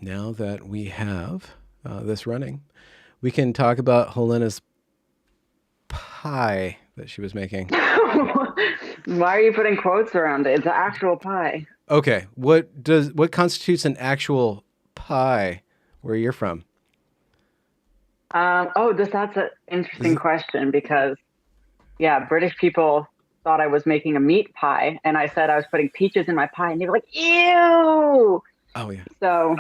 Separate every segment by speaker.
Speaker 1: now that we have this running, we can talk about Helena's pie that she was making.
Speaker 2: Why are you putting quotes around it? It's an actual pie.
Speaker 1: Okay, what constitutes an actual pie where you're from?
Speaker 2: That's an interesting question because, yeah, British people thought I was making a meat pie, and I said I was putting peaches in my pie, and they were like, "Ew!"
Speaker 1: Oh yeah.
Speaker 2: So,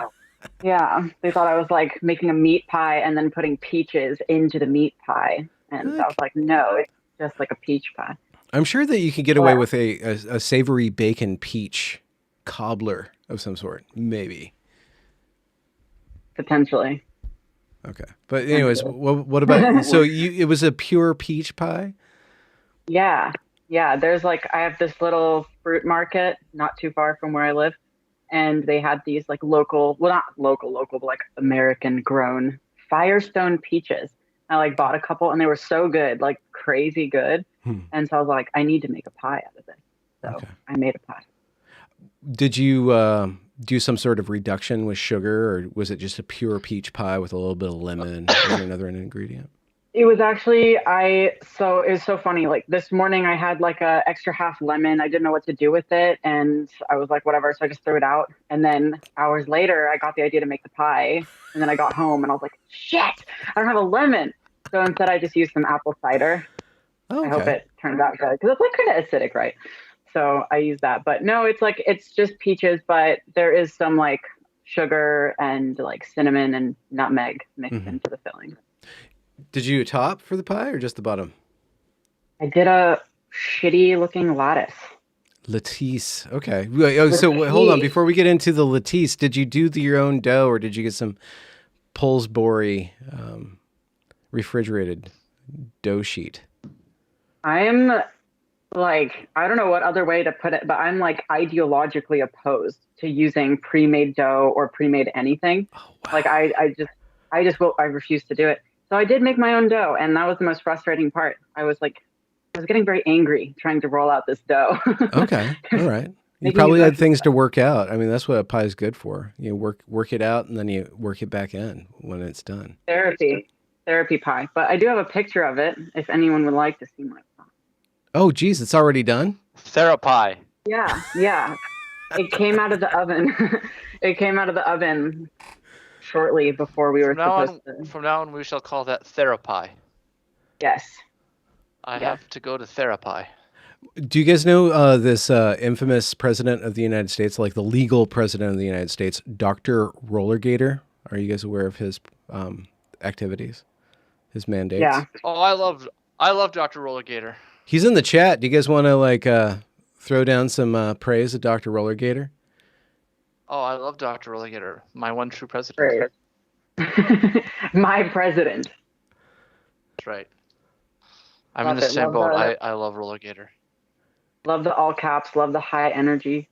Speaker 2: yeah, they thought I was like making a meat pie and then putting peaches into the meat pie, and I was like, "No, it's just like a peach pie."
Speaker 1: I'm sure that you could get away with a savory bacon peach cobbler of some sort, maybe.
Speaker 2: Potentially.
Speaker 1: Okay, but anyways, what about? So it was a pure peach pie.
Speaker 2: Yeah. Yeah. There's like, I have this little fruit market not too far from where I live. And they had these like local, well, not local, but like American grown Firestone peaches. I like bought a couple and they were so good, like crazy good. And so I was like, I need to make a pie out of this. So I made a pie.
Speaker 1: Did you do some sort of reduction with sugar, or was it just a pure peach pie with a little bit of lemon? Was there another ingredient?
Speaker 2: It was actually so it was so funny. Like this morning I had like a extra half lemon. I didn't know what to do with it. And I was like, whatever. So I just threw it out. And then hours later I got the idea to make the pie. And then I got home and I was like, shit, I don't have a lemon. So instead I just used some apple cider. I hope it turned out good because it's like kind of acidic, right? So I use that. But no, it's just peaches, but there is some like sugar and like cinnamon and nutmeg mixed into the filling.
Speaker 1: Did you top for the pie or just the bottom?
Speaker 2: I did a shitty looking lattice.
Speaker 1: Lattice. Okay. So hold on. Before we get into the lattice, did you do your own dough or did you get some Pillsbury refrigerated dough sheet?
Speaker 2: I'm like, I don't know what other way to put it, but I'm like ideologically opposed to using pre-made dough or pre-made anything. Oh, wow. Like I refuse to do it. So I did make my own dough, and that was the most frustrating part. I was getting very angry trying to roll out this dough.
Speaker 1: Okay, all right. You probably had things to work out. I mean, that's what a pie is good for. You work it out, and then you work it back in when it's done.
Speaker 2: Therapy pie. But I do have a picture of it if anyone would like to see my pie.
Speaker 1: Oh, geez, it's already done?
Speaker 3: Therapy.
Speaker 2: Yeah. It came out of the oven. It came out of the oven shortly before we were supposed to.
Speaker 3: From now on, we shall call that therapy.
Speaker 2: Yes.
Speaker 3: I have to go to therapy.
Speaker 1: Do you guys know this infamous president of the United States, like the legal president of the United States, Dr. Rollergator? Are you guys aware of his activities, his mandates?
Speaker 2: Yeah.
Speaker 3: Oh, I love Dr. Rollergator.
Speaker 1: He's in the chat. Do you guys want to throw down some praise at Dr. Rollergator?
Speaker 3: Oh, I love Dr. Rollergator, my one true president.
Speaker 2: My president.
Speaker 3: That's right. I'm in the same boat. I love Rollergator.
Speaker 2: Love the all caps. Love the high energy.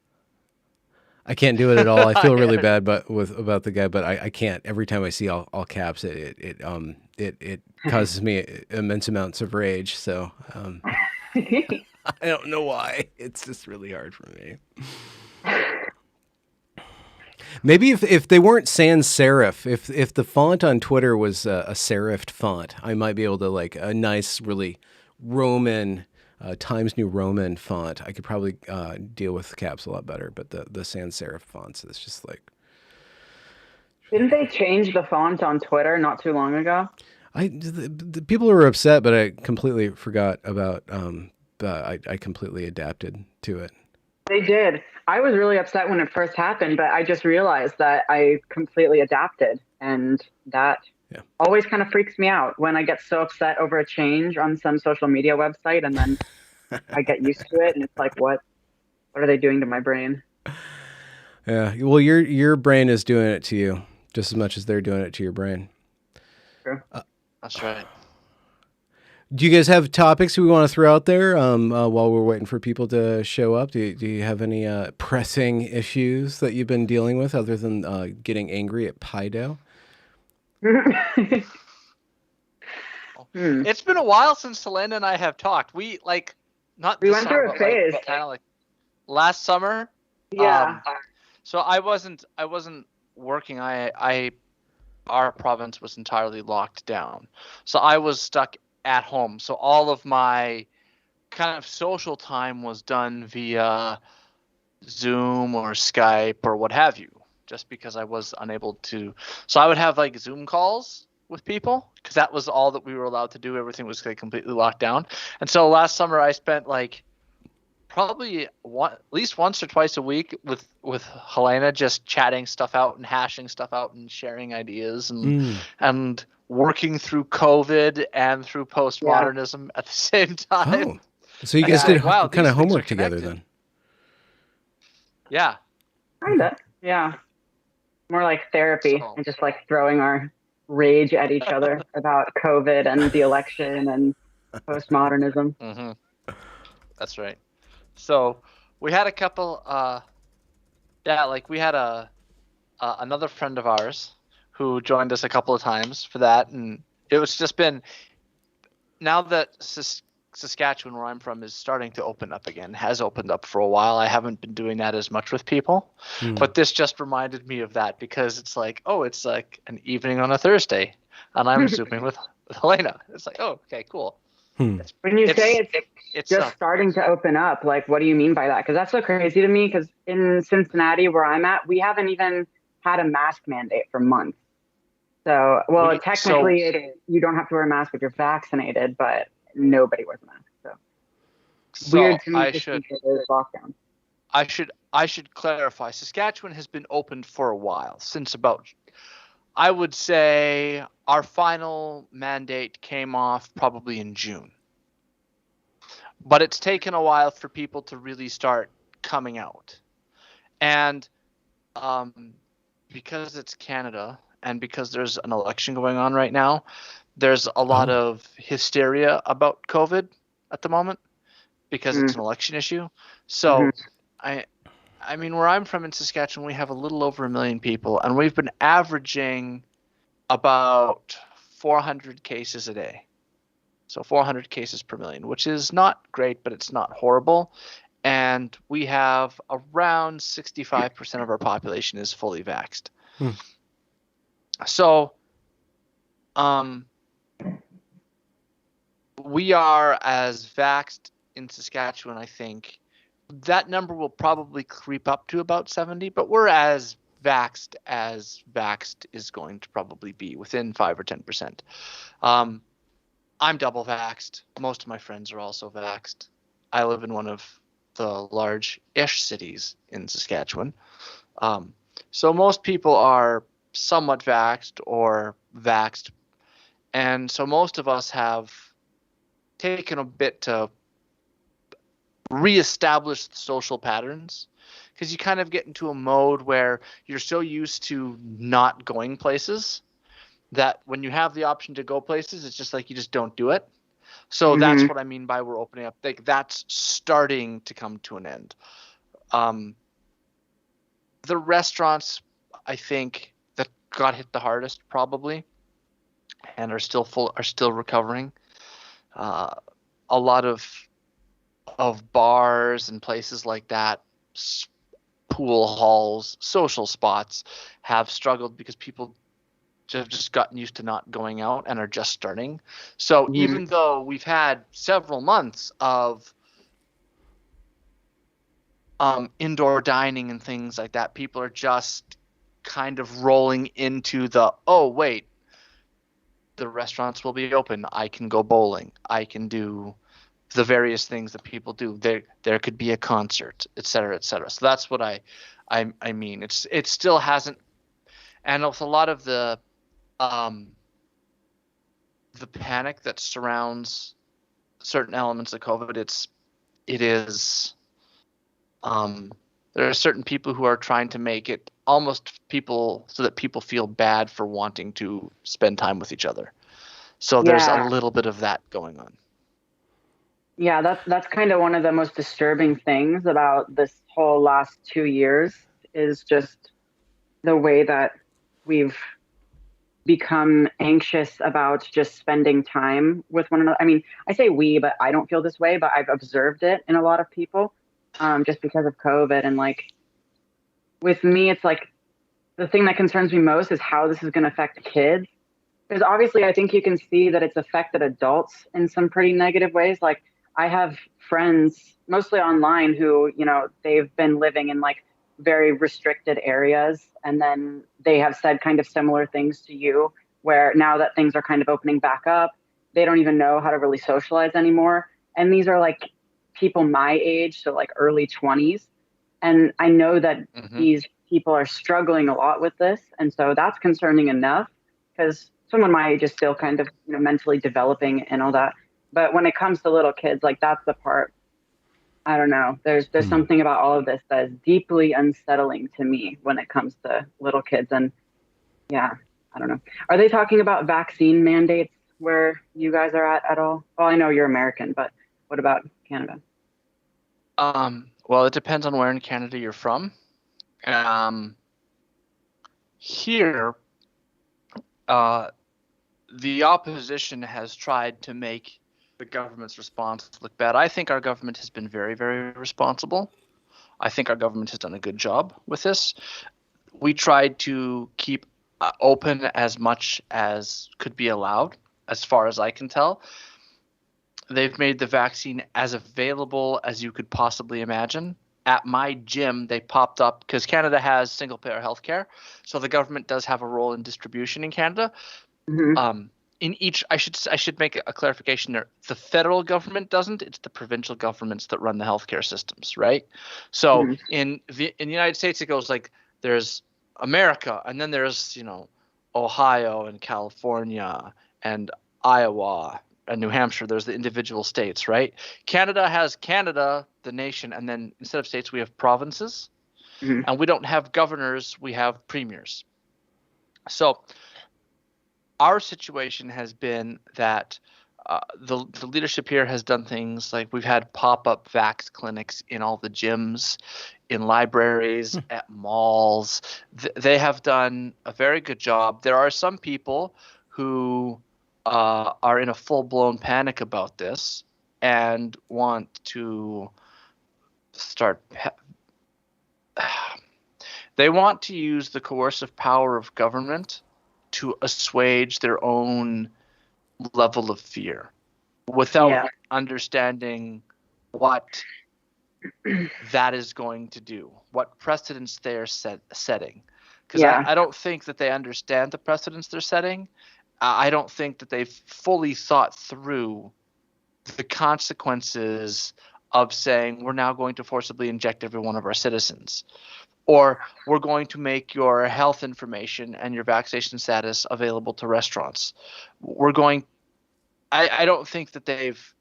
Speaker 1: I can't do it at all. I feel really bad about the guy, but I can't. Every time I see all caps, it causes me immense amounts of rage. So I don't know why. It's just really hard for me. Maybe if they weren't sans serif, if the font on Twitter was a serifed font, I might be able to like a nice, really Roman, Times New Roman font. I could probably deal with caps a lot better. But the sans serif fonts, it's just like.
Speaker 2: Didn't they change the font on Twitter not too long ago?
Speaker 1: The people were upset, but I completely forgot about. I completely adapted to it.
Speaker 2: They did. I was really upset when it first happened, but I just realized that I completely adapted, and that always kind of freaks me out when I get so upset over a change on some social media website, and then I get used to it, and it's like, what are they doing to my brain?
Speaker 1: Yeah, well, your brain is doing it to you just as much as they're doing it to your brain.
Speaker 2: True.
Speaker 3: That's right.
Speaker 1: Do you guys have topics we want to throw out there while we're waiting for people to show up? Do you have any pressing issues that you've been dealing with other than getting angry at pie dough?
Speaker 3: It's been a while since Helena and I have talked. We went
Speaker 2: through a phase.
Speaker 3: Kind of like last summer.
Speaker 2: Yeah.
Speaker 3: So I wasn't working. Our province was entirely locked down. So I was stuck at home. So all of my kind of social time was done via Zoom or Skype or what have you, just because I was unable to. So I would have like Zoom calls with people because that was all that we were allowed to do. Everything was like completely locked down. And so last summer I spent like probably at least once or twice a week with Helena, just chatting stuff out and hashing stuff out and sharing ideas and working through COVID and through postmodernism at the same time.
Speaker 1: Oh, so you guys did kind of homework together then?
Speaker 3: Yeah.
Speaker 2: Kinda. Yeah. More like therapy and just like throwing our rage at each other about COVID and the election and postmodernism.
Speaker 3: Mm-hmm. That's right. So we had a couple, we had another friend of ours who joined us a couple of times for that. And it was just been, now that Saskatchewan, where I'm from, is starting to open up again, has opened up for a while. I haven't been doing that as much with people, but this just reminded me of that because it's like, oh, it's like an evening on a Thursday and I'm Zooming with Helena. It's like, oh, okay, cool.
Speaker 2: When you say it's just starting to open up, like, what do you mean by that? Because that's so crazy to me. Because in Cincinnati, where I'm at, we haven't even had a mask mandate for months. So, technically, you don't have to wear a mask if you're vaccinated, but nobody wears a mask. So weird to me to think that there's lockdown.
Speaker 3: I should clarify. Saskatchewan has been opened for a while, since about, I would say, our final mandate came off probably in June. But it's taken a while for people to really start coming out. And because it's Canada and because there's an election going on right now, there's a lot of hysteria about COVID at the moment because it's an election issue. So I mean, where I'm from in Saskatchewan, we have a little over 1 million people, and we've been averaging about 400 cases a day. So 400 cases per million, which is not great, but it's not horrible. And we have around 65% of our population is fully vaxxed. So we are as vaxxed in Saskatchewan, I think. That number will probably creep up to about 70, but we're as vaxxed is going to probably be within 5 or 10%. I'm double vaxxed. Most of my friends are also vaxxed. I live in one of the large-ish cities in Saskatchewan. So most people are somewhat vaxxed or vaxxed. And so most of us have taken a bit to reestablish the social patterns, because you kind of get into a mode where you're so used to not going places that when you have the option to go places, it's just like you just don't do it. So that's what I mean by we're opening up. Like, that's starting to come to an end. The restaurants, I think, that got hit the hardest probably and are still recovering. A lot of bars and places like that, pool halls, social spots have struggled because people have just gotten used to not going out and are just starting. So even though we've had several months of indoor dining and things like that, people are just kind of rolling into the, oh, wait, the restaurants will be open. I can go bowling. I can do the various things that people do. There could be a concert, et cetera, et cetera. So that's what I mean. It still hasn't, and with a lot of the panic that surrounds certain elements of COVID, there are certain people who are trying to make it almost so that people feel bad for wanting to spend time with each other. So there's a little bit of that going on.
Speaker 2: Yeah, that's kind of one of the most disturbing things about this whole last 2 years is just the way that we've become anxious about just spending time with one another. I mean, I say we, but I don't feel this way, but I've observed it in a lot of people just because of COVID. And like, with me, it's like the thing that concerns me most is how this is going to affect kids. Because obviously, I think you can see that it's affected adults in some pretty negative ways. Like, I have friends, mostly online, who, they've been living in like very restricted areas. And then they have said kind of similar things to you, where now that things are kind of opening back up, they don't even know how to really socialize anymore. And these are like people my age, so like early 20s. And I know that these people are struggling a lot with this. And so that's concerning enough, because someone my age is still kind of, mentally developing and all that. But when it comes to little kids, like, that's the part, I don't know. There's something about all of this that is deeply unsettling to me when it comes to little kids. And yeah, I don't know. Are they talking about vaccine mandates where you guys are at all? Well, I know you're American, but what about Canada?
Speaker 3: Well, it depends on where in Canada you're from. Here, the opposition has tried to make the government's response look bad. I think our government has been very, very responsible. I think our government has done a good job with this. We tried to keep open as much as could be allowed, as far as I can tell. They've made the vaccine as available as you could possibly imagine. At my gym, they popped up because Canada has single-payer healthcare, so the government does have a role in distribution in Canada. In each, I should make a clarification there. The federal government doesn't; it's the provincial governments that run the healthcare systems, right? So in the United States, it goes like there's America, and then there's Ohio and California and Iowa and New Hampshire. There's the individual states, right? Canada has Canada, the nation, and then instead of states, we have provinces, and we don't have governors, we have premiers. So our situation has been that the leadership here has done things like we've had pop-up vax clinics in all the gyms, in libraries, at malls. They have done a very good job. There are some people who are in a full-blown panic about this and want to they want to use the coercive power of government to assuage their own level of fear without understanding what that is going to do, what precedents they are setting. Because I don't think that they understand the precedents they're setting. I don't think that they've fully thought through the consequences of saying we're now going to forcibly inject every one of our citizens, or we're going to make your health information and your vaccination status available to restaurants. I don't think that they've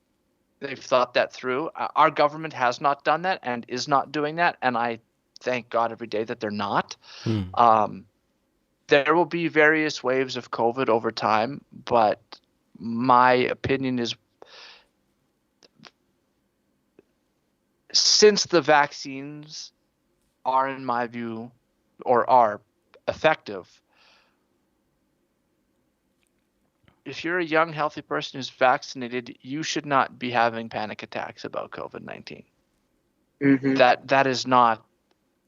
Speaker 3: thought that through. Our government has not done that and is not doing that, and I thank God every day that they're not. There will be various waves of COVID over time, but my opinion is since the vaccines are, in my view, or are effective, if you're a young, healthy person who's vaccinated, you should not be having panic attacks about COVID-19. That is not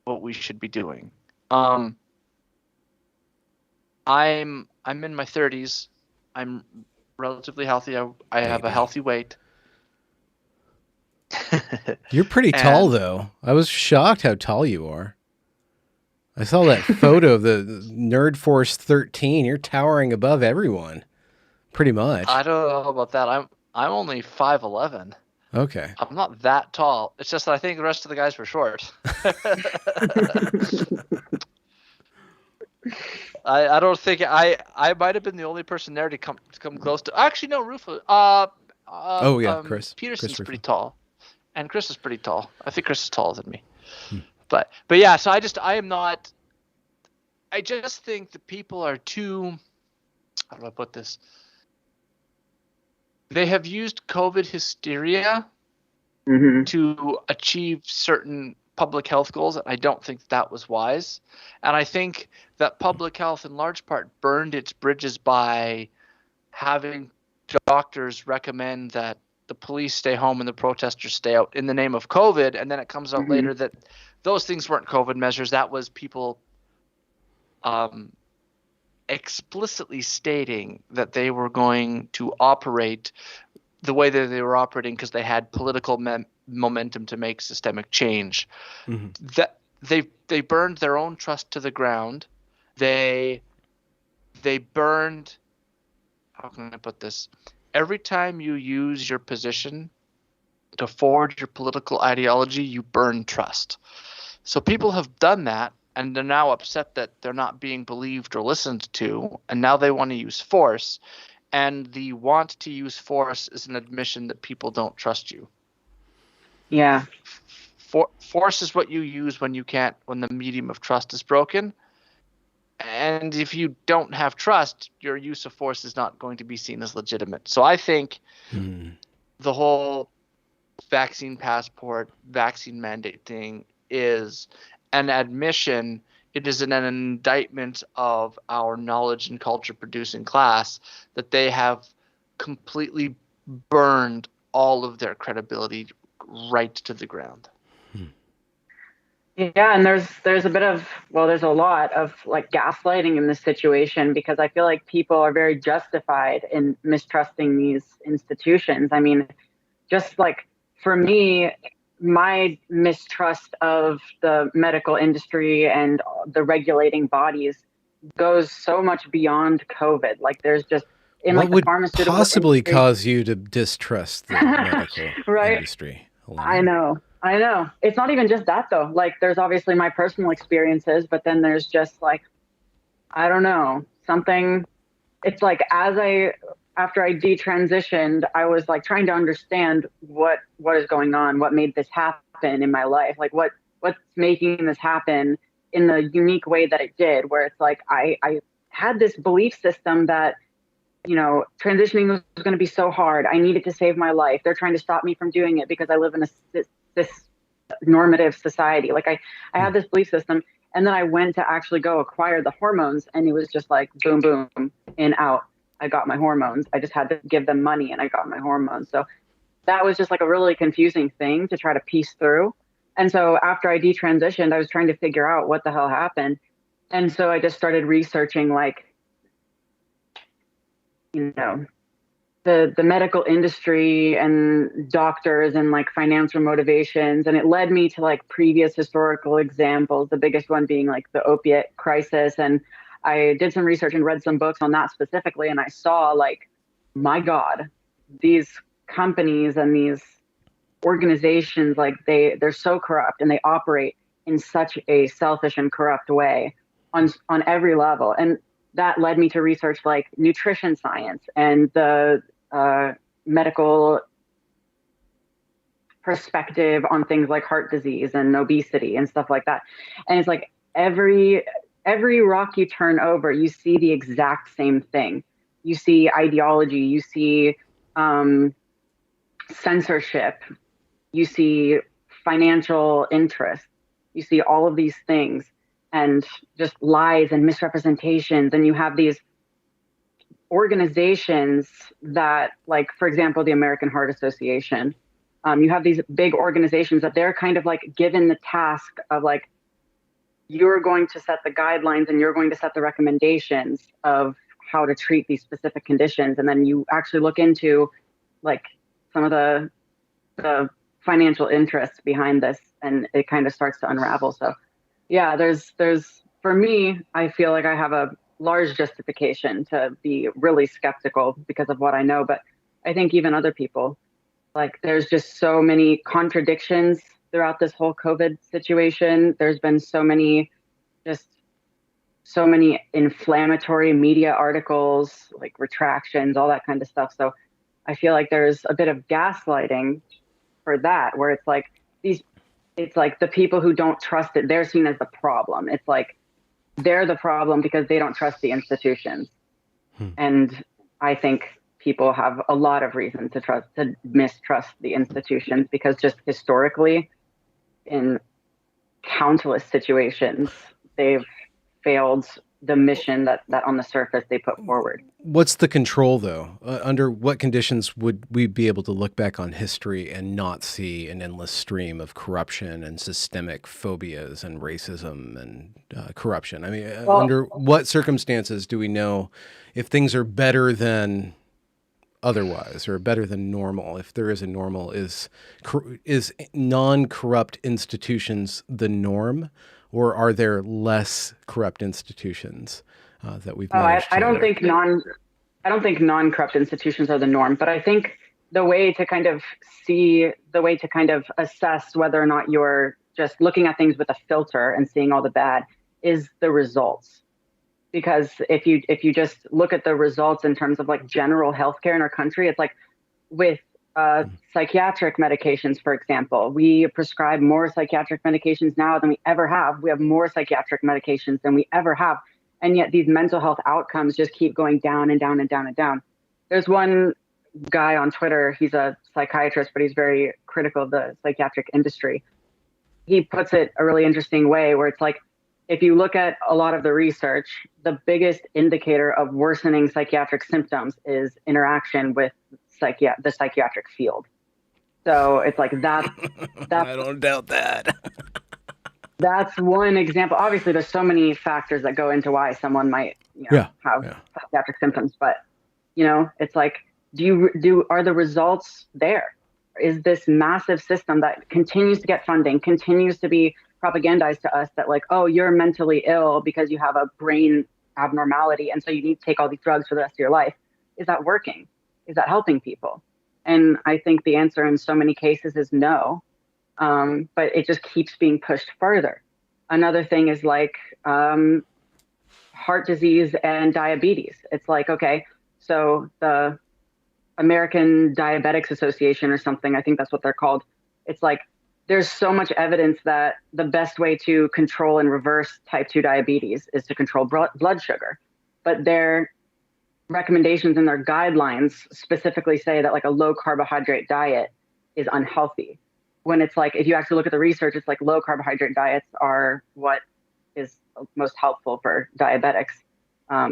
Speaker 3: what we should be doing. I'm in my 30s. I'm relatively healthy. I have a healthy weight.
Speaker 1: You're pretty tall, though. I was shocked how tall you are. I saw that photo of the Nerd Force 13. You're towering above everyone, pretty much.
Speaker 3: I don't know about that. I'm only 5'11".
Speaker 1: Okay.
Speaker 3: I'm not that tall. It's just that I think the rest of the guys were short. I don't think I might have been the only person there to come close to. Actually, no, Rufo.
Speaker 1: Chris.
Speaker 3: Peterson's
Speaker 1: Chris
Speaker 3: pretty tall, and Chris is pretty tall. I think Chris is taller than me. But yeah. So I am not. I just think the people are too. How do I put this? They have used COVID hysteria to achieve certain public health goals, and I don't think that was wise. And I think that public health in large part burned its bridges by having doctors recommend that the police stay home and the protesters stay out in the name of COVID, and then it comes out later that those things weren't COVID measures. That was people explicitly stating that they were going to operate the way that they were operating because they had political momentum to make systemic change. Mm-hmm. That they burned their own trust to the ground. They burned, how can I put this? Every time you use your position to forward your political ideology, you burn trust. So people have done that, and they're now upset that they're not being believed or listened to, and now they want to use force. And the want to use force is an admission that people don't trust you.
Speaker 2: Yeah.
Speaker 3: Force is what you use when the medium of trust is broken. And if you don't have trust, your use of force is not going to be seen as legitimate. So I think the whole vaccine passport, vaccine mandate thing is an admission. It is an indictment of our knowledge and culture producing class that they have completely burned all of their credibility right to the ground.
Speaker 2: Yeah, and there's a lot of like gaslighting in this situation, because I feel like people are very justified in mistrusting these institutions. I mean, just like for me, my mistrust of the medical industry and the regulating bodies goes so much beyond COVID. Like there's just
Speaker 1: what would
Speaker 2: the pharmaceutical
Speaker 1: possibly
Speaker 2: industry,
Speaker 1: cause you to distrust the medical
Speaker 2: right?
Speaker 1: industry?
Speaker 2: Helena. I know. It's not even just that though. Like there's obviously my personal experiences, but then there's just like, I don't know, something. It's like after I detransitioned, I was like trying to understand what is going on, what made this happen in my life, like what's making this happen in the unique way that it did, where it's like I had this belief system that, you know, transitioning was going to be so hard. I needed to save my life. They're trying to stop me from doing it because I live in this normative society. Like I had this belief system, and then I went to actually go acquire the hormones, and it was just like boom, boom, in, out. I got my hormones. I just had to give them money and I got my hormones. So that was just like a really confusing thing to try to piece through. And so after I detransitioned, I was trying to figure out what the hell happened. And so I just started researching, like, you know, the medical industry and doctors and like financial motivations. And it led me to like previous historical examples, the biggest one being like the opiate crisis. And I did some research and read some books on that specifically. And I saw like, my God, these companies and these organizations, like they're so corrupt and they operate in such a selfish and corrupt way on every level. And that led me to research like nutrition science and the medical perspective on things like heart disease and obesity and stuff like that. And it's like every rock you turn over, you see the exact same thing. You see ideology, you see censorship, you see financial interest, you see all of these things and just lies and misrepresentations. And you have these organizations that, like, for example, the American Heart Association, you have these big organizations that they're kind of like given the task of like, you're going to set the guidelines and you're going to set the recommendations of how to treat these specific conditions. And then you actually look into like some of the financial interests behind this, and it kind of starts to unravel. So yeah, there's for me, I feel like I have a large justification to be really skeptical because of what I know. But I think even other people, like there's just so many contradictions throughout this whole COVID situation. There's been so many inflammatory media articles, like retractions, all that kind of stuff. So I feel like there's a bit of gaslighting for that, where it's like the people who don't trust it, they're seen as the problem. It's like they're the problem because they don't trust the institutions. And I think people have a lot of reason to mistrust the institutions, because just historically, in countless situations, they've failed the mission that on the surface they put forward.
Speaker 1: What's the control, though? Under what conditions would we be able to look back on history and not see an endless stream of corruption and systemic phobias and racism and corruption? I mean, under what circumstances do we know if things are better than otherwise or better than normal? If there is a normal, is non-corrupt institutions the norm, or are there less corrupt institutions that we've managed to...
Speaker 2: I don't think non-corrupt institutions are the norm, but I think the way to kind of assess whether or not you're just looking at things with a filter and seeing all the bad is the results. Because if you just look at the results in terms of like general healthcare in our country, it's like with psychiatric medications, for example, we prescribe more psychiatric medications now than we ever have. We have more psychiatric medications than we ever have. And yet these mental health outcomes just keep going down and down and down and down. There's one guy on Twitter, he's a psychiatrist, but he's very critical of the psychiatric industry. He puts it a really interesting way where it's like, if you look at a lot of the research, the biggest indicator of worsening psychiatric symptoms is interaction with the psychiatric field. So it's like that.
Speaker 1: I don't doubt that.
Speaker 2: That's one example. Obviously, there's so many factors that go into why someone might have psychiatric symptoms. But it's like, are the results there? Is this massive system that continues to get funding, continues to be propagandized to us that like, oh, you're mentally ill because you have a brain abnormality, and so you need to take all these drugs for the rest of your life? Is that working? Is that helping people? And I think the answer in so many cases is no. But it just keeps being pushed further. Another thing is like heart disease and diabetes. It's like, okay, so the American Diabetics Association or something, I think that's what they're called. It's like, there's so much evidence that the best way to control and reverse type 2 diabetes is to control blood sugar. But their recommendations and their guidelines specifically say that like a low carbohydrate diet is unhealthy. When it's like, if you actually look at the research, it's like low carbohydrate diets are what is most helpful for diabetics.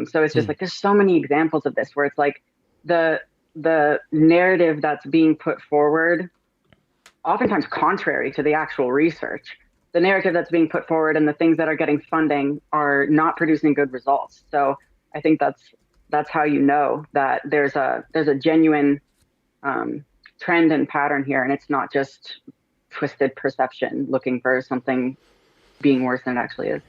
Speaker 2: So it's just like, there's so many examples of this where it's like the narrative that's being put forward, oftentimes contrary to the actual research, the narrative that's being put forward and the things that are getting funding are not producing good results. So I think that's how you know that there's a genuine trend and pattern here, and it's not just twisted perception looking for something being worse than it actually is.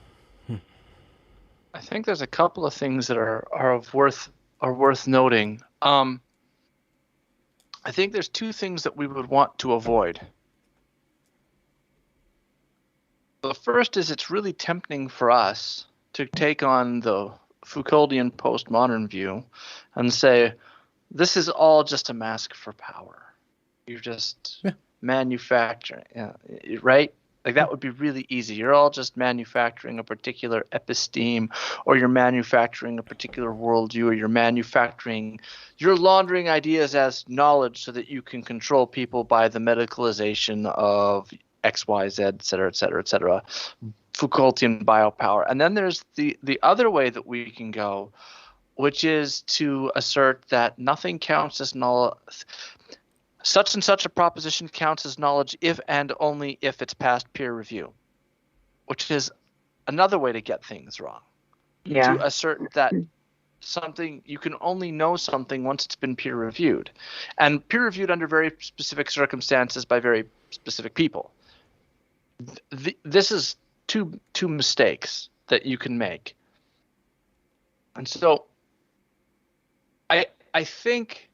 Speaker 3: I think there's a couple of things that are worth noting. I think there's two things that we would want to avoid. The first is it's really tempting for us to take on the Foucauldian postmodern view and say, this is all just a mask for power. You're just manufacturing, right? Like that would be really easy. You're all just manufacturing a particular episteme, or you're manufacturing a particular worldview, or you're laundering ideas as knowledge so that you can control people by the medicalization of X, Y, Z, et cetera, et cetera, et cetera. Foucaultian biopower. And then there's the other way that we can go, which is to assert that nothing counts as knowledge. Such and such a proposition counts as knowledge if and only if it's past peer review, which is another way to get things wrong.
Speaker 2: Yeah.
Speaker 3: To assert that something, you can only know something once it's been peer reviewed, and peer reviewed under very specific circumstances by very specific people. This is two mistakes that you can make. And so I think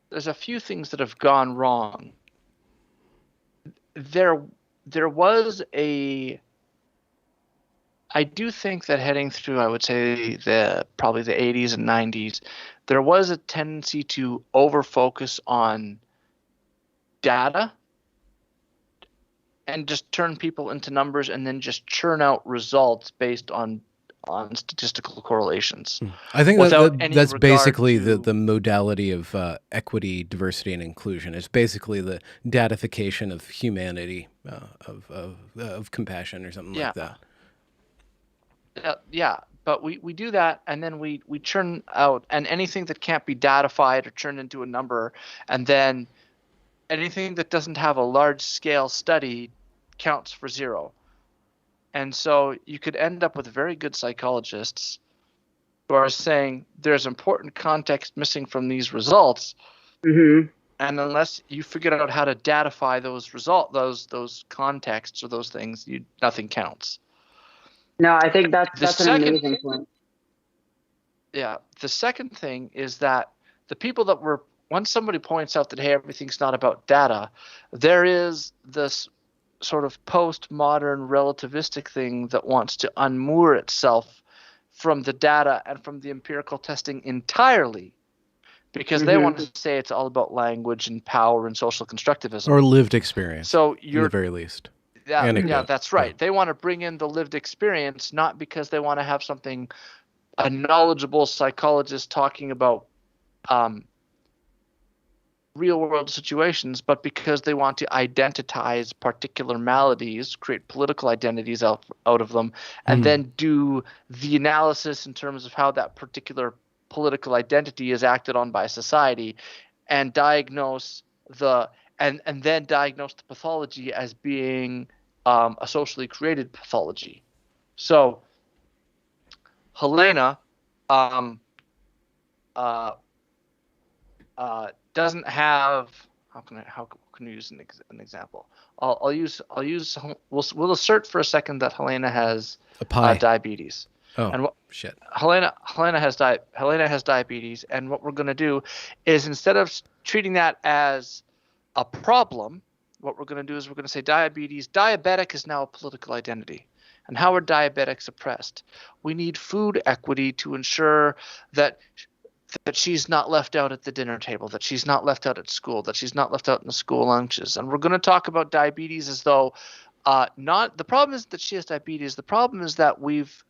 Speaker 3: there's a few things that have gone wrong. There was I do think that heading through, I would say probably the 80s and 90s, there was a tendency to over-focus on data and just turn people into numbers and then just churn out results based on statistical correlations.
Speaker 1: I think that's basically the modality of equity, diversity, and inclusion. It's basically the datification of humanity, of compassion or something like that.
Speaker 3: Yeah, But we do that, and then we churn out, and anything that can't be datified or turned into a number, and then anything that doesn't have a large-scale study counts for zero. And so you could end up with very good psychologists who are saying there's important context missing from these results,
Speaker 2: Mm-hmm.
Speaker 3: and unless you figure out how to datify those contexts or those things, nothing counts.
Speaker 2: No, I think that's an amazing point.
Speaker 3: Yeah. The second thing is that the people that once somebody points out that, hey, everything's not about data, there is this sort of postmodern relativistic thing that wants to unmoor itself from the data and from the empirical testing entirely, because they want to say it's all about language and power and social constructivism.
Speaker 1: Or lived experience,
Speaker 3: so
Speaker 1: at the very least.
Speaker 3: Yeah, that's right. They want to bring in the lived experience, not because they want to have a knowledgeable psychologist talking about real world situations, but because they want to identitize particular maladies, create political identities out of them, and then do the analysis in terms of how that particular political identity is acted on by society, and diagnose and then diagnose the pathology as being a socially created pathology. So Helena doesn't have, how can you use an example? We'll assert for a second that Helena has diabetes.
Speaker 1: Oh,
Speaker 3: and
Speaker 1: shit.
Speaker 3: Helena has diabetes, and what we're going to do is, instead of treating that as a problem, what we're going to do is we're going to say diabetic is now a political identity. And how are diabetics oppressed? We need food equity to ensure that she's not left out at the dinner table, that she's not left out at school, that she's not left out in the school lunches. And we're going to talk about diabetes as though the problem is that she has diabetes. The problem is that we've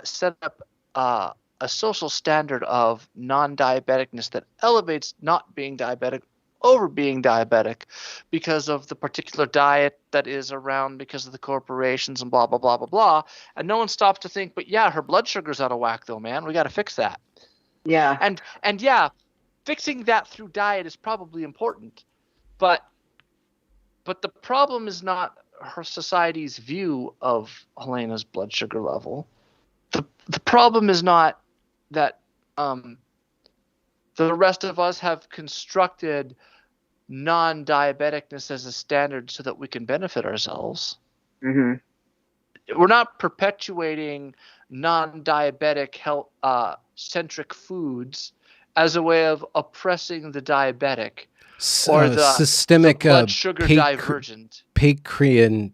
Speaker 3: set up a social standard of non-diabeticness that elevates not being diabetic over being diabetic because of the particular diet that is around, because of the corporations and blah, blah, blah, blah, blah. And no one stops to think, but yeah, her blood sugar's out of whack though, man. We got to fix that.
Speaker 2: Yeah.
Speaker 3: And yeah, fixing that through diet is probably important, but the problem is not her society's view of Helena's blood sugar level. The problem is not that the rest of us have constructed non-diabeticness as a standard so that we can benefit ourselves.
Speaker 2: Mm-hmm.
Speaker 3: We're not perpetuating non-diabetic health centric foods as a way of oppressing the diabetic or the
Speaker 1: systemic
Speaker 3: blood sugar divergent.
Speaker 1: Pancreatism.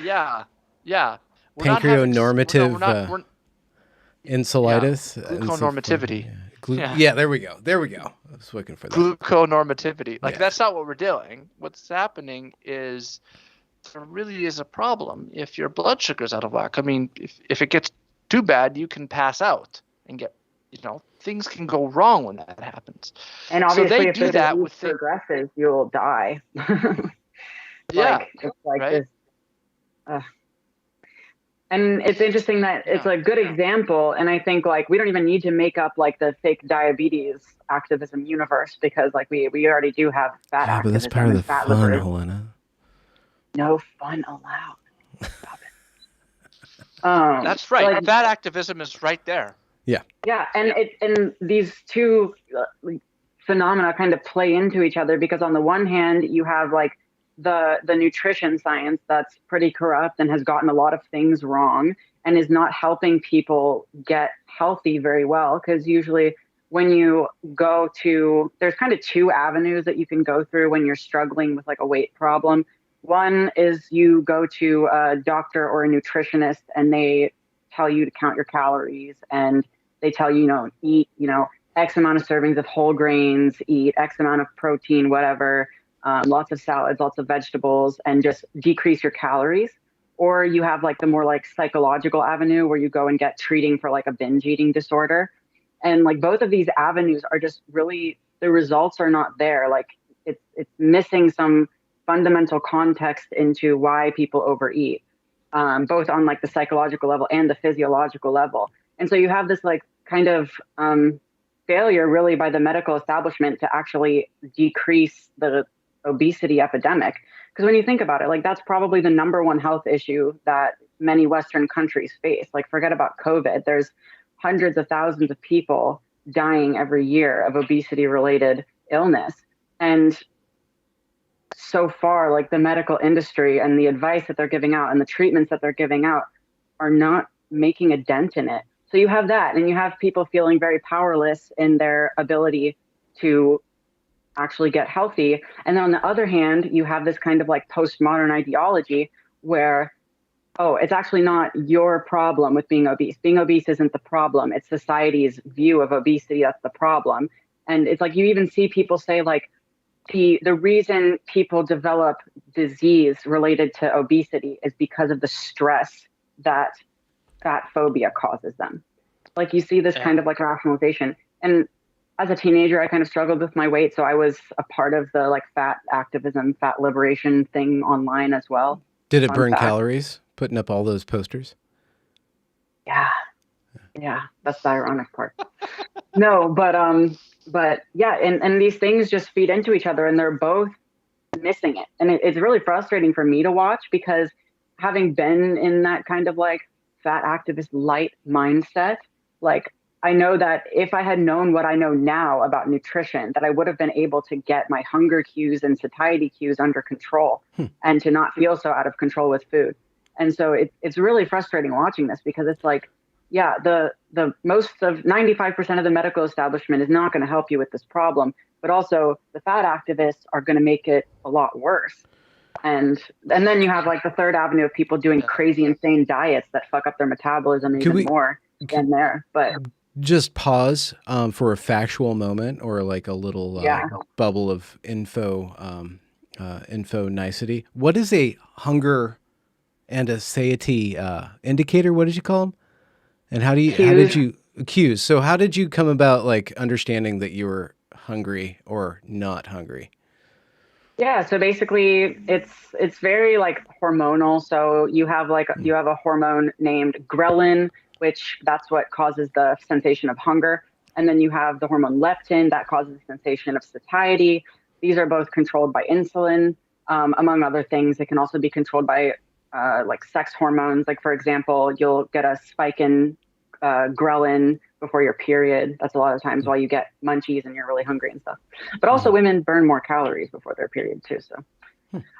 Speaker 3: Yeah.
Speaker 1: Pancreonormative insulitis.
Speaker 3: Gluconormativity.
Speaker 1: Yeah, there we go. I was looking for that.
Speaker 3: Gluconormativity. That's not what we're doing. What's happening is there really is a problem if your blood sugar's out of whack. I mean, if it gets too bad, you can pass out and get, things can go wrong when that happens.
Speaker 2: And obviously,
Speaker 3: so they
Speaker 2: if
Speaker 3: do that with
Speaker 2: progresses, you'll die. It's like
Speaker 3: right?
Speaker 2: this. And it's interesting that it's a good example. And I think we don't even need to make up the fake diabetes activism universe, because we already do have fat activism.
Speaker 1: But that's part of the
Speaker 2: fat
Speaker 1: fun,
Speaker 2: liver.
Speaker 1: Helena.
Speaker 2: No fun allowed. Stop it.
Speaker 3: That's right. Fat activism is right there.
Speaker 1: Yeah.
Speaker 2: Yeah, and these two phenomena kind of play into each other, because on the one hand you have the nutrition science that's pretty corrupt and has gotten a lot of things wrong and is not helping people get healthy very well, because usually when you go to, there's kind of two avenues that you can go through when you're struggling with a weight problem. One is you go to a doctor or a nutritionist and they tell you to count your calories, and they tell you, eat, X amount of servings of whole grains, eat X amount of protein, whatever, lots of salads, lots of vegetables, and just decrease your calories. Or you have the more psychological avenue where you go and get treating for a binge eating disorder. And both of these avenues are just really, the results are not there. It's missing some fundamental context into why people overeat. both on like the psychological level and the physiological level. And so you have this like kind of failure really by the medical establishment to actually decrease the obesity epidemic. Because when you think about it, like that's probably the number one health issue that many Western countries face. Like forget about COVID. There's hundreds of thousands of people dying every year of obesity related illness. And so far, like the medical industry and the advice that they're giving out and the treatments that they're giving out are not making a dent in it. So you have that, and you have people feeling very powerless in their ability to actually get healthy. And then on the other hand, you have this kind of like postmodern ideology where, oh, it's actually not your problem with being obese. Being obese isn't the problem. It's society's view of obesity that's the problem. And it's like you even see people say like, the reason people develop disease related to obesity is because of the stress that fat phobia causes them. Like you see this kind of like rationalization. And as a teenager, I kind of struggled with my weight. So I was a part of the like fat activism, fat liberation thing online as well.
Speaker 1: Did it burn calories, putting up all those posters?
Speaker 2: Yeah, that's the ironic part. No, but yeah, and these things just feed into each other, and they're both missing it. And it's really frustrating for me to watch because having been in that kind of like fat activist light mindset, like I know that if I had known what I know now about nutrition, that I would have been able to get my hunger cues and satiety cues under control and to not feel so out of control with food. And so it's really frustrating watching this because it's like, yeah, the most of 95% of the medical establishment is not going to help you with this problem, but also the fat activists are going to make it a lot worse. And then you have like the third avenue of people doing crazy, insane diets that fuck up their metabolism even more than there. But
Speaker 1: just pause for a factual moment or like a little bubble of info nicety. What is a hunger and a satiety indicator? What did you call them? And how did you cues? So how did you come about like understanding that you were hungry or not hungry?
Speaker 2: Yeah, so basically it's very like hormonal. So you have a hormone named ghrelin, which that's what causes the sensation of hunger. And then you have the hormone leptin that causes the sensation of satiety. These are both controlled by insulin, among other things. It can also be controlled by like sex hormones. Like for example, you'll get a spike in ghrelin before your period. That's a lot of times why you get munchies and you're really hungry and stuff. But also women burn more calories before their period too. So,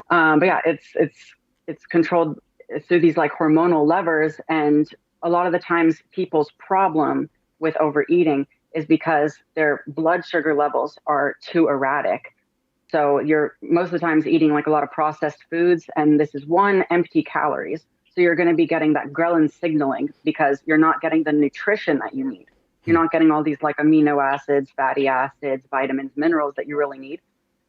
Speaker 2: but yeah, it's controlled through these like hormonal levers. And a lot of the times people's problem with overeating is because their blood sugar levels are too erratic. So you're most of the times eating like a lot of processed foods, and this is one, empty calories. So you're going to be getting that ghrelin signaling because you're not getting the nutrition that you need. You're not getting all these like amino acids, fatty acids, vitamins, minerals that you really need.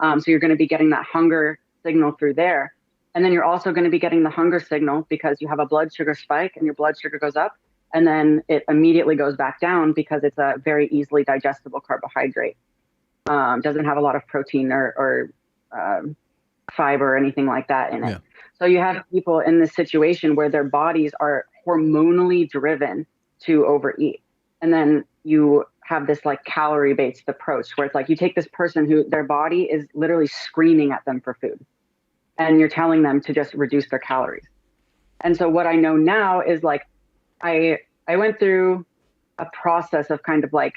Speaker 2: So you're going to be getting that hunger signal through there. And then you're also going to be getting the hunger signal because you have a blood sugar spike and your blood sugar goes up. And then it immediately goes back down because it's a very easily digestible carbohydrate. Doesn't have a lot of protein or fiber or anything like that in it. Yeah. So you have people in this situation where their bodies are hormonally driven to overeat. And then you have this like calorie-based approach where it's like you take this person who their body is literally screaming at them for food. And you're telling them to just reduce their calories. And so what I know now is like, I went through a process of kind of like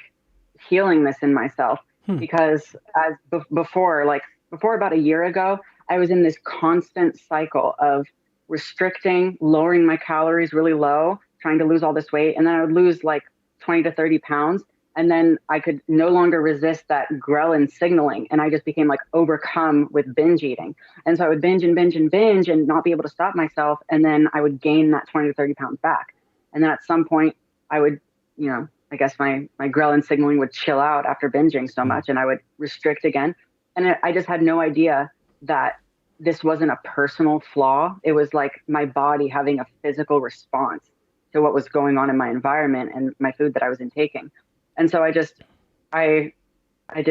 Speaker 2: healing this in myself because before about a year ago, I was in this constant cycle of restricting, lowering my calories really low, trying to lose all this weight. And then I would lose like 20 to 30 pounds. And then I could no longer resist that ghrelin signaling. And I just became like overcome with binge eating. And so I would binge and not be able to stop myself. And then I would gain that 20 to 30 pounds back. And then at some point I would, I guess my ghrelin signaling would chill out after binging so much and I would restrict again. And I just had no idea that this wasn't a personal flaw. It was like my body having a physical response to what was going on in my environment and my food that I was intaking. And so I did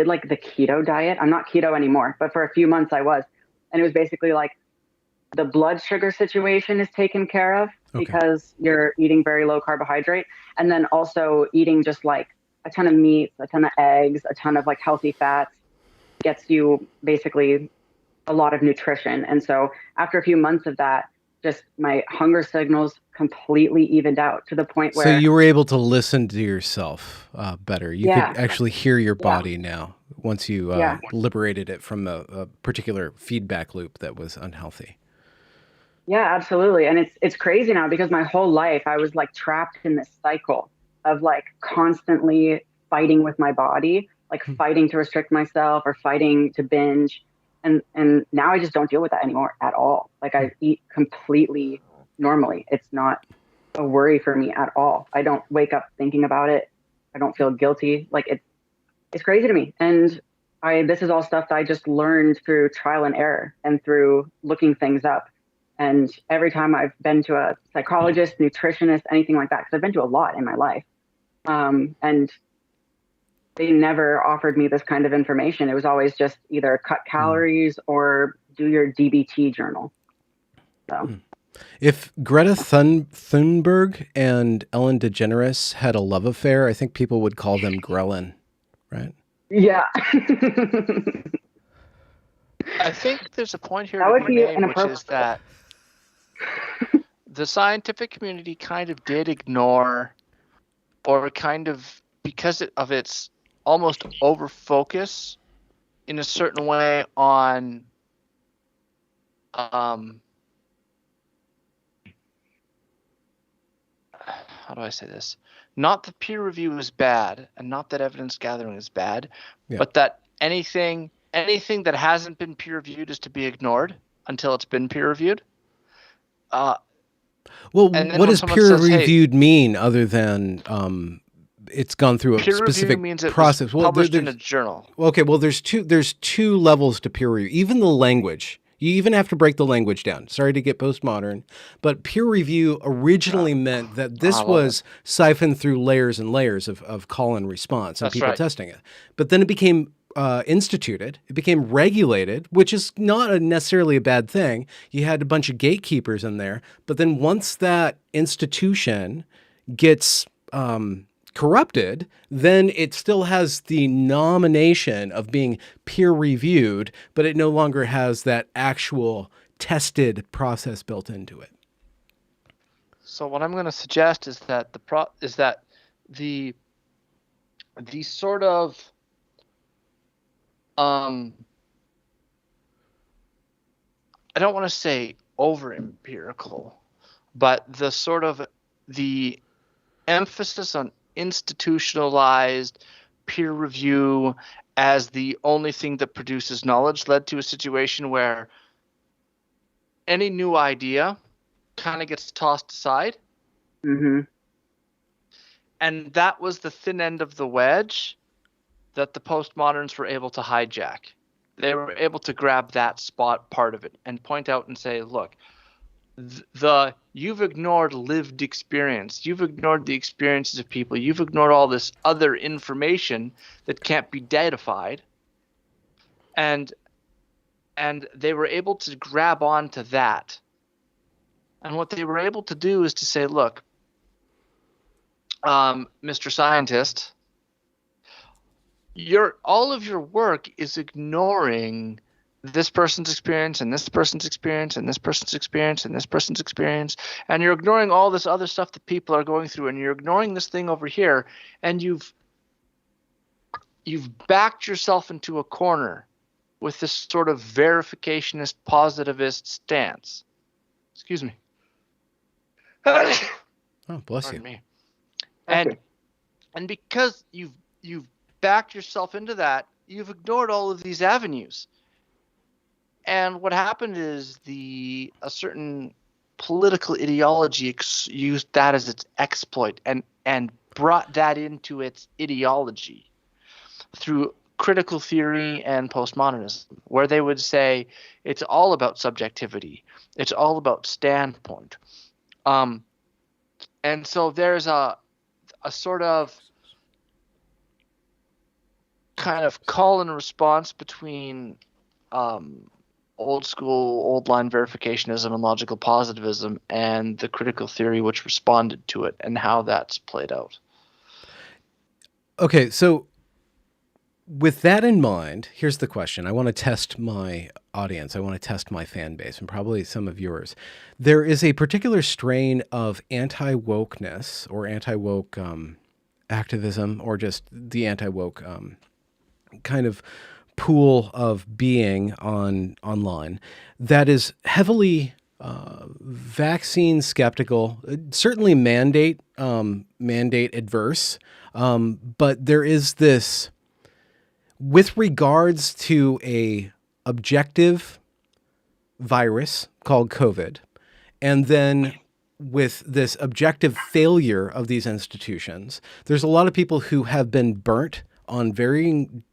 Speaker 2: like the keto diet. I'm not keto anymore, but for a few months I was. And it was basically like the blood sugar situation is taken care of because you're eating very low carbohydrate, and then also eating just like a ton of meats, a ton of eggs, a ton of like healthy fats gets you basically a lot of nutrition. And so after a few months of that, just my hunger signals completely evened out to the point
Speaker 1: So
Speaker 2: where
Speaker 1: you were able to listen to yourself better. You
Speaker 2: yeah,
Speaker 1: could actually hear your body now once you
Speaker 2: yeah.
Speaker 1: liberated it from a particular feedback loop that was unhealthy.
Speaker 2: Yeah, absolutely. And it's crazy now because my whole life I was like trapped in this cycle of like constantly fighting with my body, like fighting to restrict myself or fighting to binge. And now I just don't deal with that anymore at all. Like I eat completely normally. It's not a worry for me at all. I don't wake up thinking about it. I don't feel guilty. Like it's crazy to me. And this is all stuff that I just learned through trial and error and through looking things up. And every time I've been to a psychologist, nutritionist, anything like that, because I've been to a lot in my life, and they never offered me this kind of information. It was always just either cut calories or do your DBT journal. So.
Speaker 1: If Greta Thunberg and Ellen DeGeneres had a love affair, I think people would call them Grelin, right?
Speaker 2: Yeah.
Speaker 3: I think there's a point here
Speaker 2: That
Speaker 3: to be made, which is that the scientific community kind of did ignore, or kind of because of its almost over focus in a certain way on how do I say this? Not that peer review is bad, and not that evidence gathering is bad, but that anything that hasn't been peer reviewed is to be ignored until it's been peer reviewed.
Speaker 1: Well, what does peer reviewed mean other than it's gone through a specific process?
Speaker 3: Well, published in a journal.
Speaker 1: Okay, well, there's two levels to peer review. Even the language. You even have to break the language down. Sorry to get postmodern, but peer review originally meant that this was siphoned through layers and layers of call and response and people testing it. But then it became instituted. It became regulated, which is not necessarily a bad thing. You had a bunch of gatekeepers in there. But then once that institution gets corrupted, then it still has the nomination of being peer reviewed, but it no longer has that actual tested process built into it.
Speaker 3: So what I'm going to suggest is that the sort of I don't want to say over empirical, but the sort of the emphasis on institutionalized peer review as the only thing that produces knowledge led to a situation where any new idea kind of gets tossed aside.
Speaker 2: Mm-hmm.
Speaker 3: And that was the thin end of the wedge that the postmoderns were able to hijack. They were able to grab that spot part of it and point out and say, look, you've ignored lived experience. You've ignored the experiences of people. You've ignored all this other information that can't be datafied. And they were able to grab onto that. And what they were able to do is to say, look, Mr. Scientist, all of your work is ignoring this person's experience and this person's experience and this person's experience and this person's experience, and you're ignoring all this other stuff that people are going through, and you're ignoring this thing over here, and you've backed yourself into a corner with this sort of verificationist positivist stance. Excuse me.
Speaker 1: Oh, bless
Speaker 3: Pardon
Speaker 1: you.
Speaker 3: Me. And because you've backed yourself into that, you've ignored all of these avenues. And what happened is a certain political ideology used that as its exploit and brought that into its ideology through critical theory and postmodernism, where they would say it's all about subjectivity. It's all about standpoint. And so there's a sort of kind of call and response between old school, old line verificationism and logical positivism, and the critical theory which responded to it, and how that's played out.
Speaker 1: Okay, so with that in mind, here's the question. I want to test my audience. I want to test my fan base, and probably some of yours. There is a particular strain of anti-wokeness or anti-woke activism, or just the anti-woke kind of pool of being online that is heavily vaccine skeptical, certainly mandate adverse, but there is this, with regards to a objective virus called COVID, and then with this objective failure of these institutions, there's a lot of people who have been burnt on varying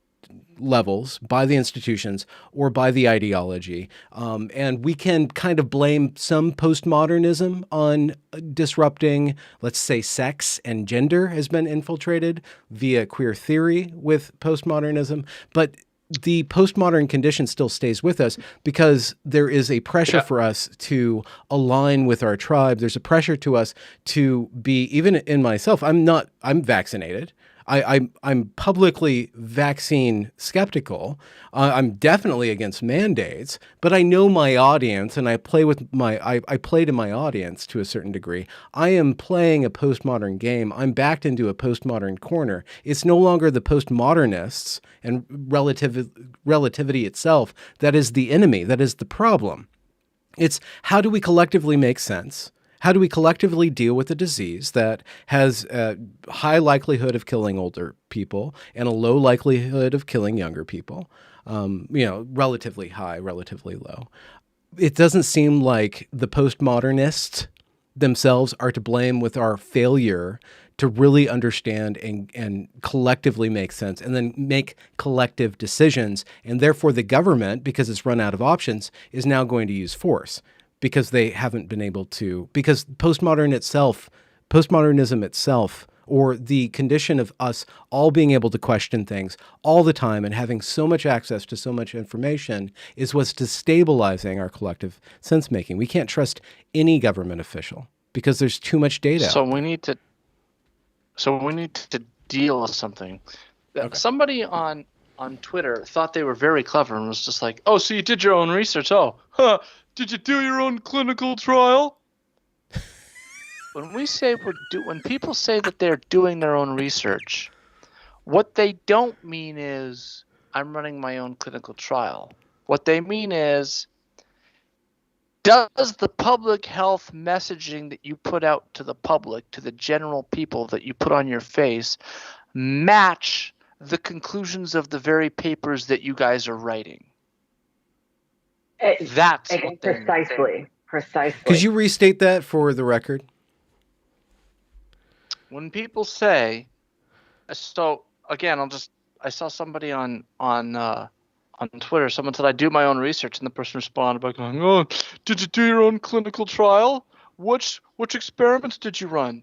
Speaker 1: levels by the institutions or by the ideology. And we can kind of blame some postmodernism on disrupting, let's say, sex and gender has been infiltrated via queer theory with postmodernism. But the postmodern condition still stays with us because there is a pressure for us to align with our tribe. There's a pressure to us to be, even in myself, I'm vaccinated. I'm publicly vaccine skeptical. I'm definitely against mandates, but I know my audience, and I play to my audience to a certain degree. I am playing a postmodern game. I'm backed into a postmodern corner. It's no longer the postmodernists and relativity itself that is the enemy, that is the problem. It's how do we collectively make sense? How do we collectively deal with a disease that has a high likelihood of killing older people and a low likelihood of killing younger people? Relatively high, relatively low. It doesn't seem like the postmodernists themselves are to blame with our failure to really understand and collectively make sense and then make collective decisions. And therefore the government, because it's run out of options, is now going to use force. Because they haven't been able to, because postmodernism itself, or the condition of us all being able to question things all the time and having so much access to so much information, is what's destabilizing our collective sense-making. We can't trust any government official because there's too much data.
Speaker 3: So we need to deal with something. Okay. Somebody on Twitter thought they were very clever and was just like, "Oh, so you did your own research? Oh, huh. Did you do your own clinical trial?" When people say that they're doing their own research, what they don't mean is I'm running my own clinical trial. What they mean is, does the public health messaging that you put out to the public, to the general people that you put on your face, match the conclusions of the very papers that you guys are writing? That's
Speaker 2: precisely.
Speaker 1: Could you restate that for the record?
Speaker 3: When people say, so again, I saw somebody on Twitter. Someone said, "I do my own research," and the person responded by going, "Oh, did you do your own clinical trial? Which experiments did you run?"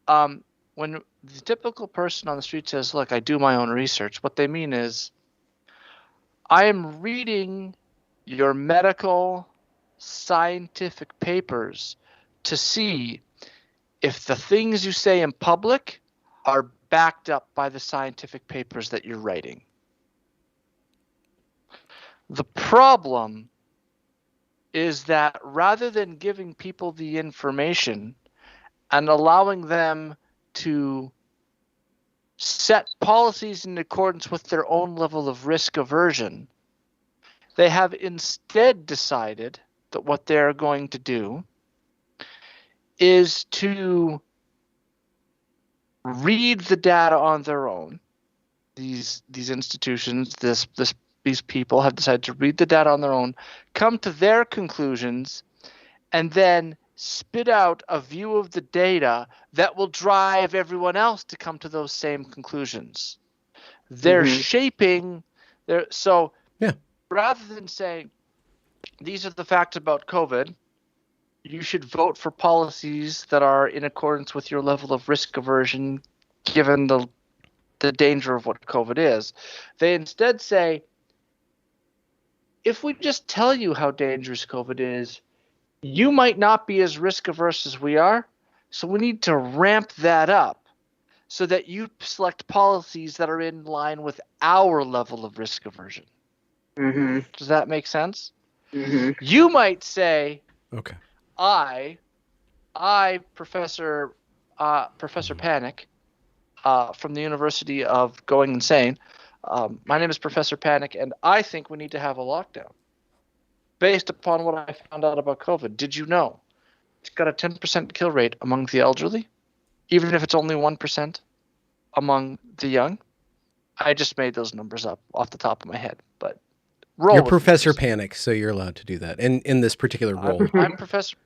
Speaker 3: When the typical person on the street says, "Look, I do my own research," what they mean is, I am reading your medical scientific papers to see if the things you say in public are backed up by the scientific papers that you're writing. The problem is that rather than giving people the information and allowing them to set policies in accordance with their own level of risk aversion, they have instead decided that what they're going to do is to read the data on their own. These institutions, these people have decided to read the data on their own, come to their conclusions, and then spit out a view of the data that will drive everyone else to come to those same conclusions. They're shaping their rather than saying, these are the facts about COVID, you should vote for policies that are in accordance with your level of risk aversion, given the danger of what COVID is. They instead say, if we just tell you how dangerous COVID is, you might not be as risk averse as we are. So we need to ramp that up so that you select policies that are in line with our level of risk aversion.
Speaker 2: Mm-hmm.
Speaker 3: Does that make sense?
Speaker 2: Mm-hmm.
Speaker 3: You might say,
Speaker 1: Okay.
Speaker 3: I, Professor Panic, from the University of Going Insane. My name is Professor Panic, and I think we need to have a lockdown based upon what I found out about COVID. Did you know it's got a 10% kill rate among the elderly, even if it's only 1% among the young? I just made those numbers up off the top of my head, but
Speaker 1: You're
Speaker 3: with me,
Speaker 1: Professor
Speaker 3: please.
Speaker 1: Panic, so you're allowed to do that. And in this particular role.
Speaker 3: I'm Professor.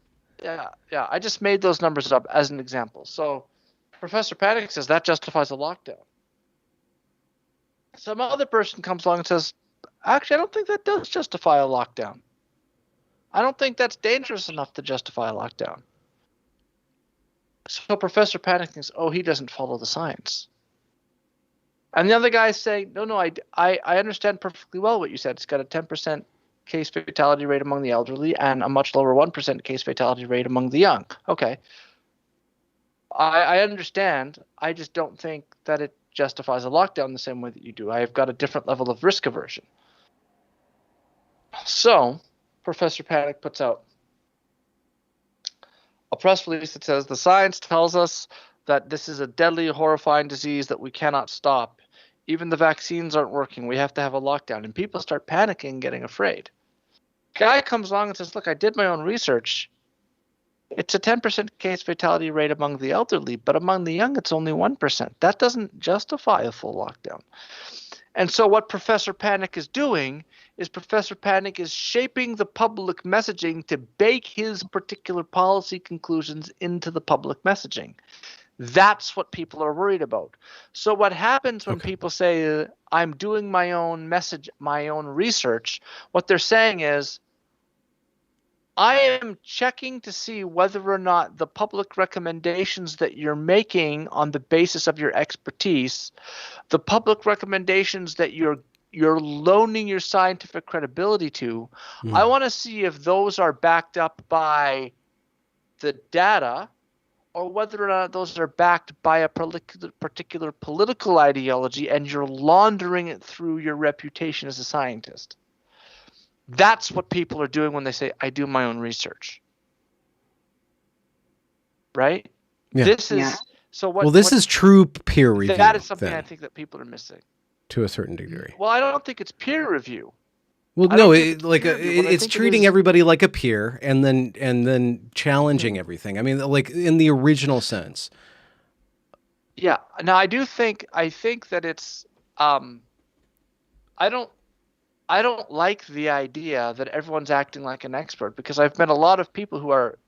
Speaker 3: Yeah. I just made those numbers up as an example. So Professor Panic says that justifies a lockdown. Some other person comes along and says, actually, I don't think that does justify a lockdown. I don't think that's dangerous enough to justify a lockdown. So Professor Panic thinks, oh, he doesn't follow the science. And the other guys say, no, I understand perfectly well what you said. It's got a 10% case fatality rate among the elderly and a much lower 1% case fatality rate among the young. Okay. I understand. I just don't think that it justifies a lockdown the same way that you do. I've got a different level of risk aversion. So Professor Panic puts out a press release that says the science tells us that this is a deadly, horrifying disease that we cannot stop. Even the vaccines aren't working. We have to have a lockdown. And people start panicking, getting afraid. Guy comes along and says, look, I did my own research. It's a 10% case fatality rate among the elderly, but among the young, it's only 1%. That doesn't justify a full lockdown. And so what Professor Panic is doing is Professor Panic is shaping the public messaging to bake his particular policy conclusions into the public messaging. That's what people are worried about. So what happens when people say, I'm doing my own message, my own research, what they're saying is, I am checking to see whether or not the public recommendations that you're making on the basis of your expertise, the public recommendations that you're loaning your scientific credibility to, I want to see if those are backed up by the data or whether or not those are backed by a particular political ideology and you're laundering it through your reputation as a scientist. That's what people are doing when they say, I do my own research. Right?
Speaker 1: Yeah.
Speaker 3: This is so what.
Speaker 1: Well, this is true peer review.
Speaker 3: That is something I think that people are missing
Speaker 1: to a certain degree.
Speaker 3: Well, I don't think it's peer review.
Speaker 1: Well, no, it's treating everybody like a peer and then challenging everything. I mean, like in the original sense.
Speaker 3: Yeah. Now, I think that it's I don't like the idea that everyone's acting like an expert, because I've met a lot of people who are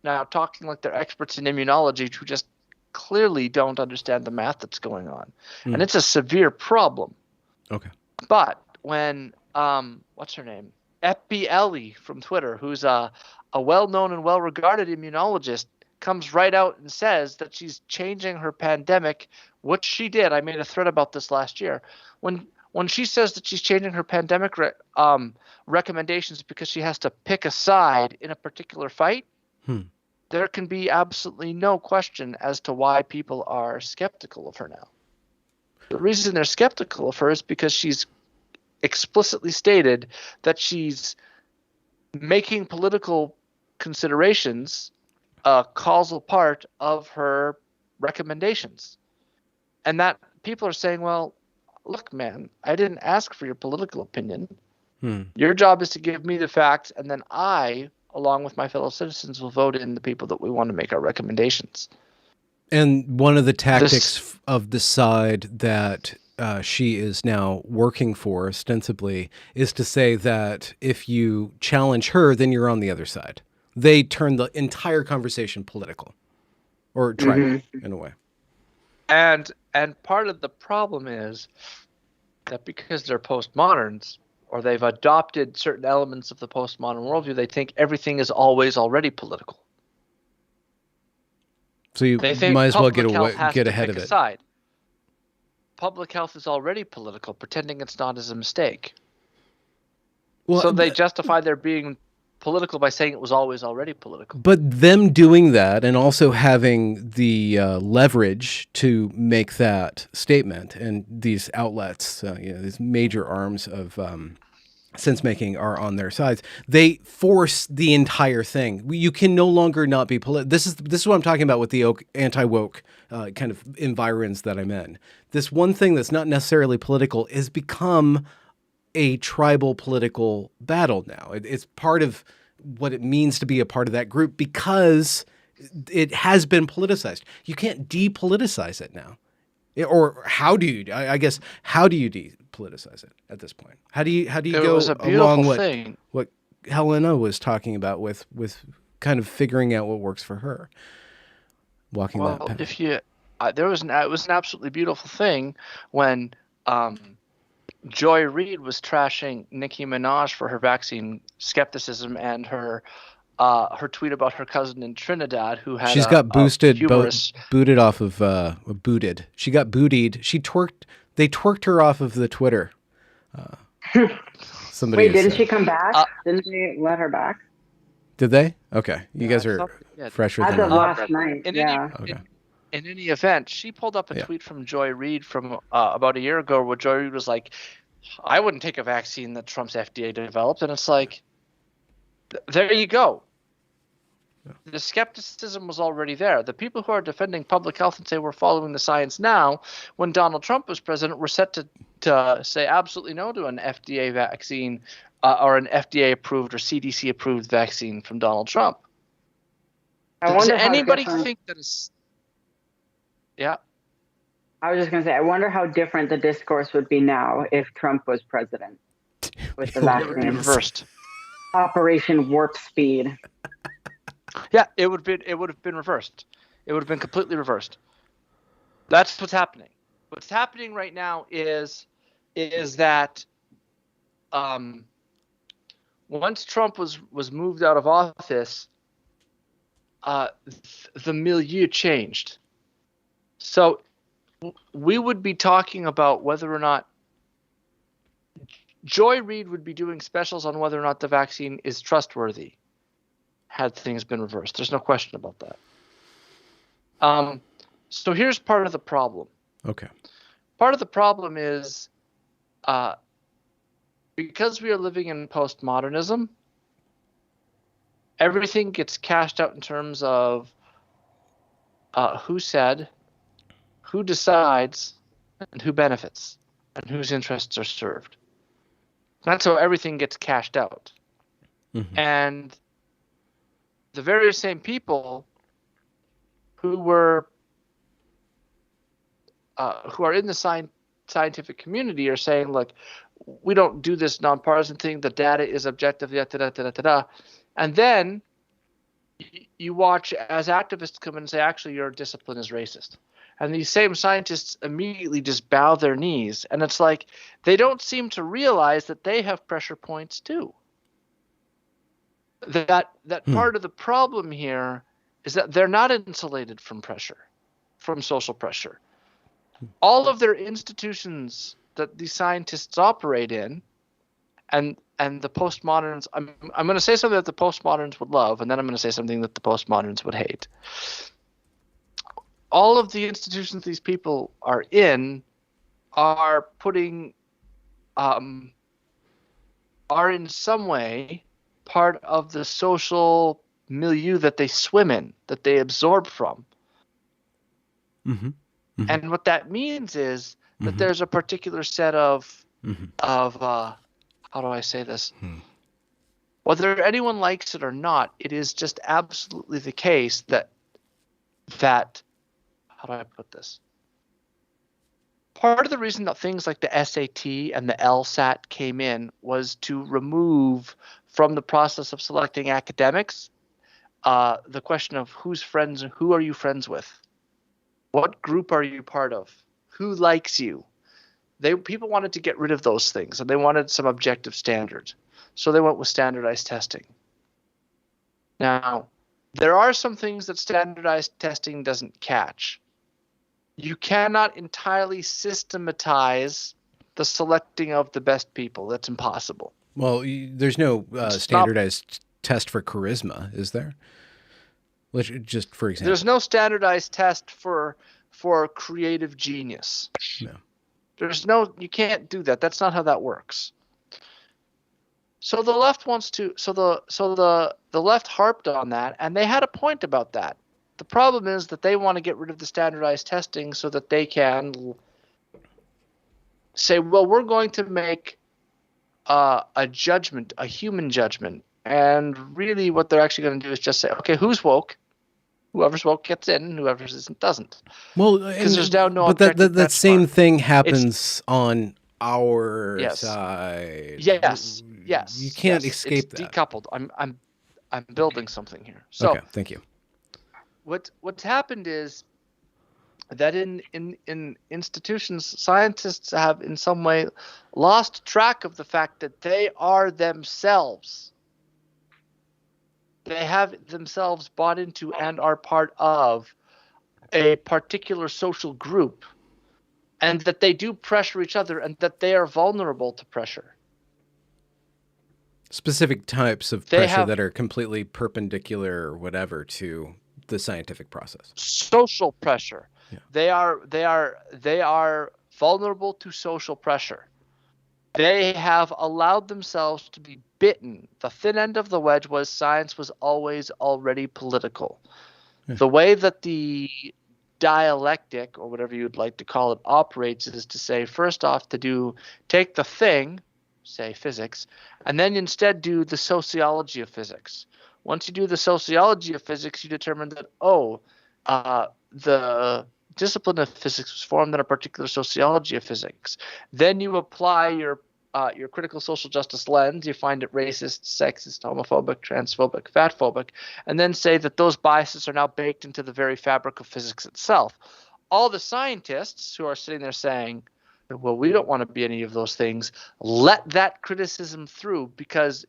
Speaker 3: now talking like they're experts in immunology who just clearly don't understand the math that's going on. And it's a severe problem.
Speaker 1: Okay.
Speaker 3: But when what's her name? Epi Ellie from Twitter, who's a well-known and well-regarded immunologist, comes right out and says that she's changing her pandemic, which she did. I made a thread about this last year. When she says that she's changing her pandemic recommendations because she has to pick a side in a particular fight, there can be absolutely no question as to why people are skeptical of her now. The reason they're skeptical of her is because she's explicitly stated that she's making political considerations a causal part of her recommendations. And that people are saying, well, look, man, I didn't ask for your political opinion. Your job is to give me the facts, and then I, along with my fellow citizens, will vote in the people that we want to make our recommendations.
Speaker 1: And one of the tactics of the side that she is now working for, ostensibly, is to say that if you challenge her, then you're on the other side. They turn the entire conversation political, or try to, in a way.
Speaker 3: And part of the problem is that because they're postmoderns, or they've adopted certain elements of the postmodern worldview, they think everything is always already political.
Speaker 1: So you might as well get ahead of it.
Speaker 3: Aside. Public health is already political, pretending it's not is a mistake.
Speaker 1: Well,
Speaker 3: so they justify their being political by saying it was always already political.
Speaker 1: but them doing that and also having the leverage to make that statement, and these outlets, these major arms of sense making are on their sides. They force the entire thing. You can no longer not be political. This is what I'm talking about with the anti-woke kind of environs that I'm in. This one thing that's not necessarily political is become a tribal political battle now. It's part of what it means to be a part of that group because it has been politicized. You can't depoliticize it now. Or how do you? I guess how do you depoliticize it at this point? How do you go along what Helena was talking about with kind of figuring out what works for her, walking that path?
Speaker 3: If you it was an absolutely beautiful thing when Joy Reid was trashing Nicki Minaj for her vaccine skepticism and her tweet about her cousin in Trinidad who had
Speaker 1: she's got booted off of booted. She got bootied. They twerked her off of the Twitter.
Speaker 2: Wait, didn't she come back? Didn't they let her back?
Speaker 1: Did they? Okay, you guys are fresher than
Speaker 2: as of last night.
Speaker 3: In any event, she pulled up a tweet from Joy Reid from about a year ago where Joy Reid was like, I wouldn't take a vaccine that Trump's FDA developed. And it's like, there you go. The skepticism was already there. The people who are defending public health and say we're following the science now, when Donald Trump was president, were set to say absolutely no to an FDA vaccine or an FDA-approved or CDC-approved vaccine from Donald Trump. Does anybody think that is... Yeah.
Speaker 2: I was just going to say, I wonder how different the discourse would be now if Trump was president with the vaccine.
Speaker 3: It would be reversed.
Speaker 2: Operation Warp Speed.
Speaker 3: Yeah, it would have been reversed. It would have been completely reversed. That's what's happening. What's happening right now is that once Trump was moved out of office, the milieu changed. So we would be talking about whether or not Joy Reid would be doing specials on whether or not the vaccine is trustworthy had things been reversed. There's no question about that. So here's part of the problem.
Speaker 1: Okay.
Speaker 3: Part of the problem is because we are living in postmodernism, everything gets cashed out in terms of who said, who decides, and who benefits, and whose interests are served. That's how everything gets cashed out. Mm-hmm. And the very same people who are in the scientific community are saying, look, we don't do this nonpartisan thing. The data is objective, and then you watch as activists come in and say, actually, your discipline is racist. And these same scientists immediately just bow their knees. And it's like they don't seem to realize that they have pressure points too. That part of the problem here is that they're not insulated from pressure, from social pressure. All of their institutions that these scientists operate in, and the postmoderns, I'm going to say something that the postmoderns would love, and then I'm going to say something that the postmoderns would hate. All of the institutions these people are in are putting, are in some way part of the social milieu that they swim in, that they absorb from. Mm-hmm. Mm-hmm. And what that means is that there's a particular set of how do I say this? Whether anyone likes it or not, it is just absolutely the case that how do I put this? Part of the reason that things like the SAT and the LSAT came in was to remove from the process of selecting academics the question of who's friends and who are you friends with? What group are you part of? Who likes you? People wanted to get rid of those things, and they wanted some objective standards. So they went with standardized testing. Now, there are some things that standardized testing doesn't catch. You cannot entirely systematize the selecting of the best people. That's impossible.
Speaker 1: Well, there's no standardized test for charisma, is there? Just for example.
Speaker 3: There's no standardized test for creative genius.
Speaker 1: No.
Speaker 3: You can't do that. That's not how that works. So the left wants to. So the left harped on that, and they had a point about that. The problem is that they want to get rid of the standardized testing so that they can say, well, we're going to make a judgment, a human judgment, and really what they're actually going to do is just say, okay, who's woke? Whoever's woke gets in, and whoever isn't doesn't.
Speaker 1: Well,
Speaker 3: because there's now no.
Speaker 1: But that same thing happens on our side.
Speaker 3: Yes.
Speaker 1: You can't escape
Speaker 3: it's
Speaker 1: that.
Speaker 3: Decoupled. I'm building something here. So
Speaker 1: okay, thank you.
Speaker 3: What's happened is that in institutions, scientists have in some way lost track of the fact that they are themselves. They have themselves bought into and are part of a particular social group, and that they do pressure each other, and that they are vulnerable to pressure.
Speaker 1: Specific types of pressure that are completely perpendicular or whatever to the scientific process.
Speaker 3: Social pressure. Yeah. They are vulnerable to social pressure. They have allowed themselves to be bitten. The thin end of the wedge was science was always already political. Yeah. The way that the dialectic, or whatever you'd like to call it, operates is to say, first off, take the thing, say physics, and then instead do the sociology of physics. Once you do the sociology of physics, you determine that, the discipline of physics was formed in a particular sociology of physics. Then you apply your critical social justice lens. You find it racist, sexist, homophobic, transphobic, fatphobic, and then say that those biases are now baked into the very fabric of physics itself. All the scientists who are sitting there saying, well, we don't want to be any of those things, let that criticism through because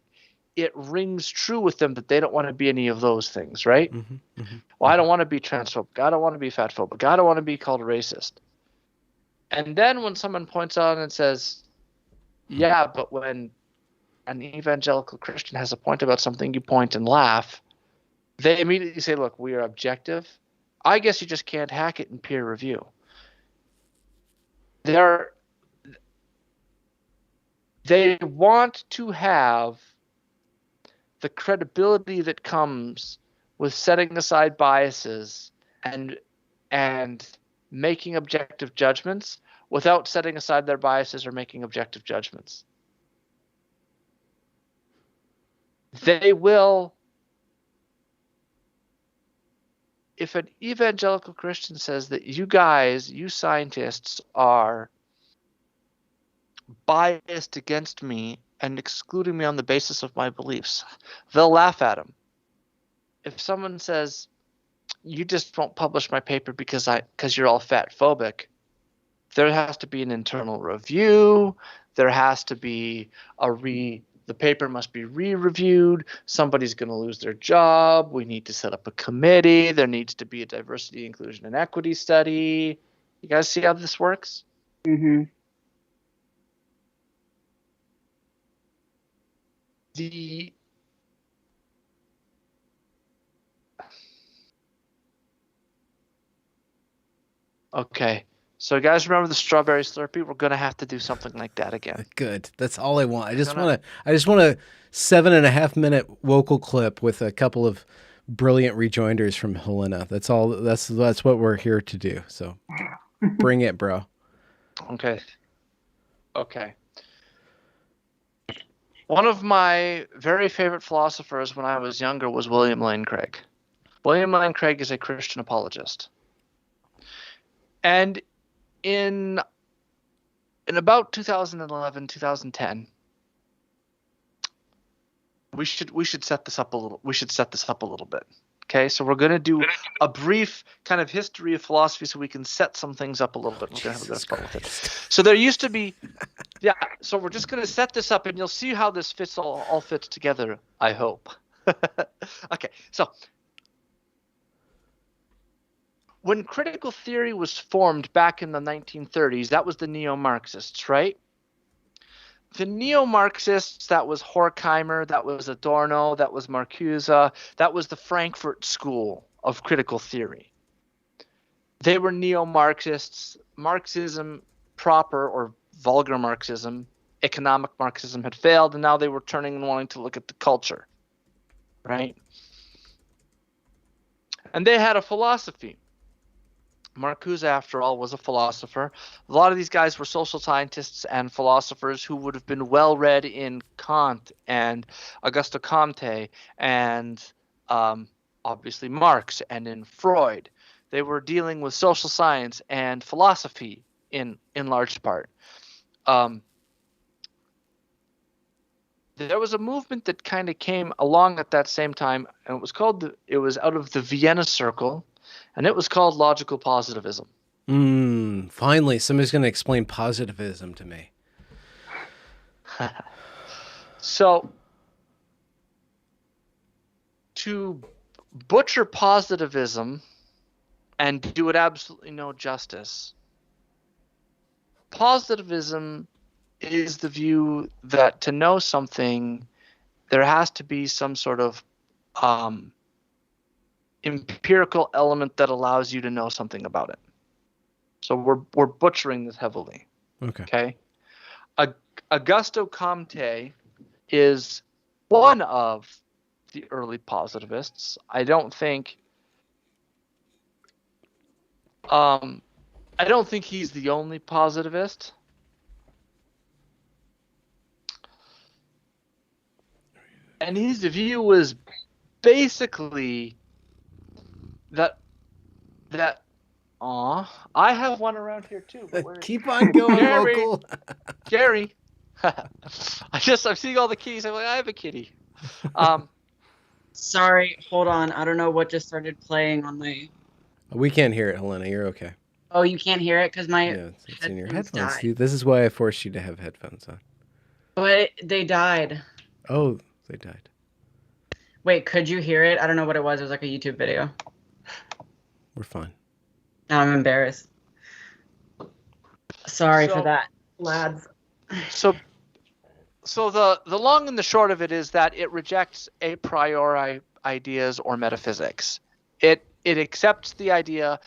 Speaker 3: it rings true with them that they don't want to be any of those things, right? Mm-hmm, mm-hmm. Well, I don't want to be transphobic. I don't want to be fatphobic. I don't want to be called a racist. And then when someone points out and says, yeah, but when an evangelical Christian has a point about something, you point and laugh, they immediately say, look, we are objective. I guess you just can't hack it in peer review. They want to have the credibility that comes with setting aside biases and making objective judgments without setting aside their biases or making objective judgments. They will, if an evangelical Christian says that you guys, you scientists, are biased against me and excluding me on the basis of my beliefs, they'll laugh at him. If someone says, you just won't publish my paper because you're all fatphobic, there has to be an internal review. There has to be the paper must be re-reviewed. Somebody's going to lose their job. We need to set up a committee. There needs to be a diversity, inclusion, and equity study. You guys see how this works?
Speaker 2: Mm-hmm.
Speaker 3: Okay. So, guys, remember the strawberry Slurpee? We're gonna have to do something like that again.
Speaker 1: Good. That's all I want. I just want a 7.5 minute vocal clip with a couple of brilliant rejoinders from Helena. That's all. That's what we're here to do. So, bring it, bro.
Speaker 3: Okay. One of my very favorite philosophers when I was younger was William Lane Craig. William Lane Craig is a Christian apologist. And in about 2011, 2010, we should set this up a little. We should set this up a little bit. Okay, so we're going to do a brief kind of history of philosophy, so we can set some things up a little bit. We're going to have a bit of fun with it. So there used to be, yeah. So we're just going to set this up, and you'll see how this all fits together. I hope. Okay, so when critical theory was formed back in the 1930s, that was the neo-Marxists, right? the neo-Marxists, that was Horkheimer, that was Adorno, that was Marcuse, that was the Frankfurt School of critical theory. They were neo-Marxists. Marxism proper, or vulgar Marxism, economic Marxism, had failed, and now they were turning and wanting to look at the culture, right? And they had a philosophy. Marcuse, after all, was a philosopher. A lot of these guys were social scientists and philosophers who would have been well read in Kant and Auguste Comte and obviously Marx and in Freud. They were dealing with social science and philosophy in large part. There was a movement that kind of came along at that same time, and it was out of the Vienna Circle, and it was called logical positivism.
Speaker 1: Finally, somebody's going to explain positivism to me.
Speaker 3: So, to butcher positivism and do it absolutely no justice, positivism is the view that to know something, there has to be some sort of empirical element that allows you to know something about it. So we're butchering this heavily. Okay. Auguste Comte is one of the early positivists. I don't think he's the only positivist. And his view was basically that I have one around here too. But
Speaker 1: keep on going, Wokal.
Speaker 3: Gary. I'm seeing all the keys. I'm like, I have a kitty.
Speaker 2: Sorry, hold on. I don't know what just started playing on my.
Speaker 1: We can't hear it, Helena. You're okay.
Speaker 2: Oh, you can't hear it because my
Speaker 1: it's in your headphones. Dude, this is why I forced you to have headphones on.
Speaker 2: But they died.
Speaker 1: Oh, they died.
Speaker 2: Wait, could you hear it? I don't know what it was. It was like a YouTube video.
Speaker 1: We're fine.
Speaker 2: Now I'm embarrassed. Sorry for that, lads.
Speaker 3: So the long and the short of it is that it rejects a priori ideas or metaphysics. It accepts the idea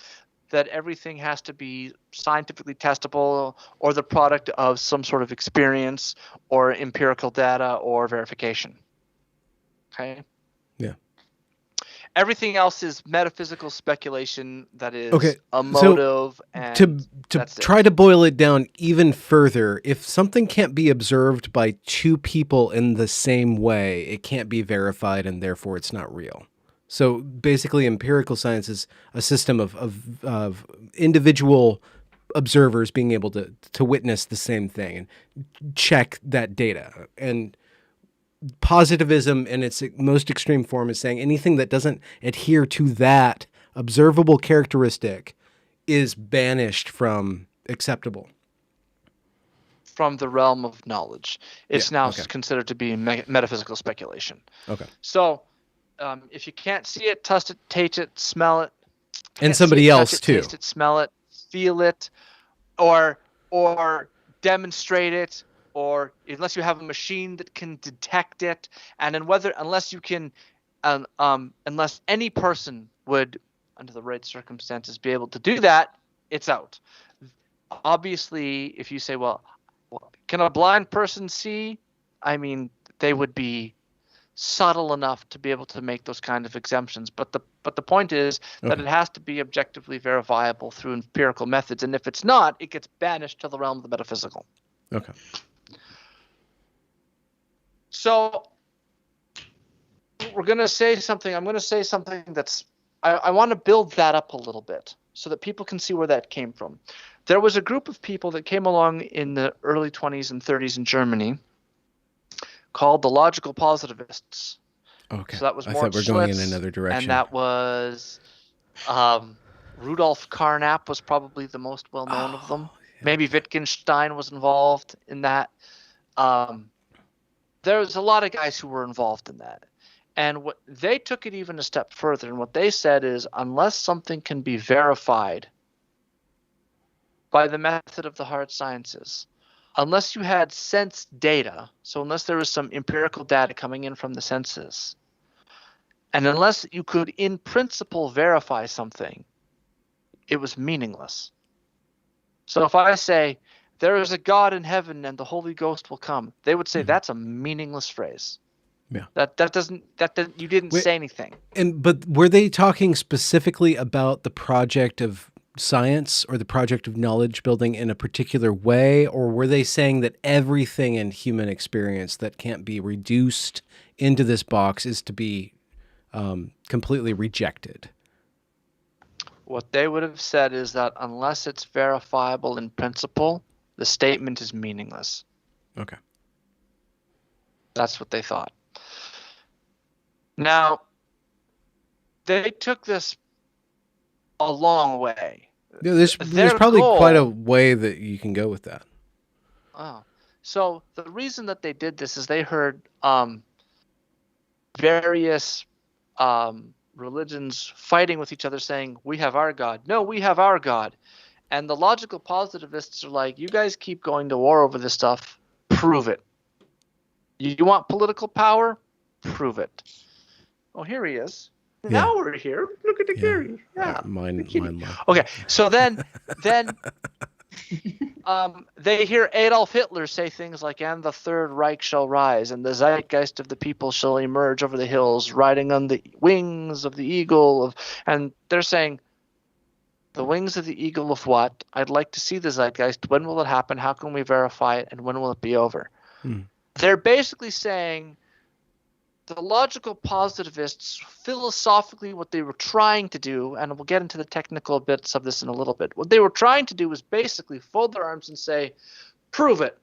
Speaker 3: that everything has to be scientifically testable or the product of some sort of experience or empirical data or verification. Okay?
Speaker 1: Yeah.
Speaker 3: Everything else is metaphysical speculation that is emotive.
Speaker 1: So
Speaker 3: and
Speaker 1: to try to boil it down even further, if something can't be observed by two people in the same way, it can't be verified and therefore it's not real. So basically empirical science is a system of individual observers being able to witness the same thing and check that data. And positivism in its most extreme form is saying anything that doesn't adhere to that observable characteristic is banished from acceptable.
Speaker 3: From the realm of knowledge. It's now considered to be metaphysical speculation.
Speaker 1: Okay.
Speaker 3: So if you can't see it, taste it, smell it.
Speaker 1: And somebody else too.
Speaker 3: Taste it, smell it, feel it, or demonstrate it, or unless you have a machine that can detect it, and unless any person would, under the right circumstances, be able to do that, it's out. Obviously, if you say, well, can a blind person see? I mean, they would be subtle enough to be able to make those kind of exemptions. But the point is that it has to be objectively verifiable through empirical methods. And if it's not, it gets banished to the realm of the metaphysical.
Speaker 1: Okay.
Speaker 3: So we're going to say something. I'm going to say something that's I want to build that up a little bit so that people can see where that came from. There was a group of people that came along in the early 20s and 30s in Germany called the logical positivists.
Speaker 1: Okay.
Speaker 3: So that was
Speaker 1: I
Speaker 3: Moritz
Speaker 1: thought we're going
Speaker 3: Schlitt's,
Speaker 1: in another direction.
Speaker 3: and that was Rudolf Carnap was probably the most well-known of them. Yeah. Maybe Wittgenstein was involved in that. There's a lot of guys who were involved in that. And what they took it even a step further, and what they said is, unless something can be verified by the method of the hard sciences, unless you had sense data, so unless there was some empirical data coming in from the senses, and unless you could in principle verify something, it was meaningless. So if I say, there is a God in heaven and the Holy Ghost will come, they would say that's a meaningless phrase.
Speaker 1: Yeah.
Speaker 3: You didn't say anything.
Speaker 1: But were they talking specifically about the project of science or the project of knowledge building in a particular way, or were they saying that everything in human experience that can't be reduced into this box is to be completely rejected?
Speaker 3: What they would have said is that unless it's verifiable in principle, the statement is meaningless.
Speaker 1: Okay.
Speaker 3: That's what they thought. Now, they took this a long way.
Speaker 1: Yeah, there's probably quite a way that you can go with that.
Speaker 3: Oh. So the reason that they did this is they heard various religions fighting with each other saying, we have our God. No, we have our God. And the logical positivists are like, you guys keep going to war over this stuff. Prove it. You want political power? Prove it. Oh, here he is.
Speaker 1: Yeah.
Speaker 3: Now we're here. Look at the Gary. Yeah.
Speaker 1: Mine.
Speaker 3: Okay, so then they hear Adolf Hitler say things like, and the Third Reich shall rise, and the zeitgeist of the people shall emerge over the hills, riding on the wings of the eagle. And they're saying, the wings of the eagle of what? I'd like to see the zeitgeist. When will it happen? How can we verify it? And when will it be over? They're basically saying the logical positivists, philosophically, what they were trying to do, and we'll get into the technical bits of this in a little bit, what they were trying to do was basically fold their arms and say, prove it.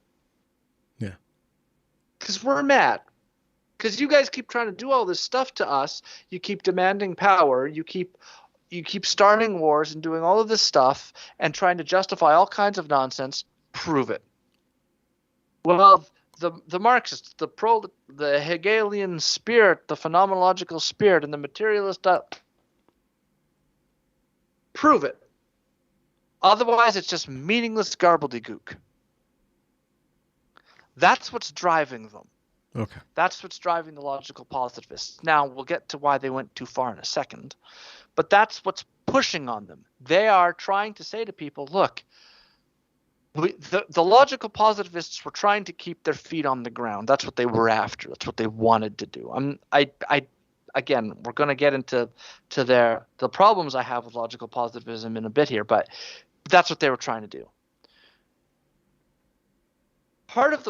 Speaker 1: Yeah.
Speaker 3: Because we're mad. Because you guys keep trying to do all this stuff to us. You keep demanding power. You keep starting wars and doing all of this stuff and trying to justify all kinds of nonsense. Prove it. Well, the Marxists, the Hegelian spirit, the phenomenological spirit, and the materialist, prove it. Otherwise, it's just meaningless gobbledygook. That's what's driving them.
Speaker 1: Okay.
Speaker 3: That's what's driving the logical positivists. Now, we'll get to why they went too far in a second. But that's what's pushing on them. They are trying to say to people, look, the logical positivists were trying to keep their feet on the ground. That's what they were after. That's what they wanted to do. Again, we're going to get into the problems I have with logical positivism in a bit here, but that's what they were trying to do. Part of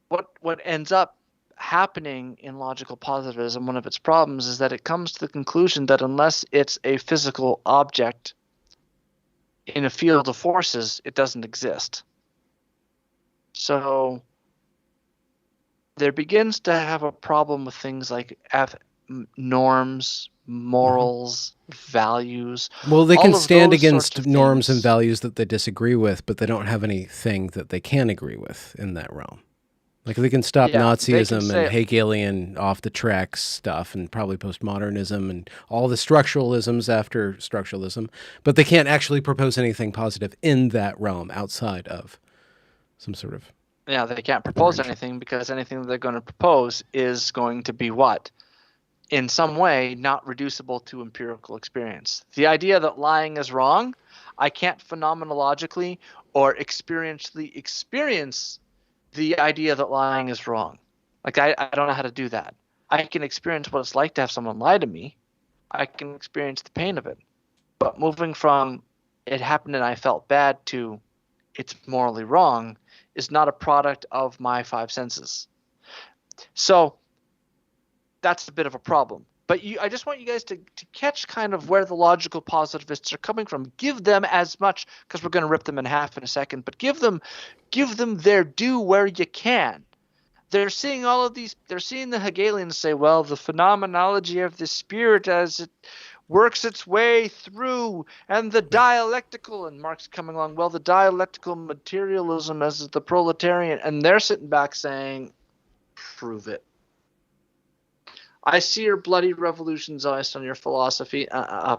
Speaker 3: what ends up happening in logical positivism, one of its problems, is that it comes to the conclusion that unless it's a physical object in a field of forces, it doesn't exist. So there begins to have a problem with things like norms, morals, values.
Speaker 1: Well, they can stand against
Speaker 3: sorts of
Speaker 1: norms
Speaker 3: things.
Speaker 1: and values that they disagree with, but they don't have anything that they can agree with in that realm. Like they can stop Nazism and Hegelian off the tracks stuff and probably postmodernism and all the structuralisms after structuralism, but they can't actually propose anything positive in that realm outside of some sort of...
Speaker 3: Yeah, they can't propose anything because anything that they're going to propose is going to be what? In some way, not reducible to empirical experience. The idea that lying is wrong, I can't phenomenologically or experientially experience the idea that lying is wrong. Like, I don't know how to do that. I can experience what it's like to have someone lie to me. I can experience the pain of it. But moving from it happened and I felt bad to it's morally wrong is not a product of my five senses. So that's a bit of a problem. But I just want you guys to catch kind of where the logical positivists are coming from. Give them as much, because we're going to rip them in half in a second, but give them their due where you can. They're seeing all of these, they're seeing the Hegelians say, well, the phenomenology of the spirit as it works its way through, and the dialectical, and Marx coming along, well, the dialectical materialism as the proletarian, and they're sitting back saying, prove it. I see your bloody revolution based on your philosophy.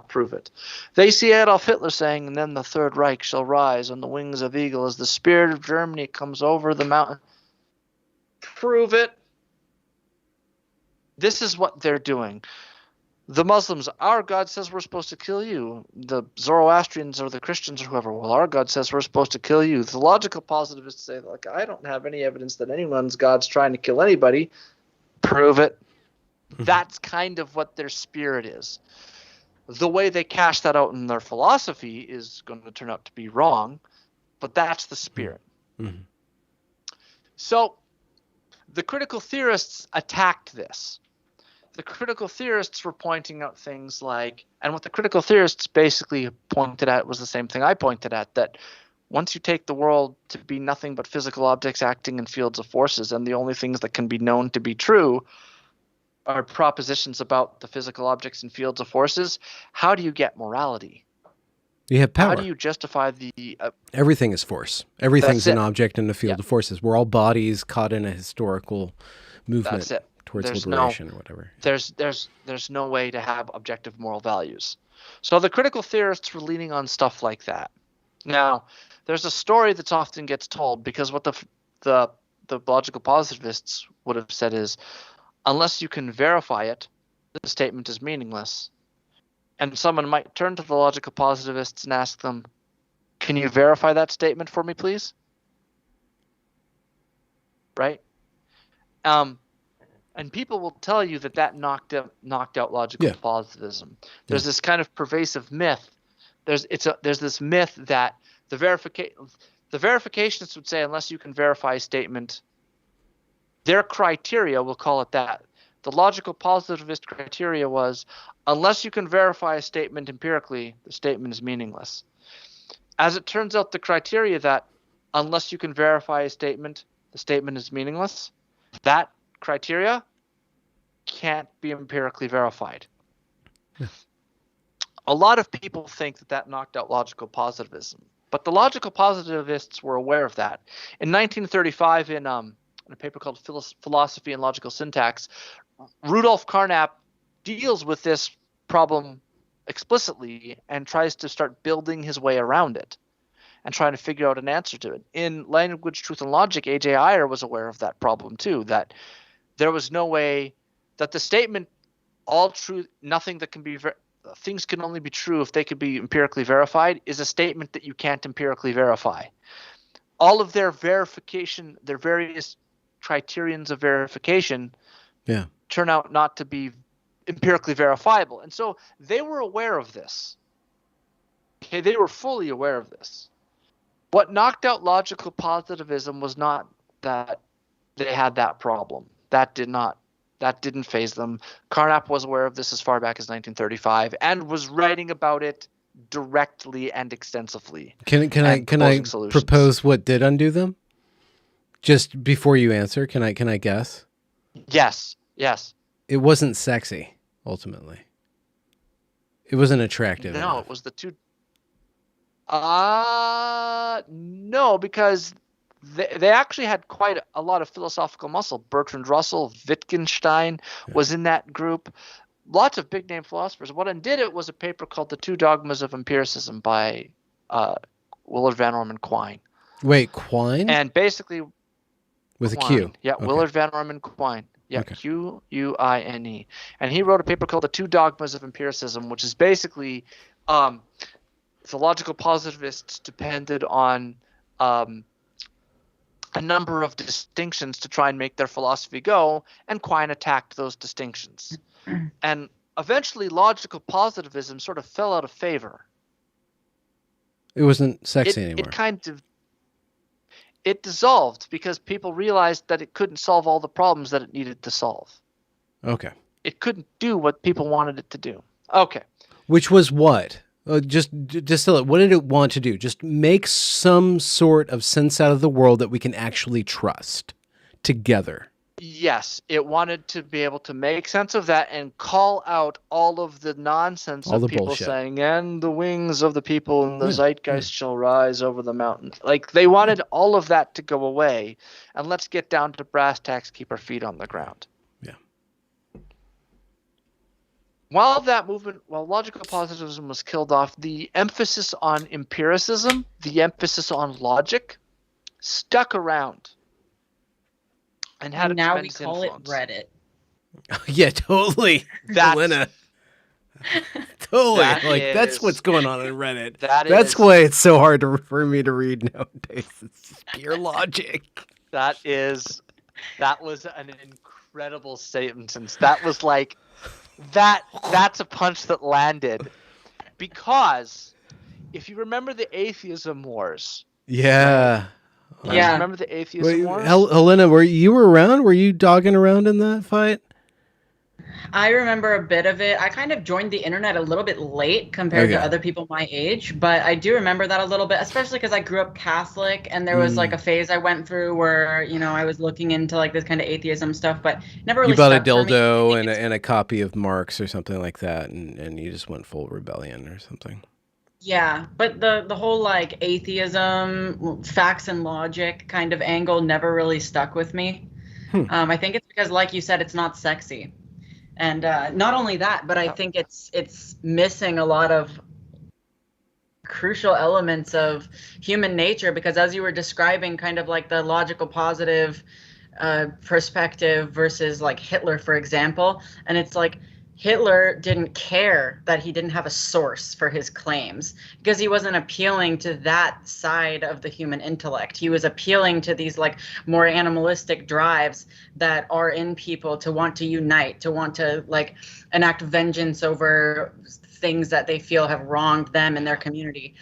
Speaker 3: Prove it. They see Adolf Hitler saying, and then the Third Reich shall rise on the wings of eagle as the spirit of Germany comes over the mountain. Prove it. This is what they're doing. The Muslims, our God says we're supposed to kill you. The Zoroastrians or the Christians or whoever, well, our God says we're supposed to kill you. The logical positivists say, like, I don't have any evidence that anyone's God's trying to kill anybody. Prove it. That's kind of what their spirit is. The way they cash that out in their philosophy is going to turn out to be wrong, but that's the spirit.
Speaker 1: Mm-hmm.
Speaker 3: So the critical theorists attacked this. The critical theorists were pointing out things like, and what the critical theorists basically pointed at was the same thing I pointed at, that once you take the world to be nothing but physical objects acting in fields of forces, and the only things that can be known to be true are propositions about the physical objects and fields of forces, how do you get morality?
Speaker 1: You have power.
Speaker 3: How do you justify the...
Speaker 1: Everything is force. Everything's an object in a field
Speaker 3: Yeah.
Speaker 1: of forces. We're all bodies caught in a historical movement.
Speaker 3: That's it.
Speaker 1: Towards
Speaker 3: There's
Speaker 1: liberation or whatever.
Speaker 3: There's no way to have objective moral values. So the critical theorists were leaning on stuff like that. Now, there's a story that often gets told, because what the logical positivists would have said is, unless you can verify it, the statement is meaningless. And someone might turn to the logical positivists and ask them, can you verify that statement for me, please? Right? And people will tell you that knocked out logical positivism. There's this kind of pervasive myth. There's this myth that the verificationists would say, unless you can verify a statement, their criteria, we'll call it that. The logical positivist criteria was, unless you can verify a statement empirically, the statement is meaningless. As it turns out, the criteria that unless you can verify a statement, the statement is meaningless, that criteria can't be empirically verified.
Speaker 1: Yeah.
Speaker 3: A lot of people think that knocked out logical positivism, but the logical positivists were aware of that. In 1935, in a paper called Philosophy and Logical Syntax, Rudolf Carnap deals with this problem explicitly and tries to start building his way around it and trying to figure out an answer to it. In Language, Truth, and Logic, A.J. Ayer was aware of that problem too, that there was no way that the statement, all truth, nothing that can be, things can only be true if they could be empirically verified, is a statement that you can't empirically verify. All of their verification, their various criterions of verification turn out not to be empirically verifiable. And so they were aware of this. Okay, they were fully aware of this. What knocked out logical positivism was not that they had that problem. That didn't faze them. Carnap was aware of this as far back as 1935 and was writing about it directly and extensively.
Speaker 1: Can I propose what did undo them? Just before you answer, can I guess?
Speaker 3: Yes.
Speaker 1: It wasn't sexy, ultimately. It wasn't attractive.
Speaker 3: No,
Speaker 1: enough.
Speaker 3: It was the two. No, because they actually had quite a lot of philosophical muscle. Bertrand Russell, Wittgenstein was in that group. Lots of big name philosophers. What undid it was a paper called The Two Dogmas of Empiricism by Willard Van Orman Quine.
Speaker 1: Wait, Quine?
Speaker 3: And basically
Speaker 1: with
Speaker 3: Quine.
Speaker 1: a Q.
Speaker 3: Yeah,
Speaker 1: okay.
Speaker 3: Willard Van Orman Quine. Yeah,
Speaker 1: okay.
Speaker 3: Quine. And he wrote a paper called The Two Dogmas of Empiricism, which is basically the logical positivists depended on a number of distinctions to try and make their philosophy go, and Quine attacked those distinctions. And eventually logical positivism sort of fell out of favor.
Speaker 1: It wasn't sexy anymore.
Speaker 3: It dissolved because people realized that it couldn't solve all the problems that it needed to solve.
Speaker 1: Okay.
Speaker 3: It couldn't do what people wanted it to do. Okay.
Speaker 1: Which was what? Just distill it. What did it want to do? Just make some sort of sense out of the world that we can actually trust together.
Speaker 3: Yes, it wanted to be able to make sense of that and call out all of the nonsense
Speaker 1: all
Speaker 3: of
Speaker 1: the
Speaker 3: people
Speaker 1: bullshit.
Speaker 3: saying, and the wings of the people and the zeitgeist shall rise over the mountain. Like, they wanted all of that to go away, and let's get down to brass tacks, keep our feet on the ground.
Speaker 1: Yeah.
Speaker 3: while logical positivism was killed off, the emphasis on empiricism, the emphasis on logic, stuck around and had a
Speaker 4: Now we
Speaker 3: tremendous
Speaker 4: call
Speaker 3: influence.
Speaker 4: it Reddit.
Speaker 1: Yeah, totally. Helena. Totally. That's what's going on Reddit. That's why it's so hard for me to read nowadays. It's just pure logic.
Speaker 3: That was an incredible statement. That was like that's a punch that landed, because if you remember the atheism wars.
Speaker 1: Yeah.
Speaker 4: Yeah.
Speaker 3: Remember the atheism wars?
Speaker 1: Helena, were you around? Were you dogging around in that fight?
Speaker 4: I remember a bit of it. I kind of joined the internet a little bit late compared to other people my age, but I do remember that a little bit, especially because I grew up Catholic, and there was like a phase I went through where, you know, I was looking into like this kind of atheism stuff, but never really.
Speaker 1: You bought a
Speaker 4: stuck for me.
Speaker 1: dildo and a copy of Marx or something like that, and you just went full rebellion or something.
Speaker 4: Yeah, but the whole like atheism, facts and logic kind of angle never really stuck with me. I think it's because, like you said, it's not sexy. And not only that, but I think it's missing a lot of crucial elements of human nature, because as you were describing kind of like the logical positive perspective versus like Hitler, for example, and it's like Hitler didn't care that he didn't have a source for his claims, because he wasn't appealing to that side of the human intellect. He was appealing to these like more animalistic drives that are in people to want to unite, to want to like enact vengeance over things that they feel have wronged them and their community.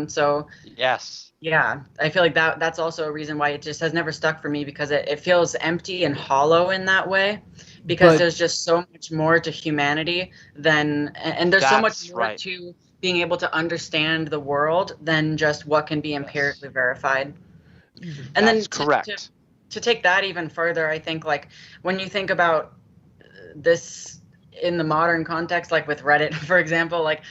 Speaker 4: So
Speaker 3: yes.
Speaker 4: Yeah, I feel like that's also a reason why it just has never stuck for me, because it feels empty and hollow in that way. Because there's just so much more to humanity and there's so much more to being able to understand the world than just what can be empirically verified. And
Speaker 3: that's
Speaker 4: then
Speaker 3: correct.
Speaker 4: To take that even further, I think like when you think about this in the modern context, like with Reddit, for example, like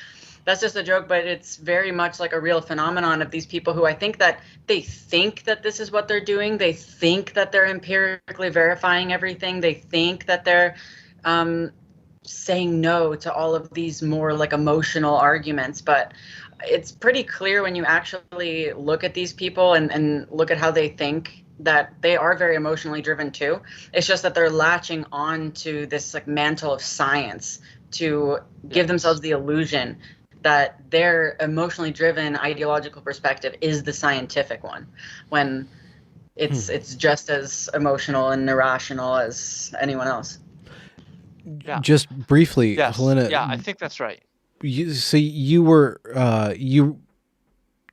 Speaker 4: that's just a joke, but it's very much like a real phenomenon of these people who I think that they think that this is what they're doing. They think that they're empirically verifying everything. They think that they're saying no to all of these more like emotional arguments. But it's pretty clear when you actually look at these people and look at how they think that they are very emotionally driven too. It's just that they're latching on to this like mantle of science to give themselves the illusion that their emotionally driven ideological perspective is the scientific one, when it's just as emotional and irrational as anyone else.
Speaker 3: Yeah.
Speaker 1: Just briefly, Helena.
Speaker 3: Yeah, I think that's right.
Speaker 1: You were you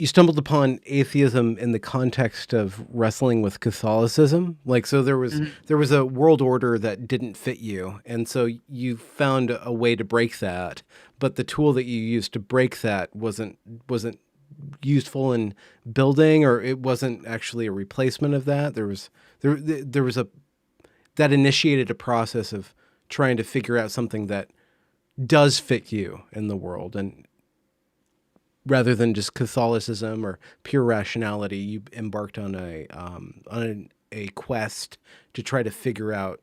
Speaker 1: stumbled upon atheism in the context of wrestling with Catholicism. Like, so there was a world order that didn't fit you, and so you found a way to break that. But the tool that you used to break that wasn't useful in building, or it wasn't actually a replacement of that. There was that initiated a process of trying to figure out something that does fit you in the world, and rather than just Catholicism or pure rationality, you embarked on a quest to try to figure out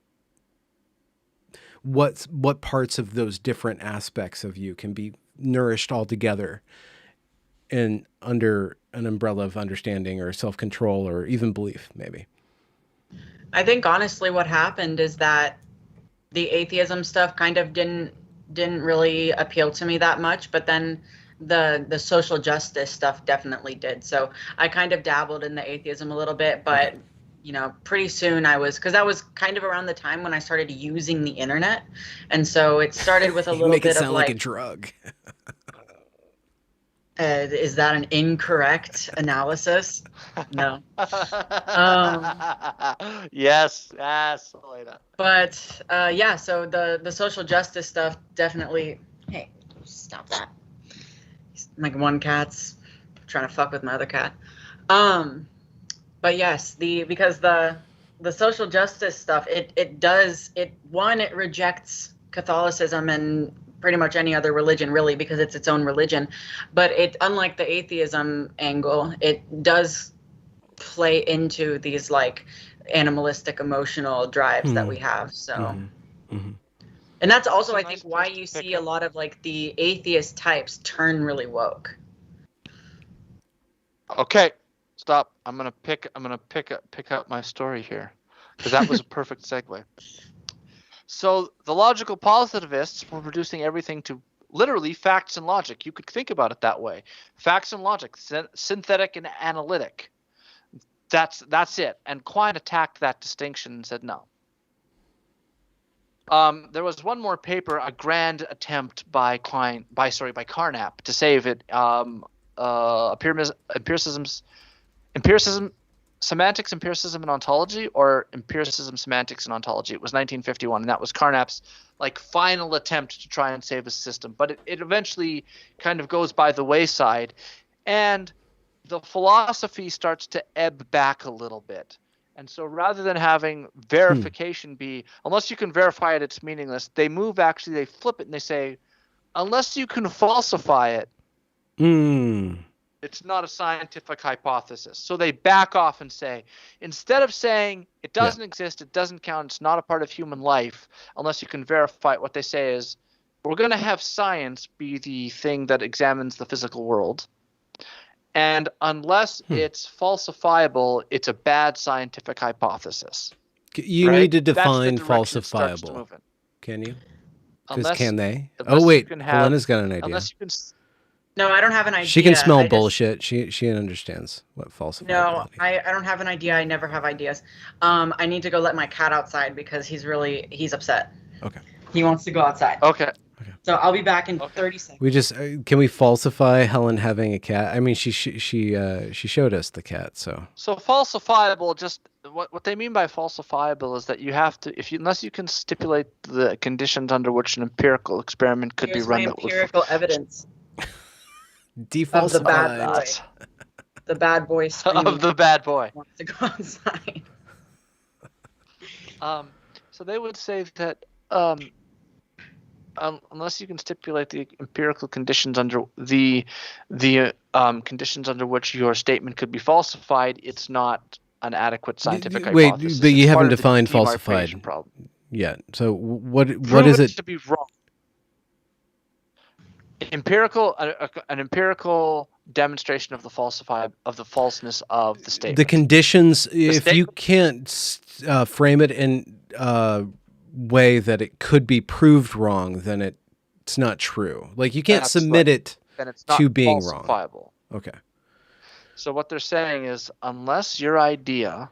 Speaker 1: what parts of those different aspects of you can be nourished all together and under an umbrella of understanding or self-control or even belief, maybe.
Speaker 4: I think honestly what happened is that the atheism stuff kind of didn't really appeal to me that much, but then the social justice stuff definitely did. So I kind of dabbled in the atheism a little bit, but you know, pretty soon because that was kind of around the time when I started using the internet. And so it started with a little
Speaker 1: make
Speaker 4: bit
Speaker 1: it sound
Speaker 4: of
Speaker 1: like a drug.
Speaker 4: Is that an incorrect analysis? No.
Speaker 3: Yes, Elena.
Speaker 4: But yeah, so the social justice stuff definitely. Hey, stop that! Like one cat's trying to fuck with my other cat. But yes, because the social justice stuff, it rejects Catholicism and pretty much any other religion, really, because it's its own religion. But unlike the atheism angle, it does play into these like animalistic emotional drives that we have. So And that's also, I
Speaker 3: It's a
Speaker 4: think,
Speaker 3: nice
Speaker 4: why
Speaker 3: place to
Speaker 4: you
Speaker 3: pick
Speaker 4: see a
Speaker 3: up.
Speaker 4: lot of like the atheist types turn really woke.
Speaker 3: Okay, stop. I'm gonna pick up my story here, because that was a perfect segue. So the logical positivists were reducing everything to literally facts and logic. You could think about it that way. Facts and logic, synthetic and analytic. That's it. And Quine attacked that distinction and said no. There was one more paper, a grand attempt by Carnap to save it. Empiricism, semantics, empiricism, and ontology, or empiricism, semantics, and ontology. It was 1951, and that was Carnap's like final attempt to try and save his system. But it eventually kind of goes by the wayside, and the philosophy starts to ebb back a little bit. And so rather than having verification be, unless you can verify it, it's meaningless, they flip it and they say, unless you can falsify it, it's not a scientific hypothesis. So they back off and say, instead of saying it doesn't exist, it doesn't count, it's not a part of human life, unless you can verify it, what they say is, we're going to have science be the thing that examines the physical world. And unless it's falsifiable, it's a bad scientific hypothesis.
Speaker 1: You need to define falsifiable. Can you? Because can they? Oh, wait. Helena's got an idea.
Speaker 3: Unless you can.
Speaker 4: No, I don't have an idea.
Speaker 1: She can smell bullshit. She understands what falsifiability.
Speaker 4: No, I don't have an idea. I never have ideas. I need to go let my cat outside because he's upset.
Speaker 1: Okay.
Speaker 4: He wants to go outside.
Speaker 3: Okay.
Speaker 4: So I'll be back in 30 seconds.
Speaker 1: We just can we falsify Helen having a cat? I mean, she showed us the cat, so.
Speaker 3: So falsifiable, just what they mean by falsifiable is that you have to, unless you can stipulate the conditions under which an empirical experiment could be run.
Speaker 4: Here's my empirical evidence.
Speaker 1: Defalsify.
Speaker 4: Of the bad boy. The bad boy
Speaker 3: of the bad boy
Speaker 4: wants to go outside.
Speaker 3: So they would say that unless you can stipulate the empirical conditions under the conditions under which your statement could be falsified, it's not an adequate scientific hypothesis.
Speaker 1: But you haven't defined falsified yet. So what is it?
Speaker 3: To be wrong. An empirical demonstration of the falseness of the statement.
Speaker 1: The conditions, if you can't frame it in way that it could be proved wrong, then it's not true. Like you can't submit it to being wrong. Okay.
Speaker 3: So what they're saying is, unless your idea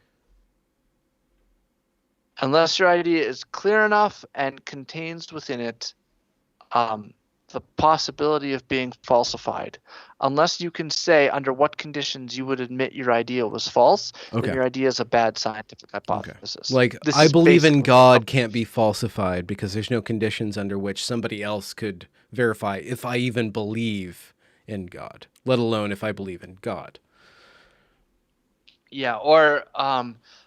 Speaker 3: is clear enough and contains within it the possibility of being falsified, unless you can say under what conditions you would admit your idea was false, then your idea is a bad scientific hypothesis.
Speaker 1: Like, I believe in God can't be falsified because there's no conditions under which somebody else could verify if I even believe in God, let alone if I believe in God.
Speaker 3: Yeah, or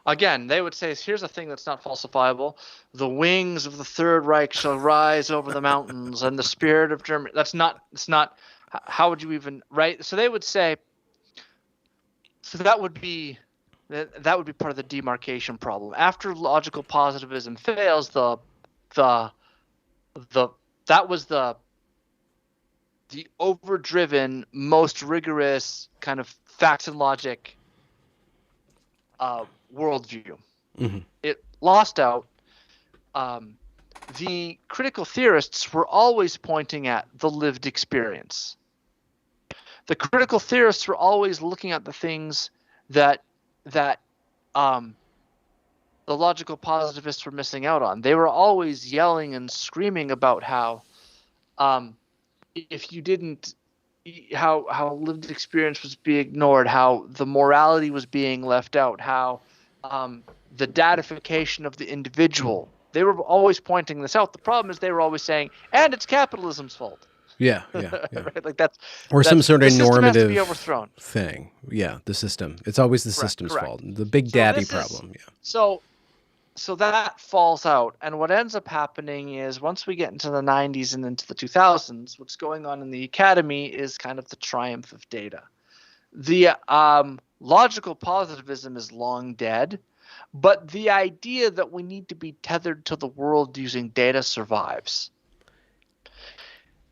Speaker 3: again, they would say, here's a thing that's not falsifiable. The wings of the Third Reich shall rise over the mountains and the spirit of Germany. It's not, how would you even, right? So they would say, so that would be part of the demarcation problem. After logical positivism fails, that was the overdriven, most rigorous kind of facts and logic worldview. It lost out. The critical theorists were always pointing at the lived experience. The critical theorists were always looking at the things that the logical positivists were missing out on. They were always yelling and screaming about how if you didn't, how lived experience was being ignored, how the morality was being left out, how the datification of the individual. They were always pointing this out. The problem is they were always saying, and it's capitalism's fault.
Speaker 1: Yeah.
Speaker 3: Right? Like
Speaker 1: some sort of normative
Speaker 3: has to be overthrown.
Speaker 1: Thing. Yeah, the system. It's always the system's fault. The big daddy problem.
Speaker 3: So that falls out, and what ends up happening is once we get into the 90s and into the 2000s, what's going on in the academy is kind of the triumph of data. The logical positivism is long dead. But the idea that we need to be tethered to the world using data survives.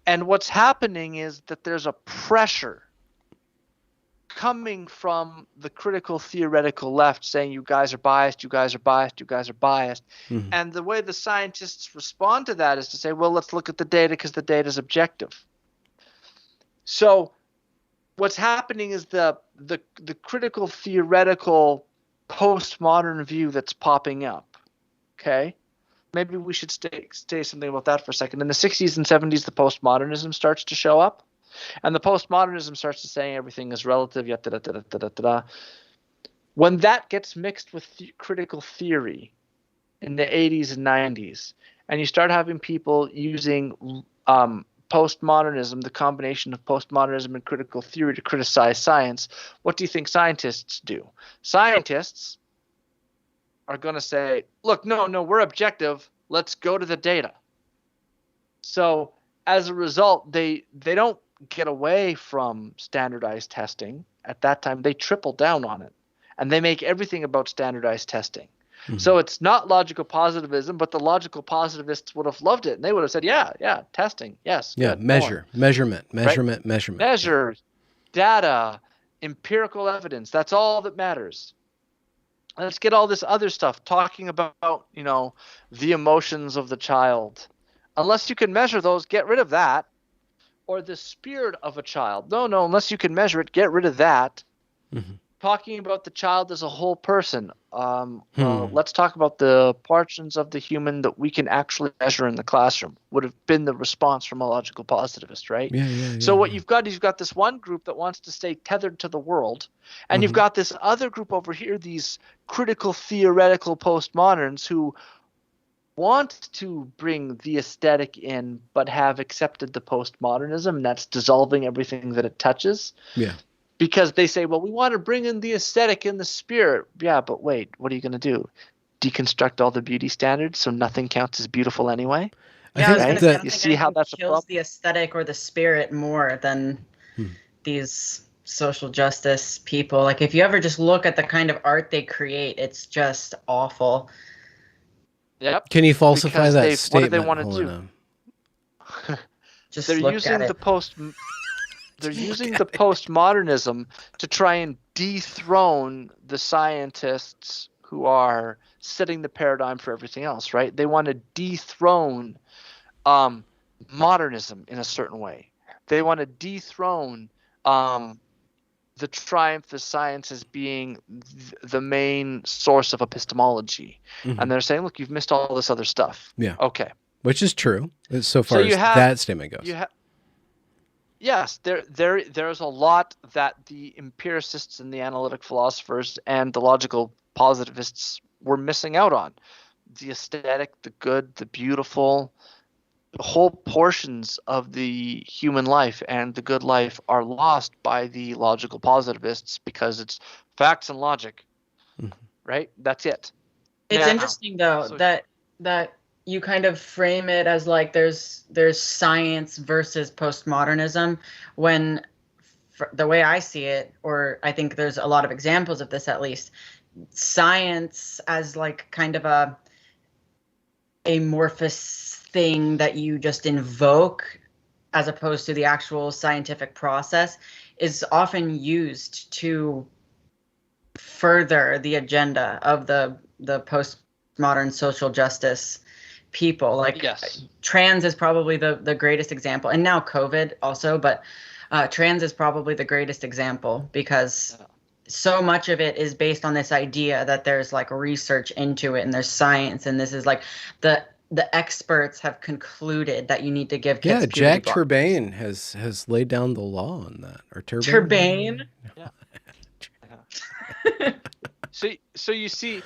Speaker 3: And what's happening is that there's a pressure coming from the critical theoretical left saying you guys are biased, you guys are biased, you guys are biased.
Speaker 1: Mhm.
Speaker 3: And the way the scientists respond to that is to say, well, let's look at the data because the data is objective. So what's happening is the critical theoretical postmodern view that's popping up. Okay? Maybe we should say something about that for a second. In the 60s and 70s, the postmodernism starts to show up. And the postmodernism starts to say everything is relative, yet da da da da da da. When that gets mixed with critical theory in the 80s and 90s, and you start having people using postmodernism, the combination of postmodernism and critical theory to criticize science, what do you think scientists do? Scientists are going to say, look, no, we're objective. Let's go to the data. So as a result, they don't get away from standardized testing. At that time, they triple down on it, and they make everything about standardized testing. Mm-hmm. So it's not logical positivism, but the logical positivists would have loved it, and they would have said, yeah, testing, yes.
Speaker 1: Yeah,
Speaker 3: good,
Speaker 1: measurement.
Speaker 3: Measure, data, empirical evidence, that's all that matters. Let's get all this other stuff talking about, the emotions of the child. Unless you can measure those, get rid of that. Or the spirit of a child. No, unless you can measure it, get rid of that. Mm-hmm. Talking about the child as a whole person. Let's talk about the portions of the human that we can actually measure in the classroom, would have been the response from a logical positivist, right? So what you've got is you've got this one group that wants to stay tethered to the world, and you've got this other group over here, these critical theoretical postmoderns who want to bring the aesthetic in, but have accepted the postmodernism, and that's dissolving everything that it touches. Yeah. Because they say, well, we want to bring in the aesthetic and the spirit. Yeah, but wait, what are you going to do? Deconstruct all the beauty standards so nothing counts as beautiful anyway?
Speaker 4: Yeah, I was
Speaker 3: you see how that's
Speaker 4: kills the aesthetic or the spirit more than these social justice people. Like, if you ever just look at the kind of art they create, it's just awful.
Speaker 3: Yep.
Speaker 1: Can you falsify that statement?
Speaker 3: What do they want to do?
Speaker 4: Just look at it.
Speaker 3: They're using the postmodernism to try and dethrone the scientists who are setting the paradigm for everything else, right? They want to dethrone modernism in a certain way. They want to dethrone the triumph of science as being the main source of epistemology. Mm-hmm. And they're saying, look, you've missed all this other stuff.
Speaker 1: Yeah.
Speaker 3: Okay.
Speaker 1: Which is true, so far as that statement goes.
Speaker 3: Yes, there's a lot that the empiricists and the analytic philosophers and the logical positivists were missing out on. The aesthetic, the good, the beautiful, whole portions of the human life and the good life are lost by the logical positivists because it's facts and logic, right? That's it.
Speaker 4: It's interesting though that you kind of frame it as like there's science versus postmodernism, when the way I see it, or I think there's a lot of examples of this at least, science as like kind of a amorphous thing that you just invoke as opposed to the actual scientific process is often used to further the agenda of the postmodern social justice people. Like, yes, trans is probably the greatest example, and now COVID also, but trans is probably the greatest example because so much of it is based on this idea that there's like research into it and there's science, and this is like the experts have concluded that you need to give kids
Speaker 1: Jack Turbane has laid down the law on that. Or
Speaker 4: Turbane?
Speaker 3: Yeah. So you see,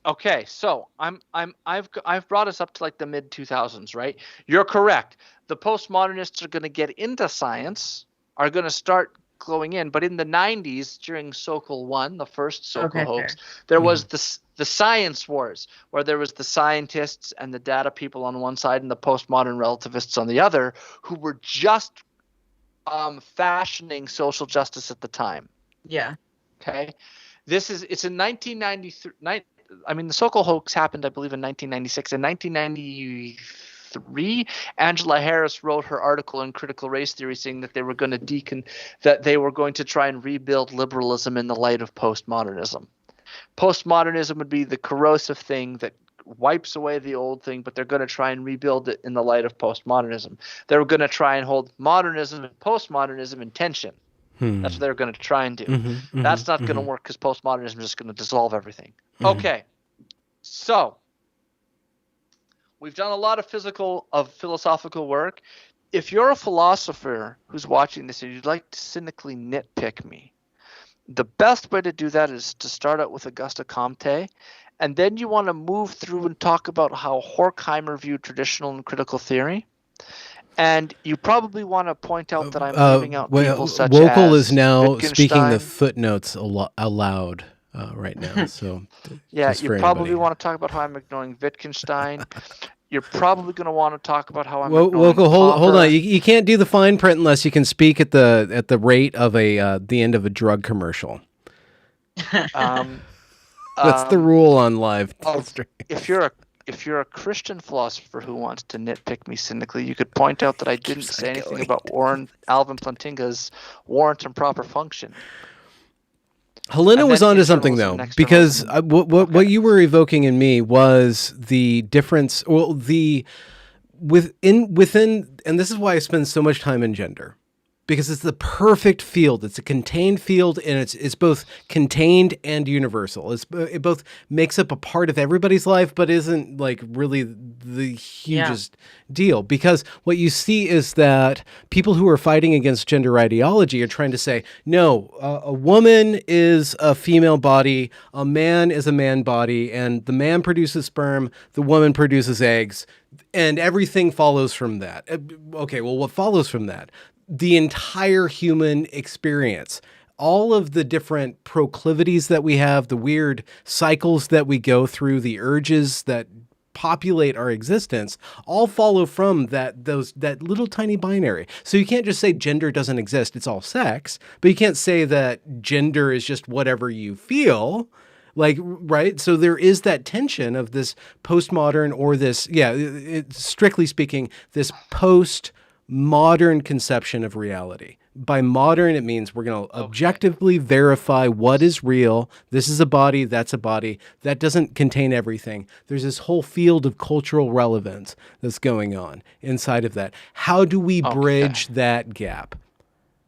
Speaker 3: okay, so I've brought us up to like the mid 2000s, right? You're correct. The postmodernists are going to get into science, are going to start going in, but in the 90s during Sokol 1, the first Sokol hoax, there was the science wars, where there was the scientists and the data people on one side and the postmodern relativists on the other, who were just fashioning social justice at the time.
Speaker 4: Yeah.
Speaker 3: Okay. It's in 1993. I mean, the Sokol hoax happened, I believe, in 1996. In 1993, Angela Harris wrote her article in Critical Race Theory saying that they were going to try and rebuild liberalism in the light of postmodernism. Postmodernism would be the corrosive thing that wipes away the old thing, but they're going to try and rebuild it in the light of postmodernism. They're going to try and hold modernism and postmodernism in tension. That's what they're going to try and do. That's not going to work because postmodernism is just going to dissolve everything. Okay, so we've done a lot of philosophical work. If you're a philosopher who's watching this and you'd like to cynically nitpick me, the best way to do that is to start out with Auguste Comte, and then you want to move through and talk about how Horkheimer viewed traditional and critical theory. And you probably want to point out that I'm leaving out people such as
Speaker 1: Wokal is now speaking the
Speaker 3: Wittgenstein.
Speaker 1: footnotes aloud right now. So
Speaker 3: Yeah,
Speaker 1: just
Speaker 3: you
Speaker 1: for
Speaker 3: probably
Speaker 1: anybody.
Speaker 3: want to talk about how I'm ignoring Wittgenstein. You're probably going to want to talk about how I'm ignoring
Speaker 1: Wokal, hold
Speaker 3: Popper.
Speaker 1: on. You can't do the fine print unless you can speak at the rate of the end of a drug commercial. That's the rule on live stream.
Speaker 3: If you're a Christian philosopher who wants to nitpick me cynically, you could point out that I didn't say anything about Alvin Plantinga's warrant and proper function.
Speaker 1: Helena
Speaker 3: And
Speaker 1: was
Speaker 3: then
Speaker 1: onto something though,
Speaker 3: internalism,
Speaker 1: because
Speaker 3: externalism.
Speaker 1: what you were evoking in me was the difference. Well, within, and this is why I spend so much time in gender, because it's the perfect field. It's a contained field, and it's both contained and universal. It both makes up a part of everybody's life, but isn't like really the hugest deal. Because what you see is that people who are fighting against gender ideology are trying to say, no, a woman is a female body, a man is a man body, and the man produces sperm, the woman produces eggs, and everything follows from that. Okay, well, what follows from that? The entire human experience, all of the different proclivities that we have, the weird cycles that we go through, the urges that populate our existence, all follow from that little tiny binary. So you can't just say gender doesn't exist, it's all sex, but you can't say that gender is just whatever you feel. Like, right? So there is that tension of this postmodern or this, strictly speaking, this modern conception of reality. By modern, it means we're going to objectively verify what is real. This is a body, that's a body. That doesn't contain everything. There's this whole field of cultural relevance that's going on inside of that. How do we bridge that gap?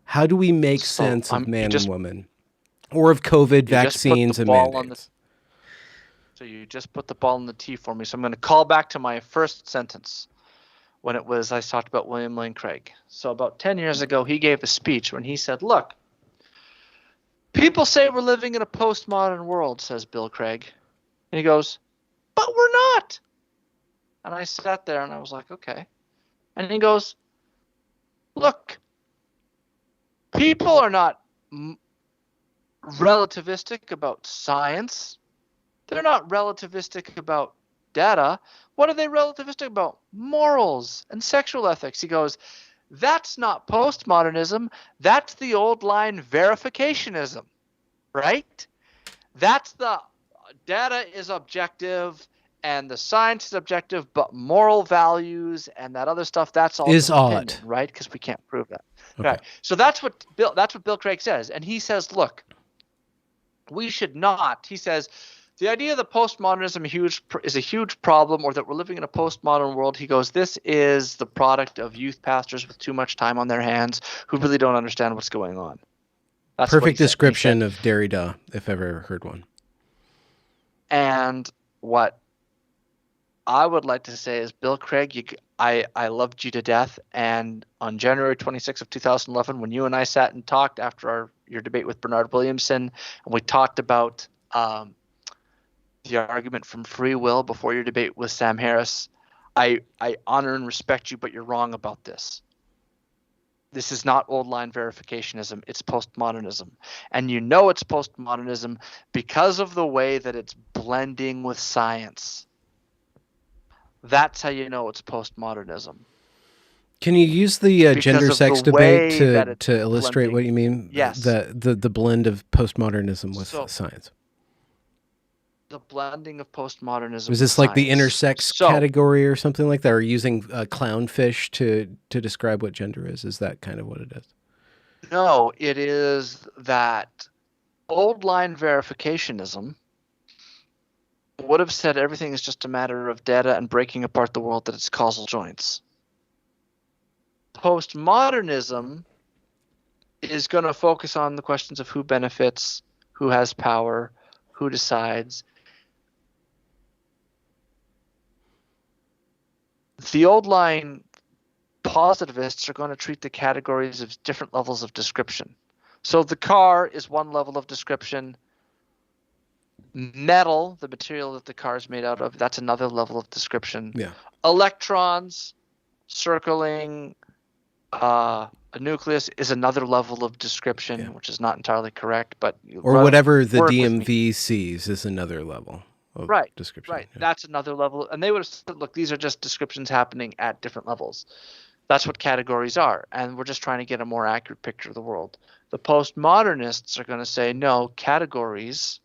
Speaker 1: How do we make sense of man and woman? Or of COVID vaccines and mandates?
Speaker 3: So you just put the ball in the tee for me. So I'm going to call back to my first sentence. When I talked about William Lane Craig. So about 10 years ago, he gave a speech when he said, look, people say we're living in a postmodern world, says Bill Craig. And he goes, but we're not. And I sat there and I was like, okay. And he goes, look, people are not relativistic about science. They're not relativistic about data. What are they relativistic about? Morals and sexual ethics. He goes, that's not postmodernism. That's the old line verificationism, right? That's the data is objective and the science is objective, but moral values and that other stuff, that's all
Speaker 1: is odd,
Speaker 3: opinion, right? Because we can't prove that. Okay. Right. So that's what Bill Craig says. And he says, look, we should not, he says, the idea that postmodernism is a huge problem, or that we're living in a postmodern world, he goes, this is the product of youth pastors with too much time on their hands who really don't understand what's going on. That's
Speaker 1: perfect description of Derrida, if ever heard one.
Speaker 3: And what I would like to say is, Bill Craig, I loved you to death. And on January 26th of 2011, when you and I sat and talked after your debate with Bernard Williamson, and we talked about the argument from free will before your debate with Sam Harris, I honor and respect you, but you're wrong about this. This is not old line verificationism. It's postmodernism. And you know it's postmodernism because of the way that it's blending with science. That's how you know it's postmodernism.
Speaker 1: Can you use the
Speaker 3: because
Speaker 1: gender
Speaker 3: of
Speaker 1: sex
Speaker 3: the
Speaker 1: debate
Speaker 3: way that it's
Speaker 1: to illustrate what
Speaker 3: blending.
Speaker 1: you mean?
Speaker 3: Yes.
Speaker 1: The blend of postmodernism with
Speaker 3: So-
Speaker 1: science.
Speaker 3: The blending of postmodernism.
Speaker 1: Was
Speaker 3: with
Speaker 1: this like the
Speaker 3: science.
Speaker 1: intersex
Speaker 3: So,
Speaker 1: category or something like that? Or using clownfish to describe what gender is? Is that kind of what it is?
Speaker 3: No, it is that old line verificationism would have said everything is just a matter of data and breaking apart the world at its causal joints. Postmodernism is going to focus on the questions of who benefits, who has power, who decides. The old line positivists are going to treat the categories of different levels of description. So the car is one level of description. Metal, the material that the car is made out of, that's another level of description.
Speaker 1: Yeah.
Speaker 3: Electrons circling a nucleus is another level of description, which is not entirely correct, but
Speaker 1: or whatever the
Speaker 3: work with me.
Speaker 1: DMV sees is another level of description.
Speaker 3: Right.
Speaker 1: Yeah.
Speaker 3: That's another level. And they would have said, look, these are just descriptions happening at different levels. That's what categories are. And we're just trying to get a more accurate picture of the world. The postmodernists are going to say, no, categories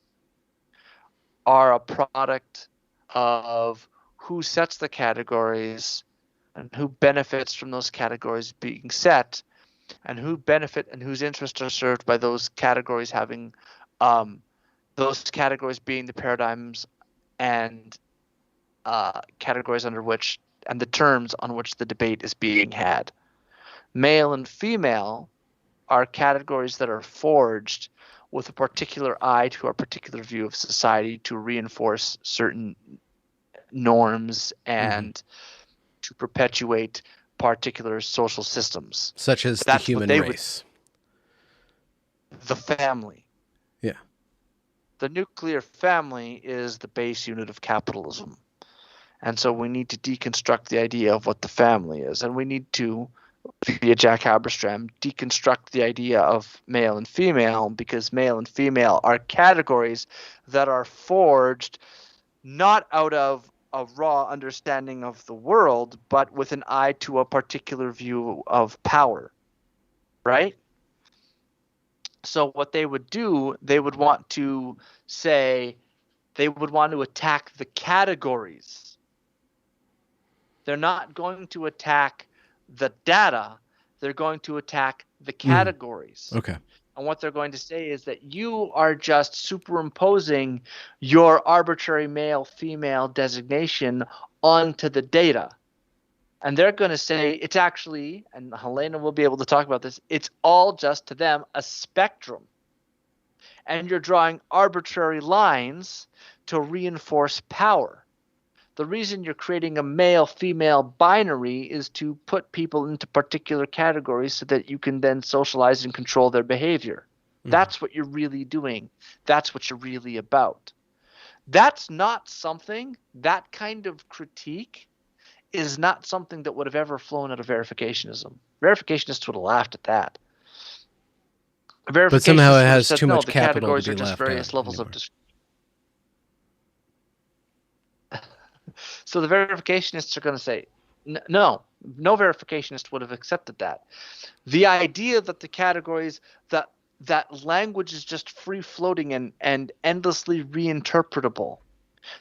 Speaker 3: are a product of who sets the categories and who benefits from those categories being set, and who benefit and whose interests are served by those categories having those categories being the paradigms and categories under which and the terms on which the debate is being had. Male and female are categories that are forged with a particular eye to a particular view of society to reinforce certain norms and to perpetuate particular social systems.
Speaker 1: Such as the human race.
Speaker 3: The family.
Speaker 1: Yeah.
Speaker 3: The nuclear family is the base unit of capitalism. And so we need to deconstruct the idea of what the family is. And we need to, via Jack Haberstram, deconstruct the idea of male and female, because male and female are categories that are forged not out of a raw understanding of the world, but with an eye to a particular view of power. Right? So what they would do, they would want to say, they would want to attack the categories. They're not going to attack the data. They're going to attack the categories.
Speaker 1: Okay.
Speaker 3: And what they're going to say is that you are just superimposing your arbitrary male-female designation onto the data. And they're going to say it's actually, and Helena will be able to talk about this, it's all just to them a spectrum. And you're drawing arbitrary lines to reinforce power. The reason you're creating a male-female binary is to put people into particular categories so that you can then socialize and control their behavior. That's what you're really doing. That's what you're really about. That's not something, that kind of critique is not something that would have ever flown out of verificationism. Verificationists would have laughed at that.
Speaker 1: But somehow it has too much capital to be
Speaker 3: just
Speaker 1: laughed
Speaker 3: various
Speaker 1: at
Speaker 3: levels
Speaker 1: anymore.
Speaker 3: of So the verificationists are going to say, no verificationist would have accepted that. The idea that the categories, that language is just free floating and endlessly reinterpretable,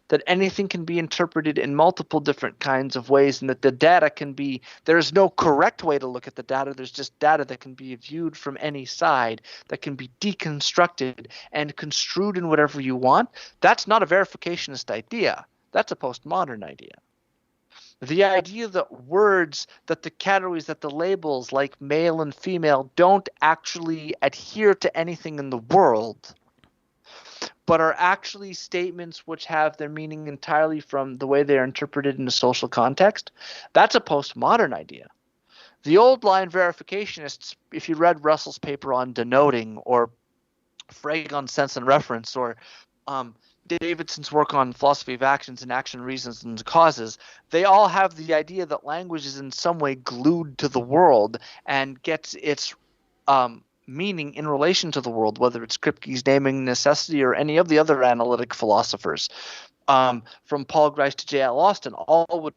Speaker 3: that anything can be interpreted in multiple different kinds of ways, and that the data can be, there is no correct way to look at the data. There's just data that can be viewed from any side, that can be deconstructed and construed in whatever you want. That's not a verificationist idea. That's a postmodern idea. The idea that words, that the categories, that the labels like male and female don't actually adhere to anything in the world, but are actually statements which have their meaning entirely from the way they are interpreted in a social context, that's a postmodern idea. The old line verificationists, if you read Russell's paper on denoting, or Frege on sense and reference, or Davidson's work on philosophy of actions and action reasons and causes, they all have the idea that language is in some way glued to the world and gets its meaning in relation to the world, whether it's Kripke's naming necessity or any of the other analytic philosophers. From Paul Grice to J.L. Austin, all would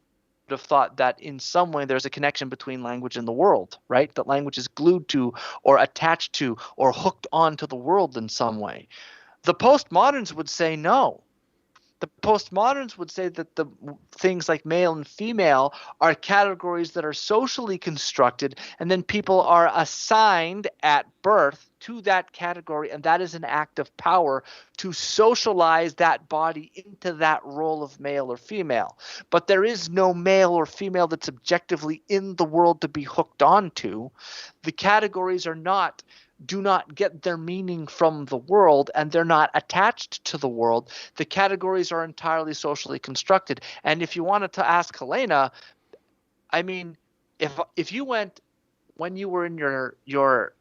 Speaker 3: have thought that in some way there's a connection between language and the world, right? That language is glued to or attached to or hooked onto the world in some way. The postmoderns would say no. The postmoderns would say that the things like male and female are categories that are socially constructed, and then people are assigned at birth to that category, and that is an act of power to socialize that body into that role of male or female. But there is no male or female that's objectively in the world to be hooked onto. The categories do not get their meaning from the world, and they're not attached to the world. The categories are entirely socially constructed. And if you wanted to ask Helena, I mean, if you went when you were in your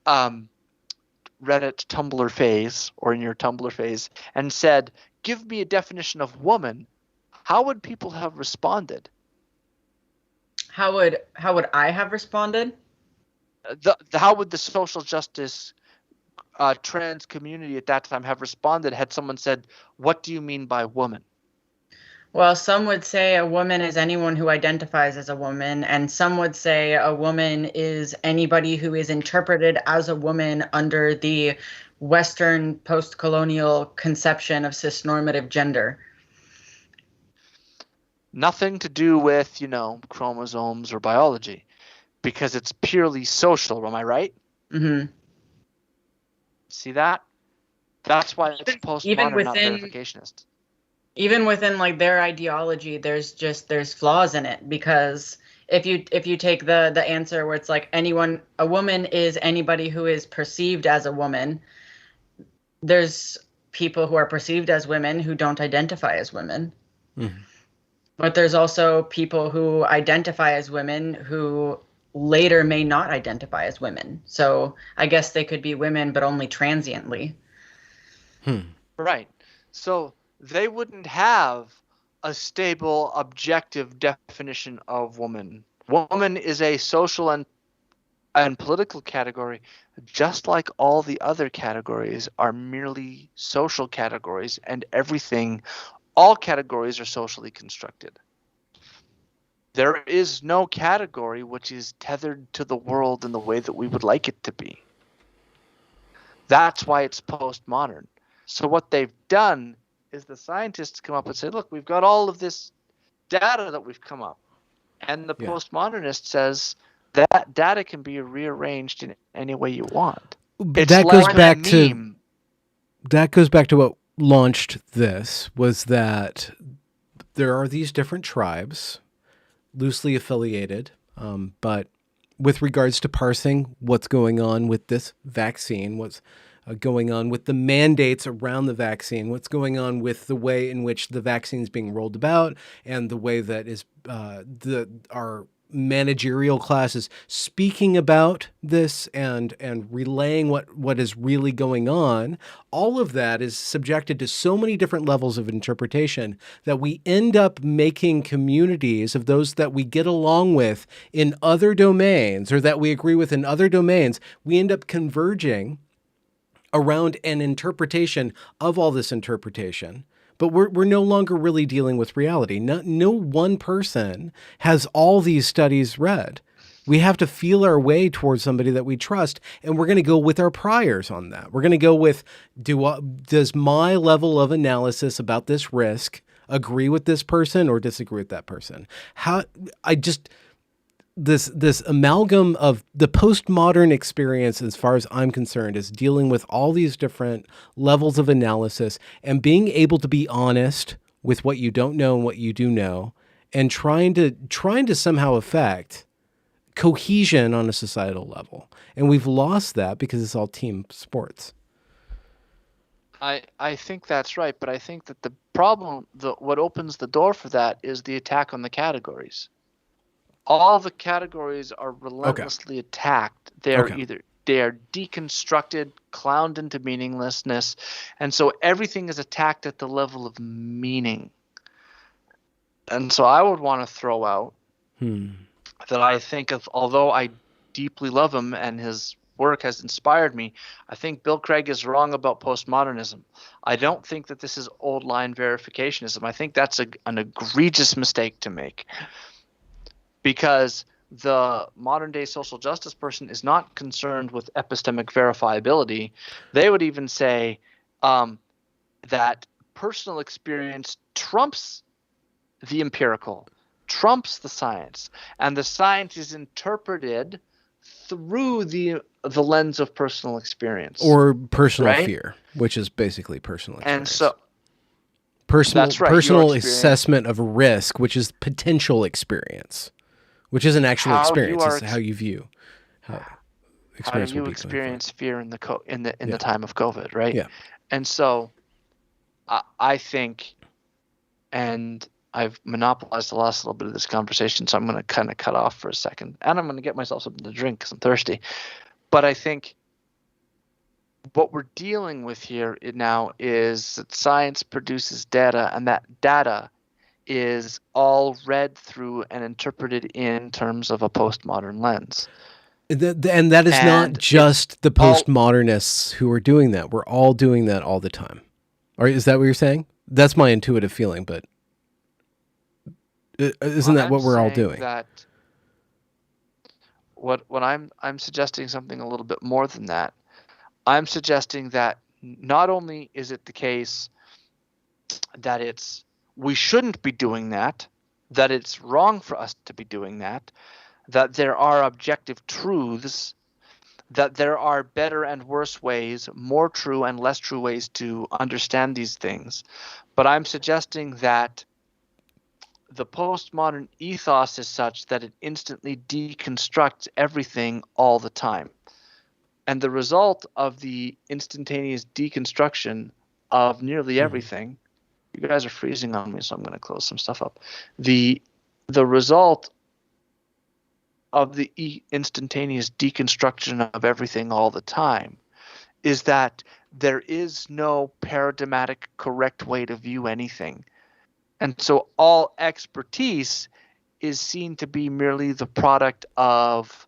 Speaker 3: Reddit Tumblr phase or in your Tumblr phase and said, "Give me a definition of woman," how would people have responded?
Speaker 4: How would I have responded?
Speaker 3: How would the social justice trans community at that time have responded had someone said, "What do you mean by woman?"
Speaker 4: Well, some would say a woman is anyone who identifies as a woman, and some would say a woman is anybody who is interpreted as a woman under the Western post-colonial conception of cisnormative gender.
Speaker 3: Nothing to do with, chromosomes or biology, because it's purely social. Am I right?
Speaker 4: Mm-hmm.
Speaker 3: See that? That's why it's postmodern, not verificationist.
Speaker 4: Even within like their ideology, there's flaws in it, because if you take the answer where it's like a woman is anybody who is perceived as a woman, there's people who are perceived as women who don't identify as women. Mm-hmm. But there's also people who identify as women who later may not identify as women. So I guess they could be women, but only transiently.
Speaker 3: Right. So they wouldn't have a stable, objective definition of woman. Woman is a social and political category, just like all the other categories are merely social categories, and all categories are socially constructed. There is no category which is tethered to the world in the way that we would like it to be. That's why it's postmodern. So what they've done is the scientists come up and say, look, we've got all of this data that we've come up. And the postmodernist says that data can be rearranged in any way you want.
Speaker 1: That goes back to what launched this, was that there are these different tribes, loosely affiliated, but with regards to parsing what's going on with this vaccine, what's going on with the mandates around the vaccine, what's going on with the way in which the vaccine is being rolled about, and the way that is our managerial classes speaking about this and relaying what is really going on. All of that is subjected to so many different levels of interpretation that we end up making communities of those that we get along with in other domains, or that we agree with in other domains. We end up converging around an interpretation of all this interpretation. But we're no longer really dealing with reality. No one person has all these studies read. We have to feel our way towards somebody that we trust, and we're going to go with our priors on that. We're going to go with, does my level of analysis about this risk agree with this person or disagree with that person? This amalgam of the postmodern experience, as far as I'm concerned, is dealing with all these different levels of analysis and being able to be honest with what you don't know and what you do know, and trying to somehow affect cohesion on a societal level. And we've lost that because it's all team sports.
Speaker 3: I think that's right, but I think that the problem, what opens the door for that, is the attack on the categories. All the categories are relentlessly attacked. They are deconstructed, clowned into meaninglessness, and so everything is attacked at the level of meaning. And so I would want to throw out that I think although I deeply love him and his work has inspired me, I think Bill Craig is wrong about postmodernism. I don't think that this is old line verificationism. I think that's an egregious mistake to make. because the modern day social justice person is not concerned with epistemic verifiability. They would even say that personal experience trumps the empirical, trumps the science, and the science is interpreted through the lens of personal experience
Speaker 1: or personal
Speaker 3: right?
Speaker 1: fear, which is basically personal experience.
Speaker 3: And so
Speaker 1: personal
Speaker 3: that's right, your
Speaker 1: personal
Speaker 3: experience.
Speaker 1: assessment of risk, which is potential experience, which isn't actual
Speaker 3: How you
Speaker 1: experience.
Speaker 3: are
Speaker 1: It's how you view how experience
Speaker 3: do you
Speaker 1: will be going
Speaker 3: experience fear in the
Speaker 1: Yeah.
Speaker 3: the time of COVID, right?
Speaker 1: Yeah.
Speaker 3: And so I think, and I've monopolized the last little bit of this conversation, so I'm going to kind of cut off for a second, and I'm going to get myself something to drink because I'm thirsty. But I think what we're dealing with here now is that science produces data, and that data is all read through and interpreted in terms of a postmodern lens.
Speaker 1: And that is not
Speaker 3: And
Speaker 1: just the
Speaker 3: all-
Speaker 1: postmodernists who are doing that. We're all doing that all the time. Or is that what you're saying? That's my intuitive feeling, but isn't that
Speaker 3: I'm
Speaker 1: what we're all
Speaker 3: saying
Speaker 1: doing?
Speaker 3: That what I'm suggesting something a little bit more than that. I'm suggesting that not only is it the case that we shouldn't be doing that it's wrong for us to be doing that there are objective truths, that there are better and worse ways, more true and less true ways to understand these things. But I'm suggesting that the postmodern ethos is such that it instantly deconstructs everything all the time. And the result of the instantaneous deconstruction of nearly everything, you guys are freezing on me, so I'm going to close some stuff up. The result of the instantaneous deconstruction of everything all the time is that there is no paradigmatic correct way to view anything. And so all expertise is seen to be merely the product of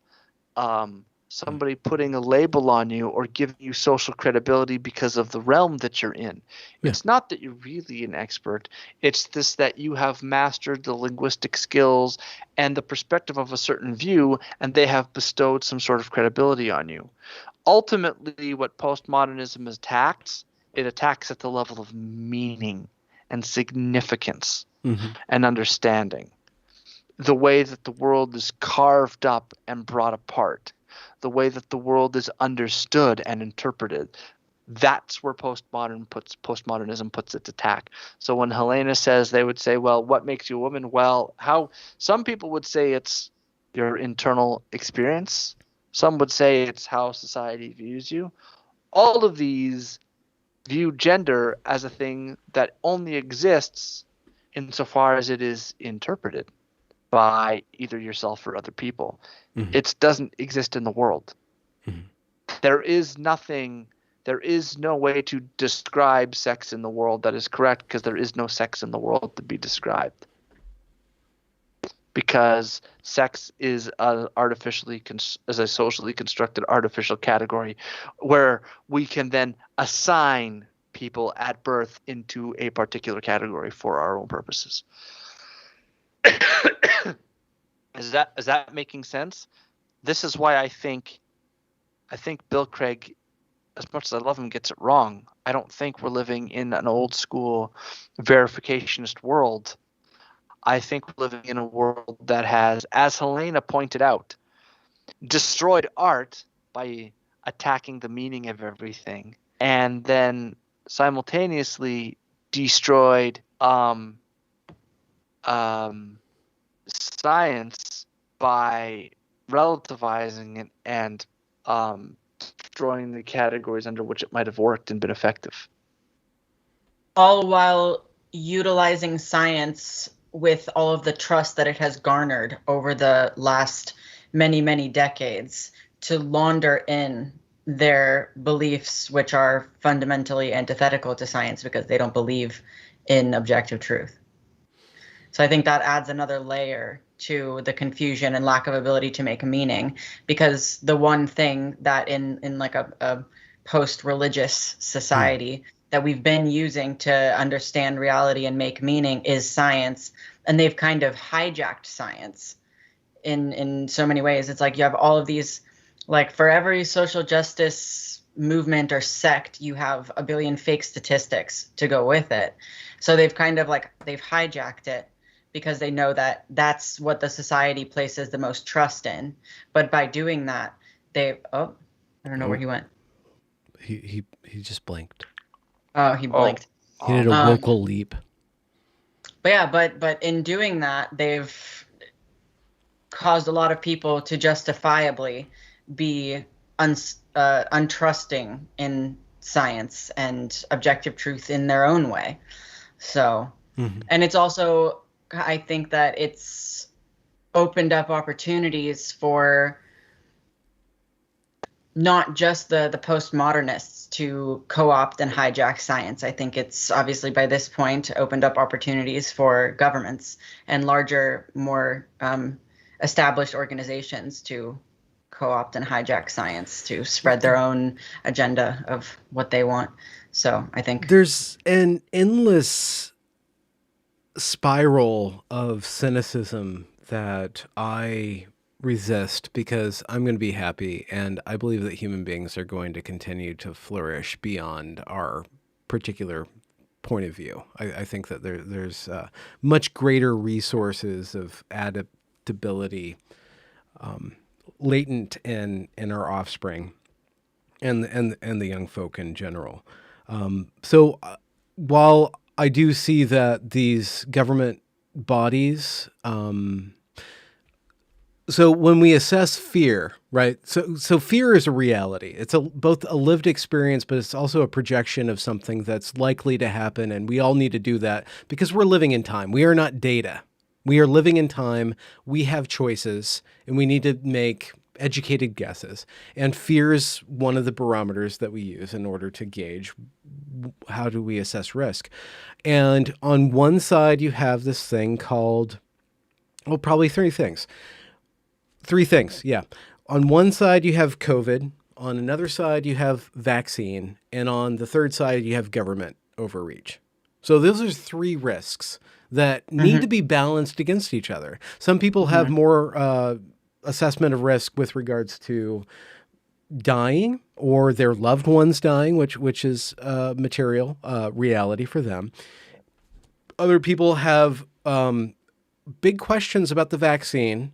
Speaker 3: somebody putting a label on you or giving you social credibility because of the realm that you're in.
Speaker 1: Yeah.
Speaker 3: It's not that you're really an expert. It's this that you have mastered the linguistic skills and the perspective of a certain view, and they have bestowed some sort of credibility on you. Ultimately, what postmodernism attacks, it attacks at the level of meaning and significance and understanding. The way that the world is carved up and brought apart. The way that the world is understood and interpreted. That's where postmodernism puts its attack. So when Helena says, they would say, well, what makes you a woman? Well, how some people would say it's your internal experience. Some would say it's how society views you. All of these view gender as a thing that only exists insofar as it is interpreted by either yourself or other people. It doesn't exist in the world. There is no way to describe sex in the world that is correct, because there is no sex in the world to be described. Because sex is a socially constructed artificial category where we can then assign people at birth into a particular category for our own purposes. Is that making sense? This is why I think Bill Craig, as much as I love him, gets it wrong. I don't think we're living in an old school verificationist world. I think we're living in a world that has, as Helena pointed out, destroyed art by attacking the meaning of everything, and then simultaneously destroyed science by relativizing it and destroying the categories under which it might have worked and been effective.
Speaker 4: All while utilizing science with all of the trust that it has garnered over the last many, many decades to launder in their beliefs, which are fundamentally antithetical to science because they don't believe in objective truth. So I think that adds another layer to the confusion and lack of ability to make meaning, because the one thing that in like a post-religious society that we've been using to understand reality and make meaning is science, and they've kind of hijacked science in so many ways. It's like you have all of these, like for every social justice movement or sect, you have a billion fake statistics to go with it. So they've kind of like, they've hijacked it because they know that that's what the society places the most trust in. But by doing that, I don't know where he went.
Speaker 1: He just blinked.
Speaker 4: Oh, he blinked.
Speaker 1: He did a vocal leap.
Speaker 4: But yeah, but in doing that, they've caused a lot of people to justifiably be untrusting in science and objective truth in their own way. So, and it's also, I think that it's opened up opportunities for not just the postmodernists to co-opt and hijack science. I think it's obviously by this point opened up opportunities for governments and larger, more established organizations to co-opt and hijack science to spread their own agenda of what they want. So I think
Speaker 1: there's an endless spiral of cynicism that I resist because I'm going to be happy, and I believe that human beings are going to continue to flourish beyond our particular point of view. I think that there's much greater resources of adaptability latent in our offspring and the young folk in general. So while I do see that these government bodies, so when we assess fear, right? So fear is a reality. It's both a lived experience, but it's also a projection of something that's likely to happen. And we all need to do that because we're living in time. We are not data. We are living in time. We have choices, and we need to make educated guesses. And fear is one of the barometers that we use in order to gauge how do we assess risk. And on one side, you have this thing called, well, probably three things. Yeah. On one side, you have COVID. On another side, you have vaccine. And on the third side, you have government overreach. So those are three risks that need to be balanced against each other. Some people have more assessment of risk with regards to dying or their loved ones dying, which is material reality for them. Other people have big questions about the vaccine.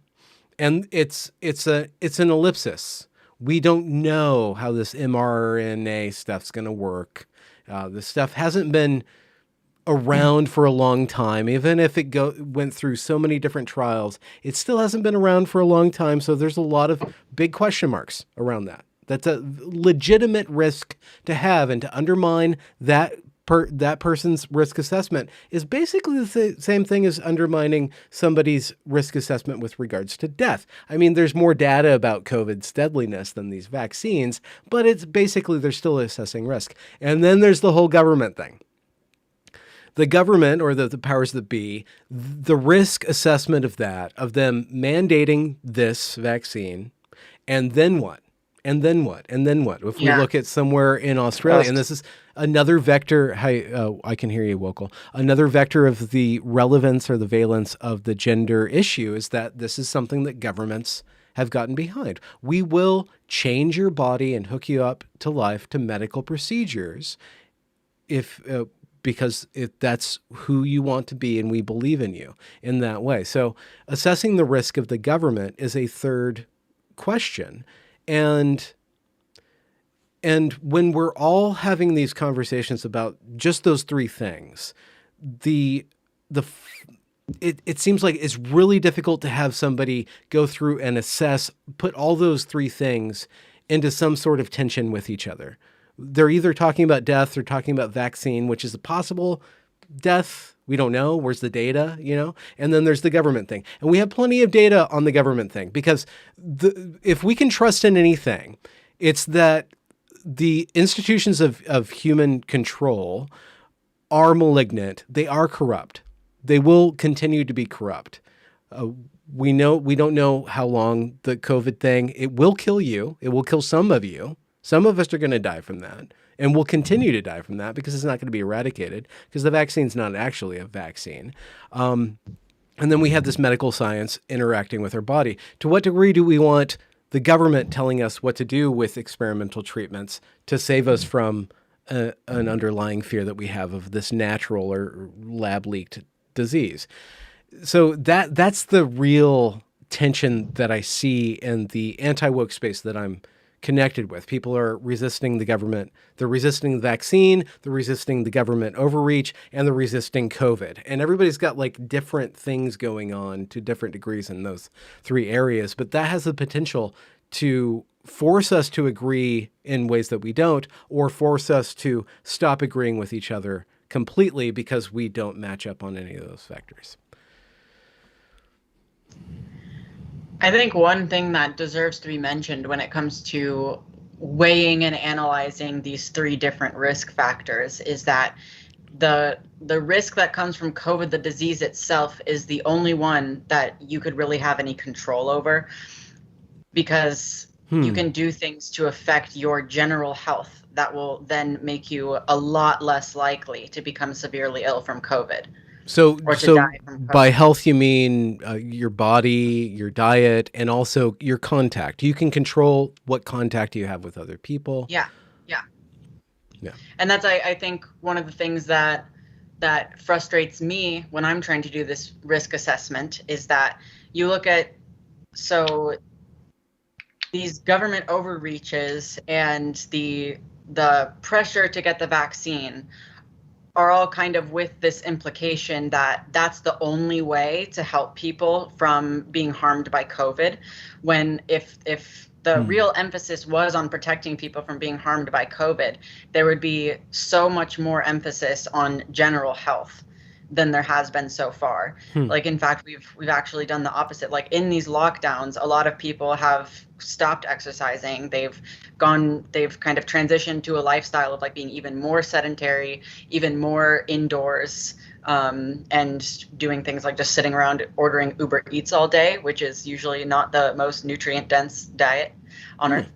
Speaker 1: And it's an ellipsis. We don't know how this mRNA stuff's going to work. This stuff hasn't been around for a long time. Even if it went through so many different trials, it still hasn't been around for a long time. So there's a lot of big question marks around that. That's a legitimate risk to have, and to undermine that person's risk assessment is basically the same thing as undermining somebody's risk assessment with regards to death. I mean, there's more data about COVID's deadliness than these vaccines, but it's basically they're still assessing risk. And then there's the whole government thing. The government, or the powers that be, the risk assessment of that, of them mandating this vaccine, and then what? And then what? And then what? If we look at somewhere in Australia, and this is another vector, I can hear you, Wokal. Another vector of the relevance or the valence of the gender issue is that this is something that governments have gotten behind. We will change your body and hook you up to life to medical procedures because that's who you want to be, and we believe in you in that way. So assessing the risk of the government is a third question. And when we're all having these conversations about just those three things, it seems like it's really difficult to have somebody go through and assess, put all those three things into some sort of tension with each other. They're either talking about death or talking about vaccine, which is a possible death. We don't know. Where's the data, And then there's the government thing. And we have plenty of data on the government thing because if we can trust in anything, it's that the institutions of human control are malignant. They are corrupt. They will continue to be corrupt. We don't know how long the COVID thing, it will kill you. It will kill some of you. Some of us are going to die from that. And we'll continue to die from that because it's not going to be eradicated because the vaccine's not actually a vaccine. And And then we have this medical science interacting with our body. To what degree do we want the government telling us what to do with experimental treatments to save us from an underlying fear that we have of this natural or lab leaked disease? So that's the real tension that I see in the anti-woke space that I'm connected with. People are resisting the government. They're resisting the vaccine. They're resisting the government overreach, and they're resisting COVID. And everybody's got like different things going on to different degrees in those three areas. But that has the potential to force us to agree in ways that we don't, or force us to stop agreeing with each other completely because we don't match up on any of those factors.
Speaker 4: I think one thing that deserves to be mentioned when it comes to weighing and analyzing these three different risk factors is that the risk that comes from COVID, the disease itself, is the only one that you could really have any control over, because you can do things to affect your general health that will then make you a lot less likely to become severely ill from COVID.
Speaker 1: So
Speaker 4: die from COVID.
Speaker 1: By health, you mean your body, your diet, and also your contact. You can control what contact you have with other people.
Speaker 4: Yeah.
Speaker 1: Yeah.
Speaker 4: And that's, I think, one of the things that frustrates me when I'm trying to do this risk assessment is that you look at, so these government overreaches and the pressure to get the vaccine are all kind of with this implication that that's the only way to help people from being harmed by COVID, when if the real emphasis was on protecting people from being harmed by COVID, there would be so much more emphasis on general health than there has been so far. Like, in fact, we've actually done the opposite. Like, in these lockdowns, a lot of people have stopped exercising. They've kind of transitioned to a lifestyle of like being even more sedentary, even more indoors, and doing things like just sitting around ordering Uber Eats all day, which is usually not the most nutrient dense diet on earth.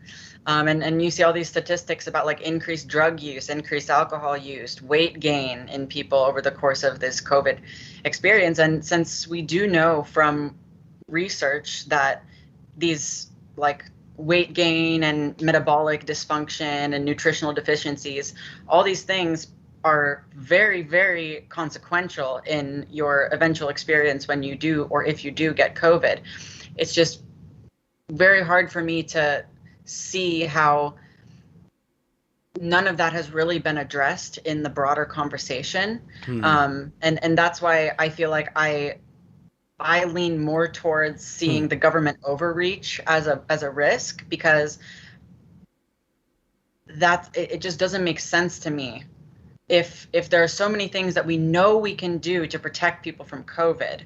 Speaker 4: And you see all these statistics about like increased drug use, increased alcohol use, weight gain in people over the course of this COVID experience. And since we do know from research that these like weight gain and metabolic dysfunction and nutritional deficiencies, all these things are very, very consequential in your eventual experience when you do, or if you do get COVID. It's just very hard for me to see how none of that has really been addressed in the broader conversation. And that's why I feel like I lean more towards seeing the government overreach as a risk, because it just doesn't make sense to me. If there are so many things that we know we can do to protect people from COVID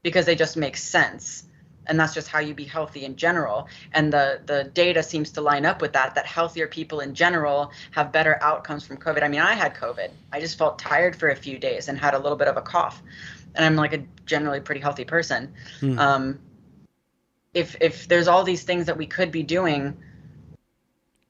Speaker 4: because they just make sense, and that's just how you be healthy in general, and the data seems to line up with that healthier people in general have better outcomes from COVID. I mean, I had COVID. I just felt tired for a few days and had a little bit of a cough, and I'm like a generally pretty healthy person. If there's all these things that we could be doing,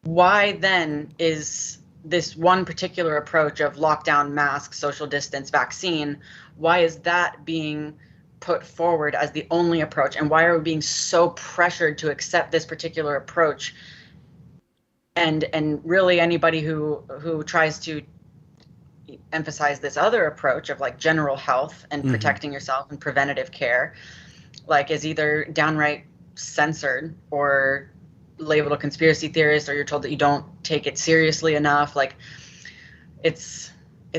Speaker 4: why then is this one particular approach of lockdown, mask, social distance, vaccine, why is that being put forward as the only approach? And why are we being so pressured to accept this particular approach? And really anybody who tries to emphasize this other approach of like general health and protecting yourself and preventative care, like, is either downright censored or labeled a conspiracy theorist, or you're told that you don't take it seriously enough. Like, it's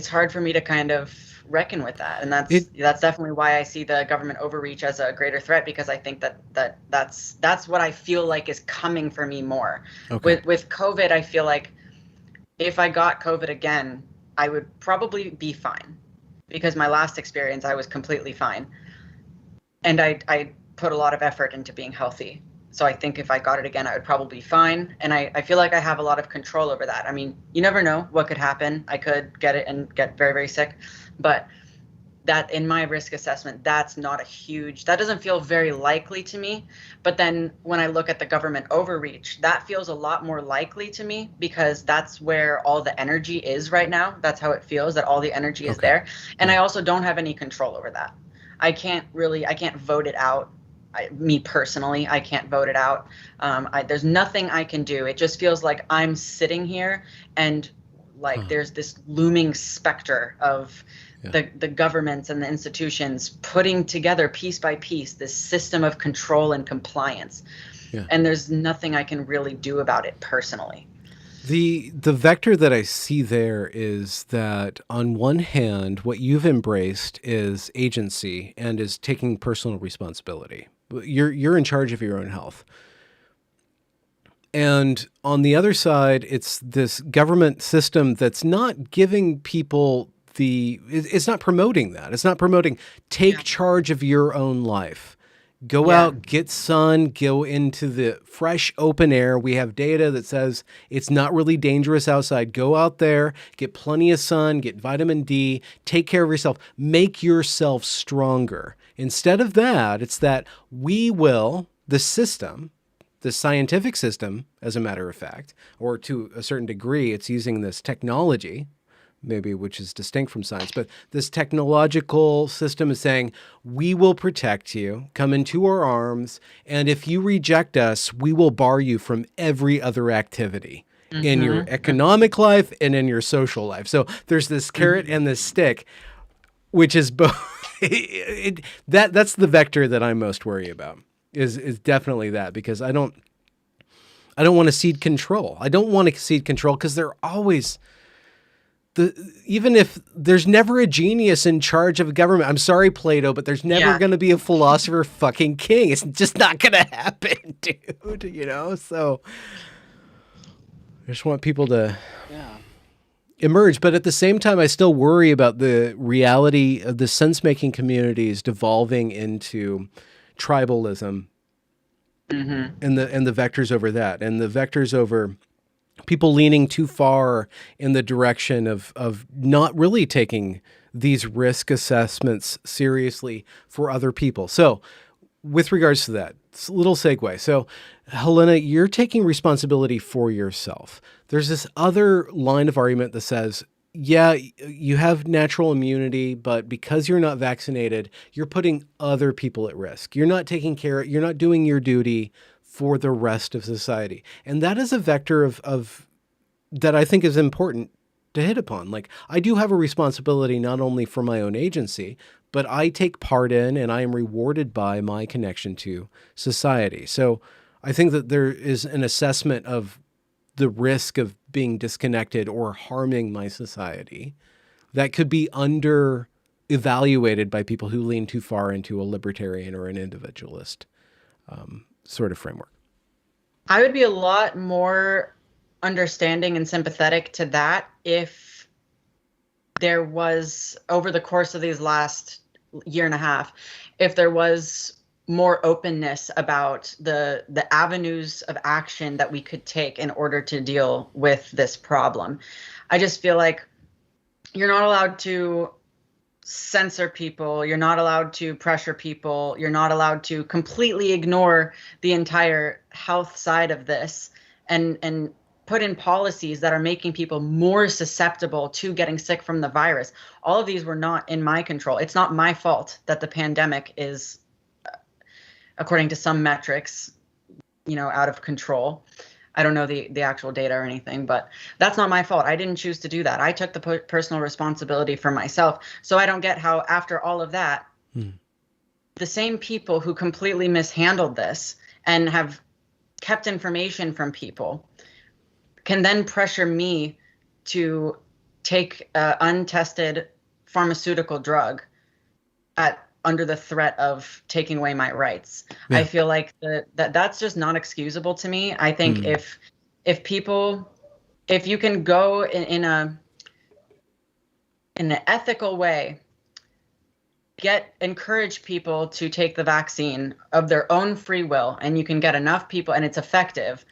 Speaker 4: hard for me to kind of reckon with that, and that's definitely why I see the government overreach as a greater threat, because I think that's what I feel like is coming for me more. With COVID, I feel like if I got COVID again, I would probably be fine, because my last experience I was completely fine, and I put a lot of effort into being healthy. So I think if I got it again, I would probably be fine. And I feel like I have a lot of control over that. I mean, you never know what could happen. I could get it and get very, very sick. But that, in my risk assessment, that doesn't feel very likely to me. But then when I look at the government overreach, that feels a lot more likely to me, because that's where all the energy is right now. That's how it feels, that all the energy is there. And I also don't have any control over that. I can't vote it out. Me personally, I can't vote it out. There's nothing I can do. It just feels like I'm sitting here and like there's this looming specter of the governments and the institutions putting together piece by piece this system of control and compliance. Yeah. And there's nothing I can really do about it personally.
Speaker 1: The vector that I see there is that on one hand, what you've embraced is agency and is taking personal responsibility. You're in charge of your own health. And on the other side, it's this government system that's not giving people it's not promoting that. It's not promoting take charge of your own life. Go out, get sun, go into the fresh open air. We have data that says it's not really dangerous outside. Go out there, get plenty of sun, get vitamin D, take care of yourself, make yourself stronger. Instead of that, it's that the system, the scientific system, as a matter of fact, or to a certain degree, it's using this technology, maybe which is distinct from science, but this technological system is saying, we will protect you, come into our arms, and if you reject us, we will bar you from every other activity in your economic life and in your social life. So there's this carrot and this stick, which is both. That's the vector that I'm most worried about, is definitely that, because I don't want to cede control. I don't want to cede control because they're always... even if there's never a genius in charge of a government, I'm sorry, Plato, but there's never going to be a philosopher fucking king. It's just not going to happen, dude, you know? So I just want people to emerge. But at the same time, I still worry about the reality of the sense-making communities devolving into tribalism and the vectors over that, and the vectors over people leaning too far in the direction of not really taking these risk assessments seriously for other people. So with regards to that, it's a little segue. So Helena, you're taking responsibility for yourself. There's this other line of argument that says, yeah, you have natural immunity, but because you're not vaccinated, you're putting other people at risk. You're not you're not doing your duty for the rest of society. And that is a vector of that I think is important to hit upon. Like, I do have a responsibility not only for my own agency, but I take part in and I am rewarded by my connection to society. So I think that there is an assessment of the risk of being disconnected or harming my society that could be under evaluated by people who lean too far into a libertarian or an individualist sort of framework.
Speaker 4: I would be a lot more understanding and sympathetic to that if there was, over the course of these last year and a half, if there was more openness about the avenues of action that we could take in order to deal with this problem. I just feel like you're not allowed to censor people. You're not allowed to pressure people. You're not allowed to completely ignore the entire health side of this and put in policies that are making people more susceptible to getting sick from the virus. All of these were not in my control. It's not my fault that the pandemic is, according to some metrics, out of control. I don't know the actual data or anything, but that's not my fault. I didn't choose to do that. I took the personal responsibility for myself. So I don't get how, after all of that, the same people who completely mishandled this and have kept information from people can then pressure me to take an untested pharmaceutical drug under the threat of taking away my rights. Yeah. I feel like that's just not excusable to me. I think if you can go in an ethical way, encourage people to take the vaccine of their own free will, and you can get enough people and it's effective,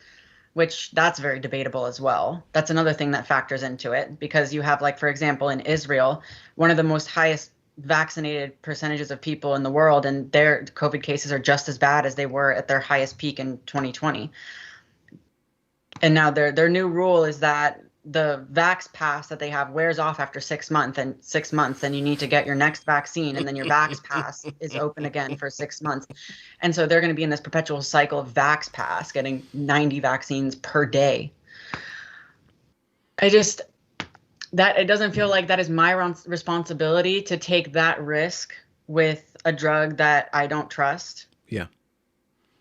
Speaker 4: which that's very debatable as well. That's another thing that factors into it, because you have, like, for example, in Israel, one of the most highest vaccinated percentages of people in the world, and their COVID cases are just as bad as they were at their highest peak in 2020. And now their new rule is that the vax pass that they have wears off after 6 months, and you need to get your next vaccine, and then your vax pass is open again for 6 months. And so they're going to be in this perpetual cycle of vax pass, getting 90 vaccines per day. That it doesn't feel like that is my responsibility to take that risk with a drug that I don't trust.
Speaker 1: Yeah.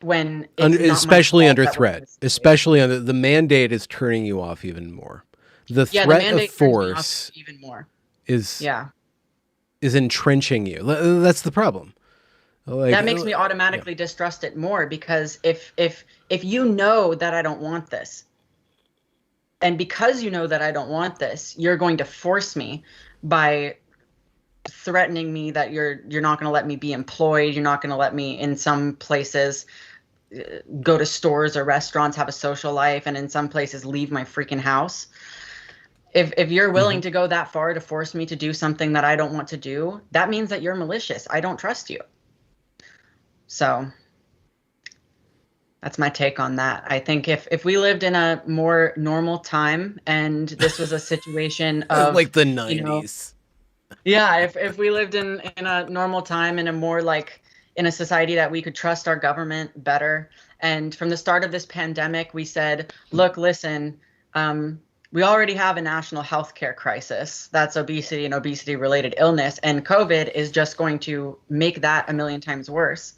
Speaker 4: When it's
Speaker 1: especially under threat, especially under the mandate is turning you off even more. The threat of force
Speaker 4: even more
Speaker 1: is entrenching you. That's the problem. Like,
Speaker 4: that makes me automatically distrust it more, because if you know that I don't want this, and because you know that I don't want this, you're going to force me by threatening me that you're not going to let me be employed, you're not going to let me in some places go to stores or restaurants, have a social life, and in some places leave my freaking house. If you're willing to go that far to force me to do something that I don't want to do, that means that you're malicious. I don't trust you. So that's my take on that. I think if we lived in a more normal time and this was a situation of
Speaker 1: like the 90s.
Speaker 4: If we lived in a normal time, in a more like in a society that we could trust our government better. And from the start of this pandemic, we said, look, listen, we already have a national healthcare crisis. That's obesity and obesity-related illness. And COVID is just going to make that a million times worse.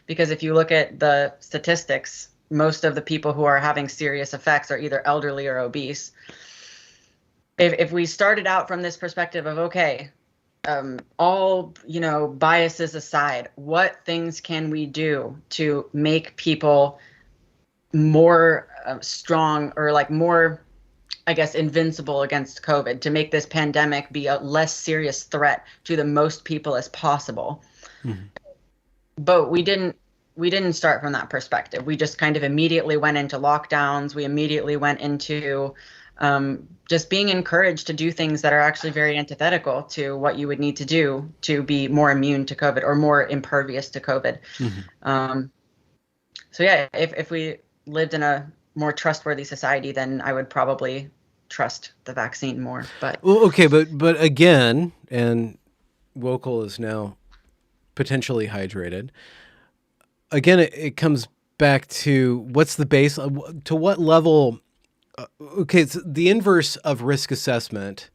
Speaker 4: Because if you look at the statistics, most of the people who are having serious effects are either elderly or obese. If we started out from this perspective of, okay, all, biases aside, what things can we do to make people more strong, or like more, I guess, invincible against COVID, to make this pandemic be a less serious threat to the most people as possible. Mm-hmm. But we didn't start from that perspective. We just kind of immediately went into lockdowns. We immediately went into just being encouraged to do things that are actually very antithetical to what you would need to do to be more immune to COVID or more impervious to COVID. Mm-hmm. So yeah, if we lived in a more trustworthy society, then I would probably trust the vaccine more. But
Speaker 1: well, okay, but again, and Wokal is now potentially hydrated. Again, it comes back to what's the base, to what level. Okay, it's the inverse of risk assessment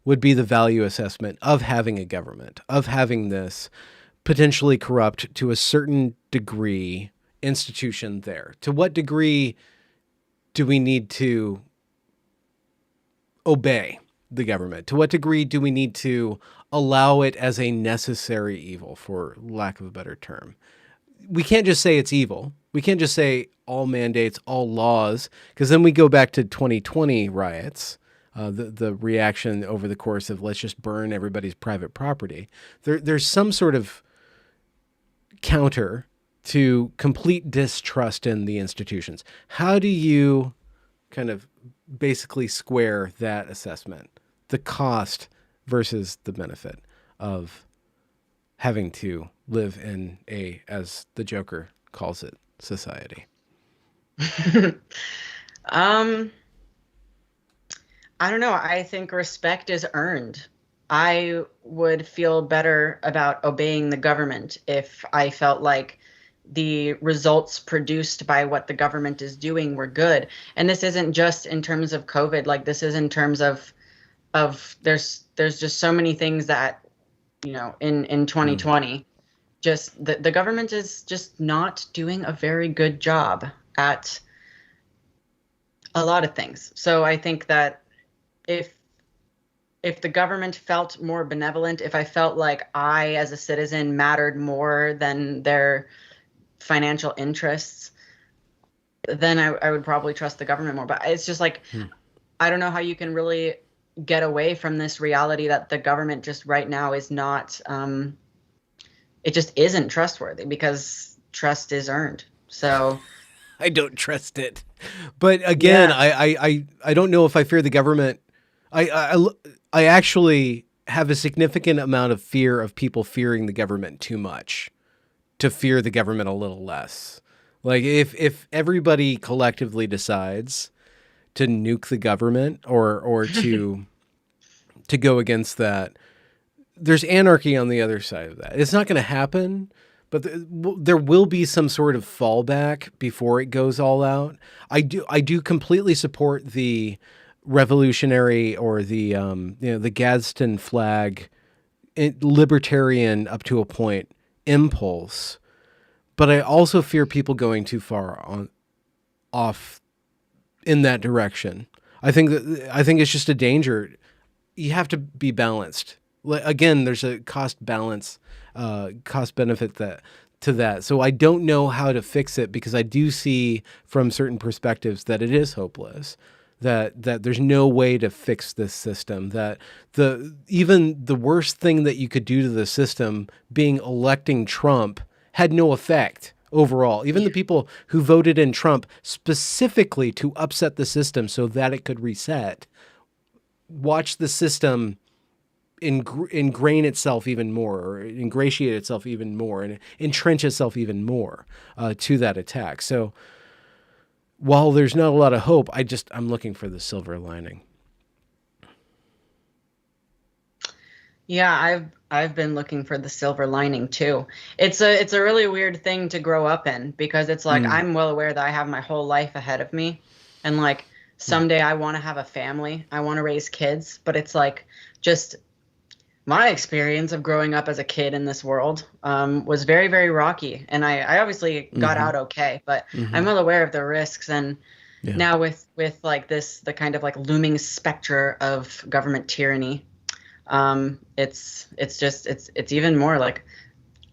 Speaker 1: would be the value assessment of having a government, of having this potentially corrupt to a certain degree institution there. To what degree do we need to obey the government? To what degree do we need to allow it as a necessary evil, for lack of a better term? We can't just say it's evil. We can't just say all mandates, all laws, because then we go back to 2020 riots, the reaction over the course of let's just burn everybody's private property. There's some sort of counter to complete distrust in the institutions. How do you kind of basically square that assessment, the cost versus the benefit of having to live in a, as the Joker calls it, society?
Speaker 4: I don't know. I think respect is earned. I would feel better about obeying the government if I felt like the results produced by what the government is doing were good. And this isn't just in terms of COVID. Like, this is in terms of there's just so many things that, in 2020, just the government is just not doing a very good job at a lot of things. So I think that if the government felt more benevolent, if I felt like I as a citizen mattered more than their financial interests, then I would probably trust the government more. But it's just like, I don't know how you can really get away from this reality that the government just right now is not, it just isn't trustworthy, because trust is earned. So
Speaker 1: I don't trust it. But again, yeah. I don't know if I fear the government. I actually have a significant amount of fear of people fearing the government too much to fear the government a little less. Like if everybody collectively decides nuke the government or to go against that. There's anarchy on the other side of that. It's not going to happen, but there will be some sort of fallback before it goes all out. I do completely support the revolutionary or the the Gadsden flag, libertarian up to a point impulse, but I also fear people going too far off in that direction. I think it's just a danger. You have to be balanced. Again, there's a cost balance, cost benefit to that. So I don't know how to fix it, because I do see from certain perspectives that it is hopeless, that there's no way to fix this system, that even the worst thing that you could do to the system, being electing Trump, had no effect overall. Even the people who voted in Trump specifically to upset the system so that it could reset, watch the system ingrain itself even more, or ingratiate itself even more, and entrench itself even more to that attack. So while there's not a lot of hope, I'm looking for the silver lining.
Speaker 4: Yeah, I've been looking for the silver lining too. It's a really weird thing to grow up in, because it's like I'm well aware that I have my whole life ahead of me, and like someday I want to have a family, I want to raise kids, but it's like just my experience of growing up as a kid in this world was very, very rocky, and I obviously got out okay, but I'm well aware of the risks. And now with like the kind of like looming specter of government tyranny, it's even more like,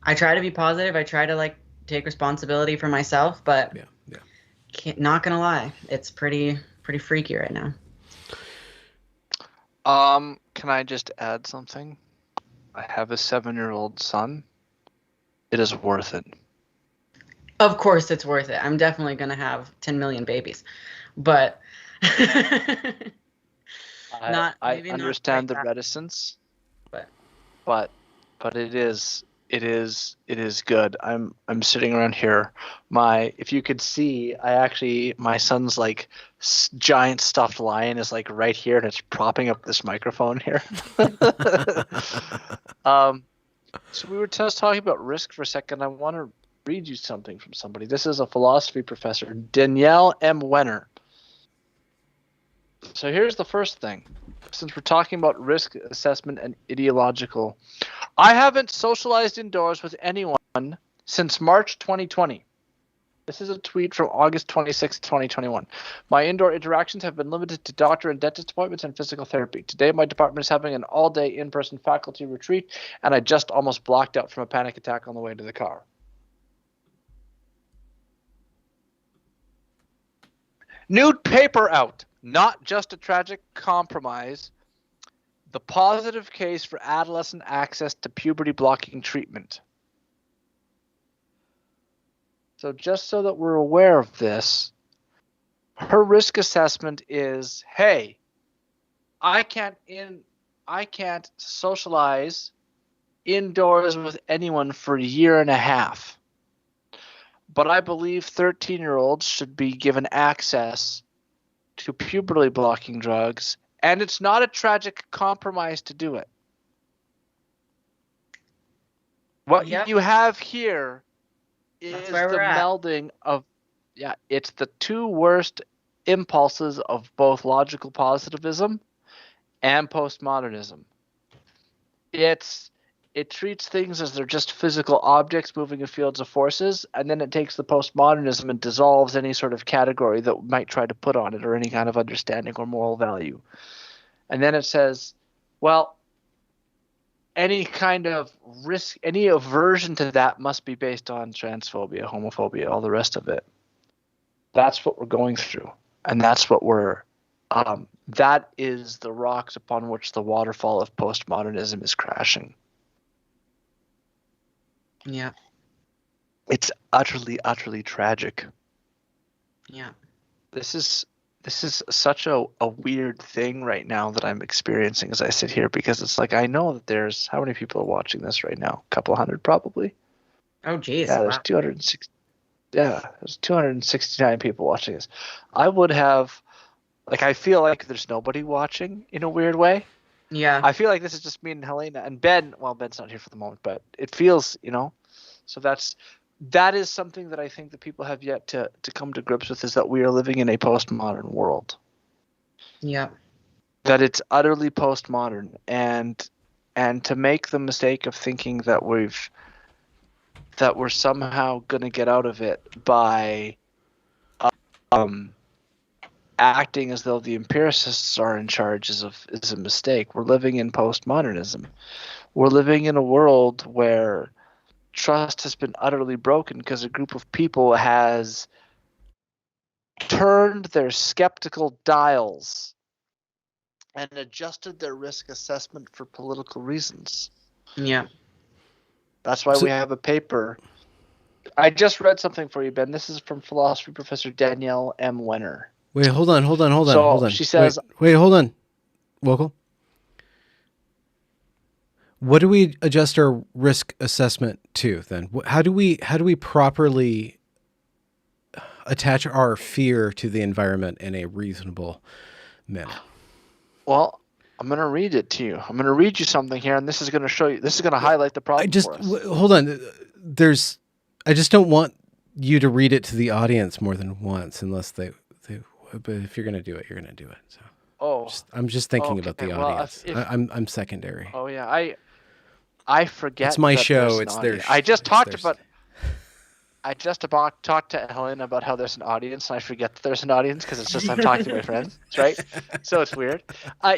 Speaker 4: I try to be positive. I try to like take responsibility for myself, but not gonna lie, it's pretty freaky right now.
Speaker 3: Can I just add something? I have a 7-year-old son. It is worth it.
Speaker 4: Of course it's worth it. I'm definitely going to have 10 million babies. But
Speaker 3: I understand the reticence. But it is good. I'm sitting around here. If you could see, my son's like giant stuffed lion is like right here, and it's propping up this microphone here. So we were just talking about risk for a second. I want to read you something from somebody. This is a philosophy professor, Danielle M. Wenner. So here's the first thing. Since we're talking about risk assessment and ideological, I haven't socialized indoors with anyone since March 2020. This is a tweet from August 26, 2021. My indoor interactions have been limited to doctor and dentist appointments and physical therapy. Today, my department is having an all-day in-person faculty retreat, and I just almost blacked out from a panic attack on the way to the car. New paper out. Not just a tragic compromise. The positive case for adolescent access to puberty-blocking treatment. So just so that we're aware of this, her risk assessment is, hey, I can't socialize indoors with anyone for a year and a half. But I believe 13-year-olds should be given access to puberty blocking drugs, and it's not a tragic compromise to do it. What you have here is the melding of, it's the two worst impulses of both logical positivism and postmodernism. It treats things as they're just physical objects moving in fields of forces, and then it takes the postmodernism and dissolves any sort of category that might try to put on it, or any kind of understanding or moral value. And then it says, well, any kind of risk, any aversion to that must be based on transphobia, homophobia, all the rest of it. That's what we're going through. And that's what that is the rocks upon which the waterfall of postmodernism is crashing.
Speaker 4: Yeah.
Speaker 3: It's utterly, utterly tragic.
Speaker 4: Yeah.
Speaker 3: This is such a weird thing right now that I'm experiencing as I sit here, because it's like, I know that there's, how many people are watching this right now? A couple hundred probably.
Speaker 4: Oh geez.
Speaker 3: Yeah, there's 260. Yeah, there's 269 people watching this. I would have Like, I feel like there's nobody watching in a weird way.
Speaker 4: Yeah.
Speaker 3: I feel like this is just me and Helena and Ben. Well, Ben's not here for the moment, but it feels, So that is something that I think that people have yet to come to grips with, is that we are living in a postmodern world.
Speaker 4: Yeah.
Speaker 3: That it's utterly postmodern, and to make the mistake of thinking that we're somehow going to get out of it by acting as though the empiricists are in charge is a mistake. We're living in postmodernism. We're living in a world where trust has been utterly broken because a group of people has turned their skeptical dials and adjusted their risk assessment for political reasons.
Speaker 4: Yeah.
Speaker 3: That's why we have a paper. I just read something for you, Ben. This is from philosophy professor Danielle M. Wenner.
Speaker 1: Wait, hold on.
Speaker 3: She says,
Speaker 1: wait, hold on. Wokal. What do we adjust our risk assessment to then? How do we properly attach our fear to the environment in a reasonable manner?
Speaker 3: Well, I'm going to read it to you. I'm going to read you something here, and this is going to show you. This is going to highlight the problem for us.
Speaker 1: Hold on. I just don't want you to read it to the audience more than once, unless they. But if you're going to do it, you're going to do it. So. I'm just thinking about the audience. I'm secondary.
Speaker 3: Oh yeah, I forget.
Speaker 1: It's my show. It's their.
Speaker 3: I just talked to Helena about how there's an audience, and I forget that there's an audience because it's just I'm talking to my friends, right? So it's weird.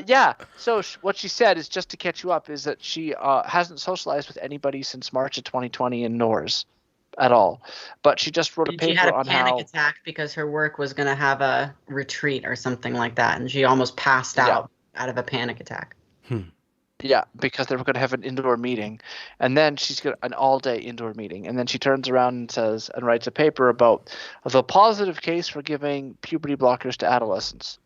Speaker 3: Yeah. So what she said is, just to catch you up, is that she hasn't socialized with anybody since March of 2020 indoors at all. But she just wrote a paper on how
Speaker 4: she had a panic attack because her work was going to have a retreat or something like that, and she almost passed out of a panic attack.
Speaker 3: Yeah, because they were going to have an indoor meeting, and then she's got an all-day indoor meeting, and then she turns around and writes a paper about the positive case for giving puberty blockers to adolescents.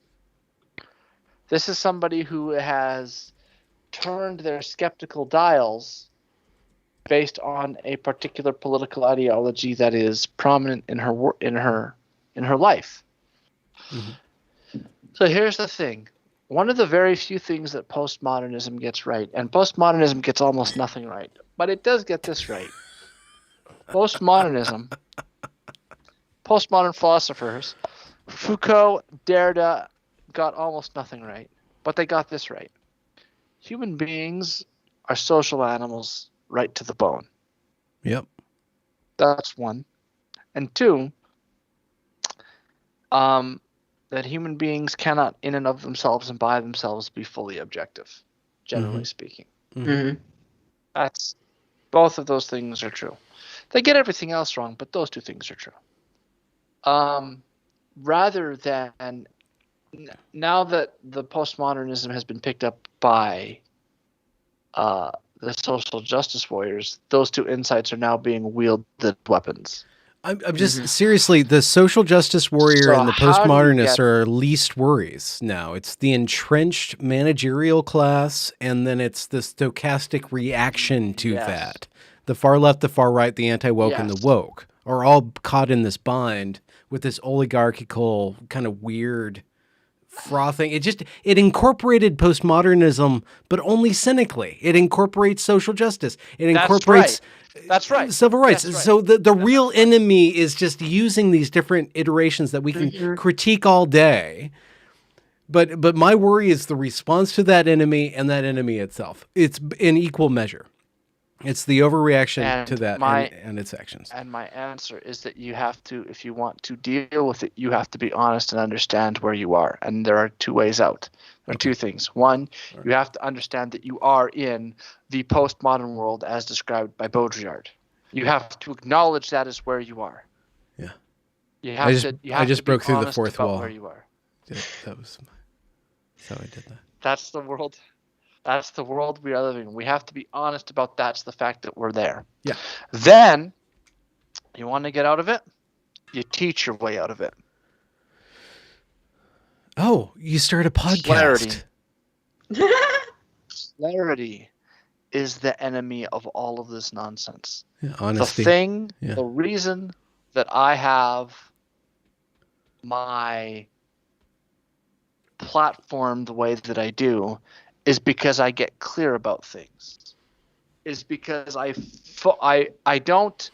Speaker 3: This is somebody who has turned their skeptical dials based on a particular political ideology that is prominent in her life. Mm-hmm. So here's the thing. One of the very few things that postmodernism gets right, and postmodernism gets almost nothing right, but it does get this right. Postmodern philosophers, Foucault, Derrida, got almost nothing right, but they got this right. Human beings are social animals right to the bone.
Speaker 1: Yep.
Speaker 3: That's one. And two, that human beings cannot in and of themselves and by themselves be fully objective, generally speaking.
Speaker 4: Mm-hmm.
Speaker 3: That's both of those things are true. They get everything else wrong, but those two things are true. Rather than now that the postmodernism has been picked up by the social justice warriors, those two insights are now being wielded weapons.
Speaker 1: I'm just seriously, the social justice warrior and the postmodernists are our least worries now. It's the entrenched managerial class, and then it's the stochastic reaction to that. The far left, the far right, the anti-woke, and the woke are all caught in this bind with this oligarchical kind of weird frothing. It incorporated postmodernism, but only cynically. It incorporates social justice. It incorporates civil rights. Right. So the real enemy is just using these different iterations that we can critique all day. But my worry is the response to that enemy and that enemy itself. It's in equal measure. It's the overreaction to that and its actions.
Speaker 3: And my answer is that you have to, if you want to deal with it, you have to be honest and understand where you are. And there are two ways out. There are two things. One, you have to understand that you are in the postmodern world as described by Baudrillard. You have to acknowledge that is where you are.
Speaker 1: Yeah.
Speaker 3: I just
Speaker 1: broke through the fourth wall.
Speaker 3: Where you are.
Speaker 1: That's how I did that.
Speaker 3: That's the world. That's the world we are living in. We have to be honest about that's the fact that we're there.
Speaker 1: Yeah.
Speaker 3: Then, you want to get out of it? You teach your way out of it.
Speaker 1: Oh, you start a podcast.
Speaker 3: Clarity is the enemy of all of this nonsense.
Speaker 1: Yeah, honesty.
Speaker 3: The reason that I have my platform the way that I do is because I get clear about things. Is because I don't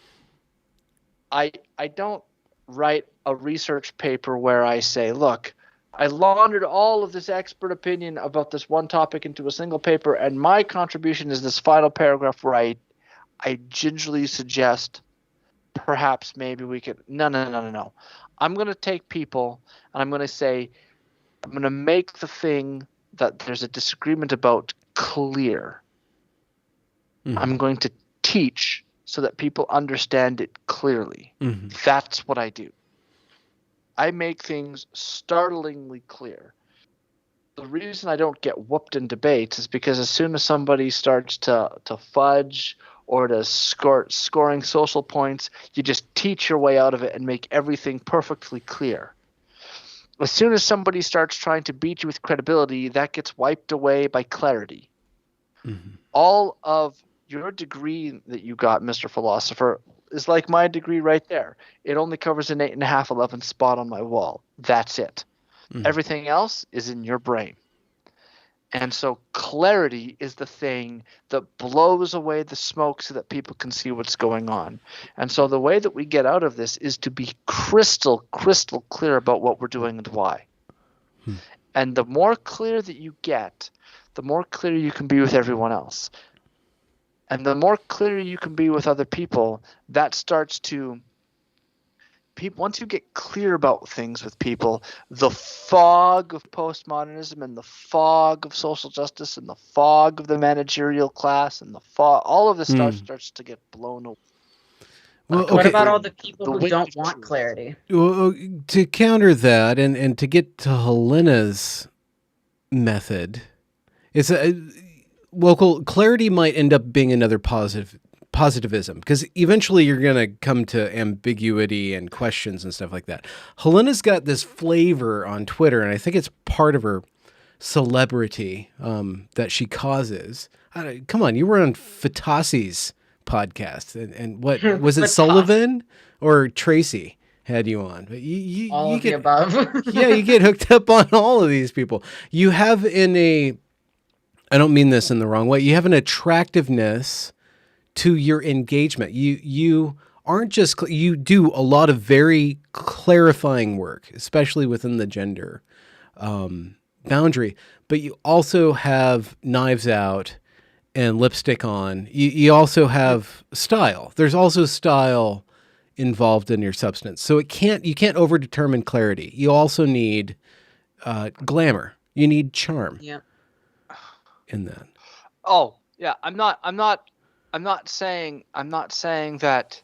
Speaker 3: write a research paper where I say, look, I laundered all of this expert opinion about this one topic into a single paper, and my contribution is this final paragraph where I gingerly suggest perhaps maybe we could. No. I'm going to take people and I'm going to say, I'm going to make the thing that there's a disagreement about clear. Mm-hmm. I'm going to teach so that people understand it clearly. Mm-hmm. That's what I do. I make things startlingly clear. The reason I don't get whooped in debates is because as soon as somebody starts to fudge or to scoring social points, you just teach your way out of it and make everything perfectly clear. As soon as somebody starts trying to beat you with credibility, that gets wiped away by clarity. Mm-hmm. All of your degree that you got, Mr. Philosopher, is like my degree right there. It only covers an 8.5, 11 spot on my wall. That's it. Mm-hmm. Everything else is in your brain. And so clarity is the thing that blows away the smoke so that people can see what's going on. And so the way that we get out of this is to be crystal clear about what we're doing and why. And the more clear that you get, the more clear you can be with everyone else. And the more clear you can be with other people, that starts to once you get clear about things with people, the fog of postmodernism and the fog of social justice and the fog of the managerial class and the fog, all of this stuff starts to get blown away.
Speaker 4: Well, okay. What about all the people who don't want clarity?
Speaker 1: Well, to counter that and to get to Helena's method, it's clarity might end up being another positivism, because eventually you're going to come to ambiguity and questions and stuff like that. Helena's got this flavor on Twitter, and I think it's part of her celebrity that she causes. Come on, you were on Fatasi's podcast, and what was it? Sullivan or Tracy had you on? But you
Speaker 4: get,
Speaker 1: the
Speaker 4: above.
Speaker 1: Yeah, you get hooked up on all of these people. You have I don't mean this in the wrong way. You have an attractiveness to your engagement. You aren't just, you do a lot of very clarifying work, especially within the gender boundary, but you also have knives out and lipstick on. You also have style. There's also style involved in your substance. So you can't overdetermine clarity. You also need glamour. You need charm.
Speaker 4: Yeah.
Speaker 1: In that.
Speaker 3: Oh, yeah. I'm not saying that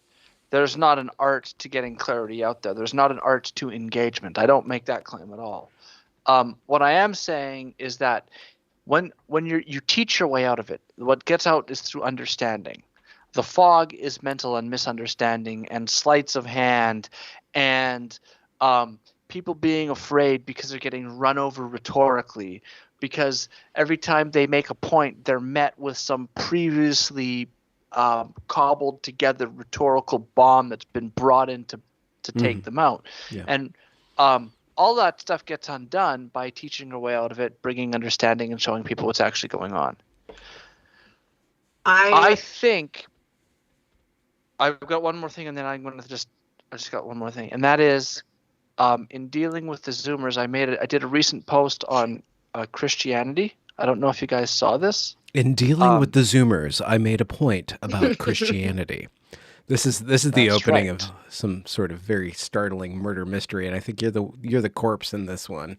Speaker 3: there's not an art to getting clarity out there. There's not an art to engagement. I don't make that claim at all. What I am saying is that when you teach your way out of it, what gets out is through understanding. The fog is mental and misunderstanding and sleights of hand and people being afraid because they're getting run over rhetorically, because every time they make a point, they're met with some previously cobbled together rhetorical bomb that's been brought in to take them out. Yeah. And all that stuff gets undone by teaching your way out of it, bringing understanding and showing people what's actually going on. I think I've got one more thing, and then I'm going to I just got one more thing, and that is in dealing with the Zoomers, I did a recent post on Christianity. I don't know if you guys saw this.
Speaker 1: In dealing with the Zoomers, I made a point about Christianity. This is the opening of some sort of very startling murder mystery, and I think you're the corpse in this one.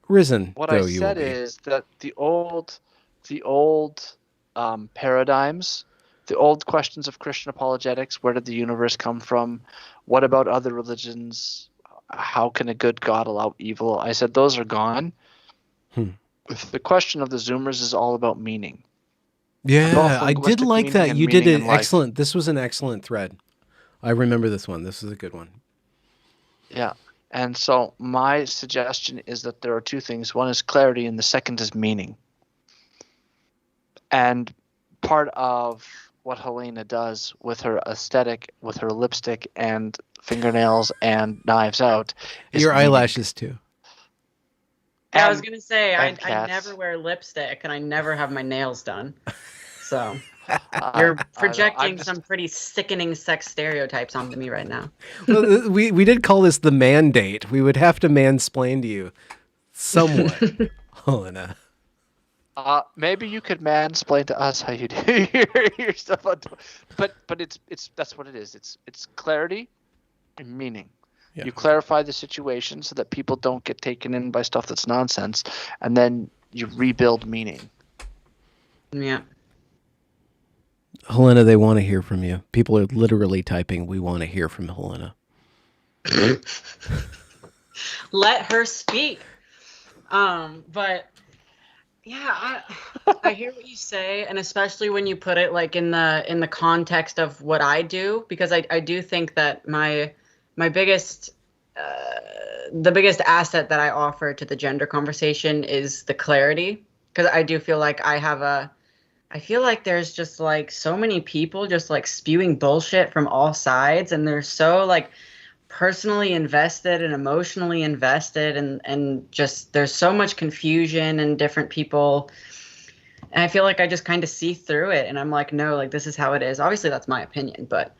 Speaker 1: Risen.
Speaker 3: What I said is that the old paradigms, the old questions of Christian apologetics, where did the universe come from? What about other religions? How can a good God allow evil? I said those are gone. The question of the Zoomers is all about meaning.
Speaker 1: Yeah, I did like that. You did it excellent. This was an excellent thread. I remember this one. This is a good one.
Speaker 3: Yeah. And so my suggestion is that there are two things. One is clarity, and the second is meaning. And part of what Helena does with her aesthetic, with her lipstick, and fingernails and Knives Out. Is
Speaker 1: Your
Speaker 3: meaning.
Speaker 1: eyelashes too.
Speaker 4: I was gonna say I
Speaker 3: cats.
Speaker 4: never wear lipstick and I never have my nails done. So you're projecting some pretty sickening sex stereotypes onto me right now.
Speaker 1: Well, we did call this the ManDate. We would have to mansplain to you somewhat, Helena.
Speaker 3: Maybe you could mansplain to us how you do your stuff on but it's that's what it is. It's clarity and meaning. Yeah. You clarify the situation so that people don't get taken in by stuff that's nonsense, and then you rebuild meaning.
Speaker 4: Yeah.
Speaker 1: Helena, they want to hear from you. People are literally typing, "We want to hear from Helena."
Speaker 4: Let her speak. But yeah, I hear what you say, and especially when you put it like in the context of what I do, because I do think that my biggest the biggest asset that I offer to the gender conversation is the clarity, because I do feel like I feel like there's just like so many people just like spewing bullshit from all sides, and they're so like personally invested and emotionally invested, and just there's so much confusion and different people, and I feel like I just kind of see through it, and I'm like, no, like this is how it is. Obviously that's my opinion, but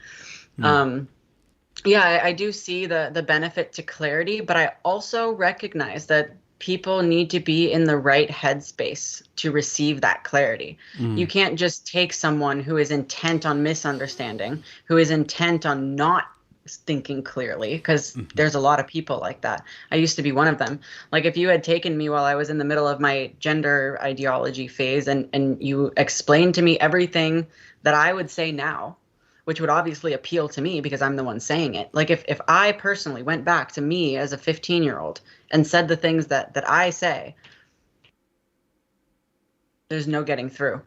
Speaker 4: yeah, I do see the benefit to clarity, but I also recognize that people need to be in the right headspace to receive that clarity. You can't just take someone who is intent on misunderstanding, who is intent on not thinking clearly, because there's a lot of people like that. I used to be one of them. Like if you had taken me while I was in the middle of my gender ideology phase and you explained to me everything that I would say now, which would obviously appeal to me because I'm the one saying it. Like if I personally went back to me as a 15-year-old and said the things that I say, there's no getting through,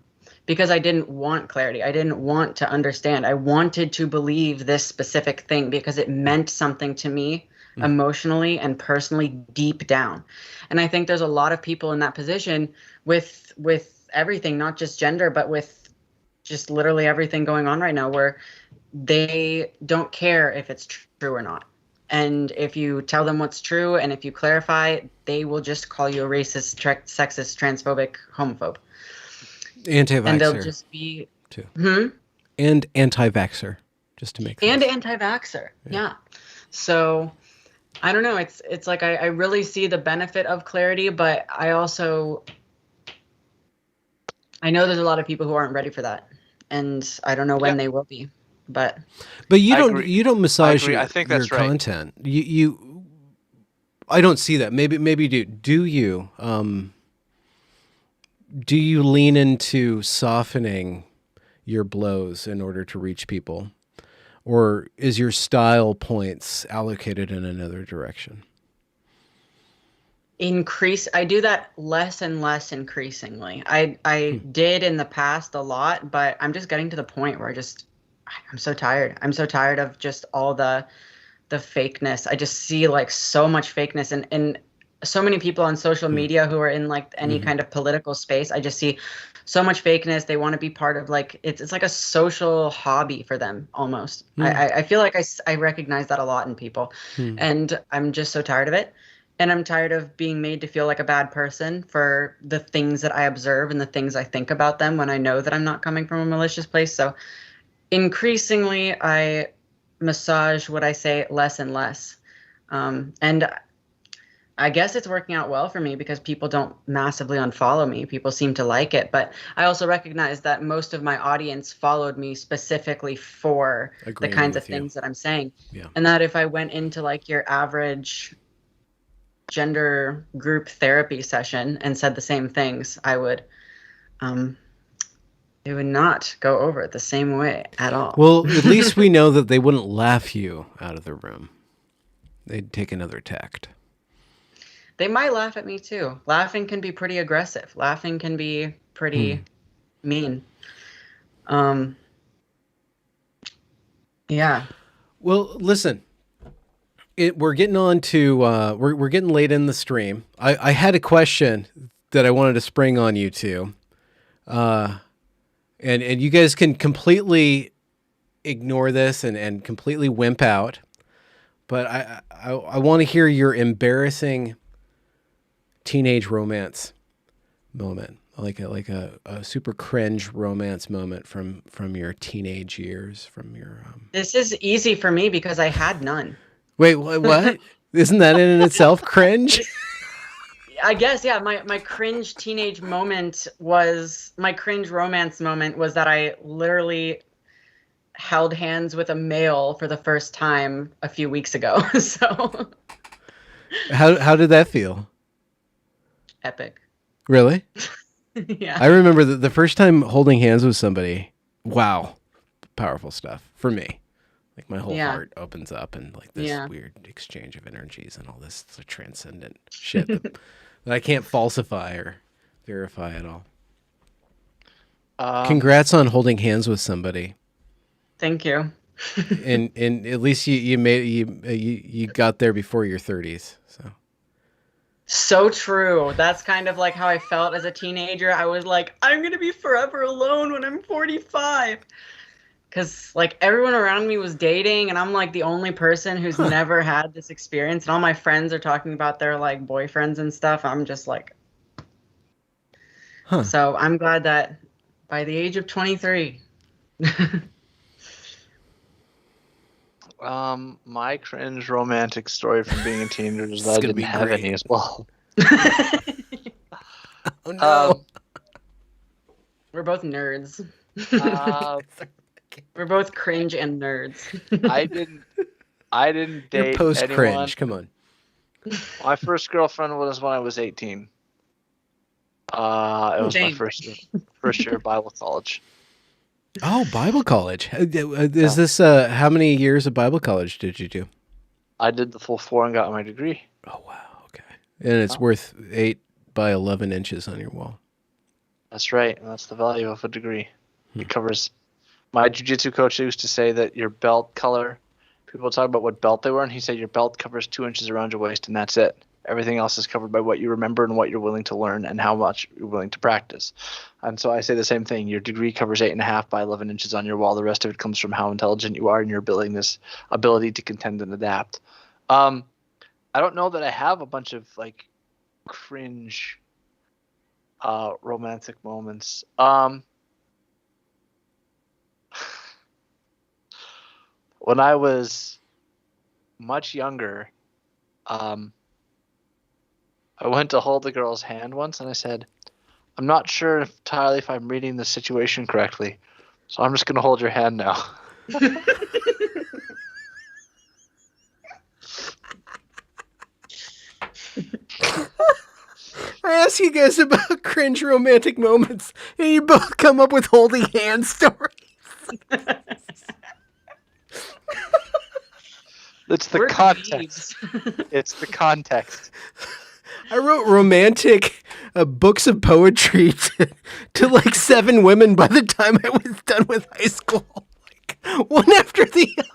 Speaker 4: because I didn't want clarity. I didn't want to understand. I wanted to believe this specific thing because it meant something to me emotionally and personally deep down. And I think there's a lot of people in that position with everything, not just gender, but with just literally everything going on right now, where they don't care if it's true or not. And if you tell them what's true and if you clarify, they will just call you a racist, sexist, transphobic, homophobe.
Speaker 1: Anti-vaxxer.
Speaker 4: And they'll just be...
Speaker 1: too. And anti-vaxxer, just to make sense.
Speaker 4: And anti-vaxxer, yeah. So, I don't know. It's like I really see the benefit of clarity, but I also... I know there's a lot of people who aren't ready for that, and I don't know when they will be. But
Speaker 1: you don't massage your,
Speaker 3: I think that's
Speaker 1: your
Speaker 3: right.
Speaker 1: content. You I don't see that. Maybe do you lean into softening your blows in order to reach people, or is your style points allocated in another direction?
Speaker 4: I do that less and less increasingly. I did in the past a lot, but I'm just getting to the point where I'm so tired. I'm so tired of just all the fakeness. I just see like so much fakeness and so many people on social media who are in like any kind of political space. I just see so much fakeness. They want to be part of like, it's like a social hobby for them almost. I feel like I recognize that a lot in people, and I'm just so tired of it. And I'm tired of being made to feel like a bad person for the things that I observe and the things I think about them when I know that I'm not coming from a malicious place. So increasingly, I massage what I say less and less. And I guess it's working out well for me because people don't massively unfollow me. People seem to like it. But I also recognize that most of my audience followed me specifically for the kinds of things that I'm saying. Yeah. And that if I went into like your average gender group therapy session and said the same things, I would, it would not go over it the same way at all.
Speaker 1: Well, at least we know that they wouldn't laugh you out of the room. They'd take another tact.
Speaker 4: They might laugh at me too. Laughing can be pretty aggressive. Laughing can be pretty mean. Yeah.
Speaker 1: Well, listen. We're getting on to we're getting late in the stream. I had a question that I wanted to spring on you two, and you guys can completely ignore this and completely wimp out. But I want to hear your embarrassing teenage romance moment, like a super cringe romance moment from your teenage years, from your.
Speaker 4: This is easy for me because I had none.
Speaker 1: Wait, what? Isn't that in itself cringe?
Speaker 4: I guess, yeah. My cringe teenage moment was my cringe romance moment was that I literally held hands with a male for the first time a few weeks ago. So
Speaker 1: How did that feel?
Speaker 4: epic.
Speaker 1: Really?
Speaker 4: Yeah.
Speaker 1: I remember the first time holding hands with somebody. Wow, powerful stuff for me. Like my whole heart opens up and like this weird exchange of energies and all this transcendent shit that I can't falsify or verify at all. Congrats on holding hands with somebody.
Speaker 4: Thank you.
Speaker 1: and at least you got there before your 30s.
Speaker 4: So true. That's kind of like how I felt as a teenager. I was like, I'm gonna be forever alone when I'm 45. Because like everyone around me was dating, and I'm like the only person who's never had this experience. And all my friends are talking about their like boyfriends and stuff. I'm just like, So I'm glad that by the age of 23.
Speaker 3: My cringe romantic story from being a teenager is that I didn't have any as well.
Speaker 1: Oh no.
Speaker 4: We're both nerds. We're both cringe and nerds.
Speaker 3: I didn't date
Speaker 1: You're post
Speaker 3: anyone.
Speaker 1: cringe. Come on.
Speaker 3: My first girlfriend was when I was 18. It was my first year of Bible college.
Speaker 1: Oh, Bible college. Is this how many years of Bible college did you do?
Speaker 3: I did the full 4 and got my degree.
Speaker 1: Oh wow, okay. And it's worth 8 by 11 inches on your wall.
Speaker 3: That's right, and that's the value of a degree. It covers. My jiu-jitsu coach used to say that your belt color. People talk about what belt they were, and he said your belt covers 2 inches around your waist, and that's it. Everything else is covered by what you remember and what you're willing to learn and how much you're willing to practice. And so I say the same thing. Your degree covers 8.5 by 11 inches on your wall. The rest of it comes from how intelligent you are and your ability to contend and adapt. I don't know that I have a bunch of like cringe romantic moments. When I was much younger, I went to hold the girl's hand once, and I said, I'm not sure entirely if I'm reading the situation correctly, so I'm just going to hold your hand now.
Speaker 1: I ask you guys about cringe romantic moments, and you both come up with holding hand stories.
Speaker 3: It's the context. It's the context.
Speaker 1: I wrote romantic books of poetry to like 7 women by the time I was done with high school. Like, one after the other.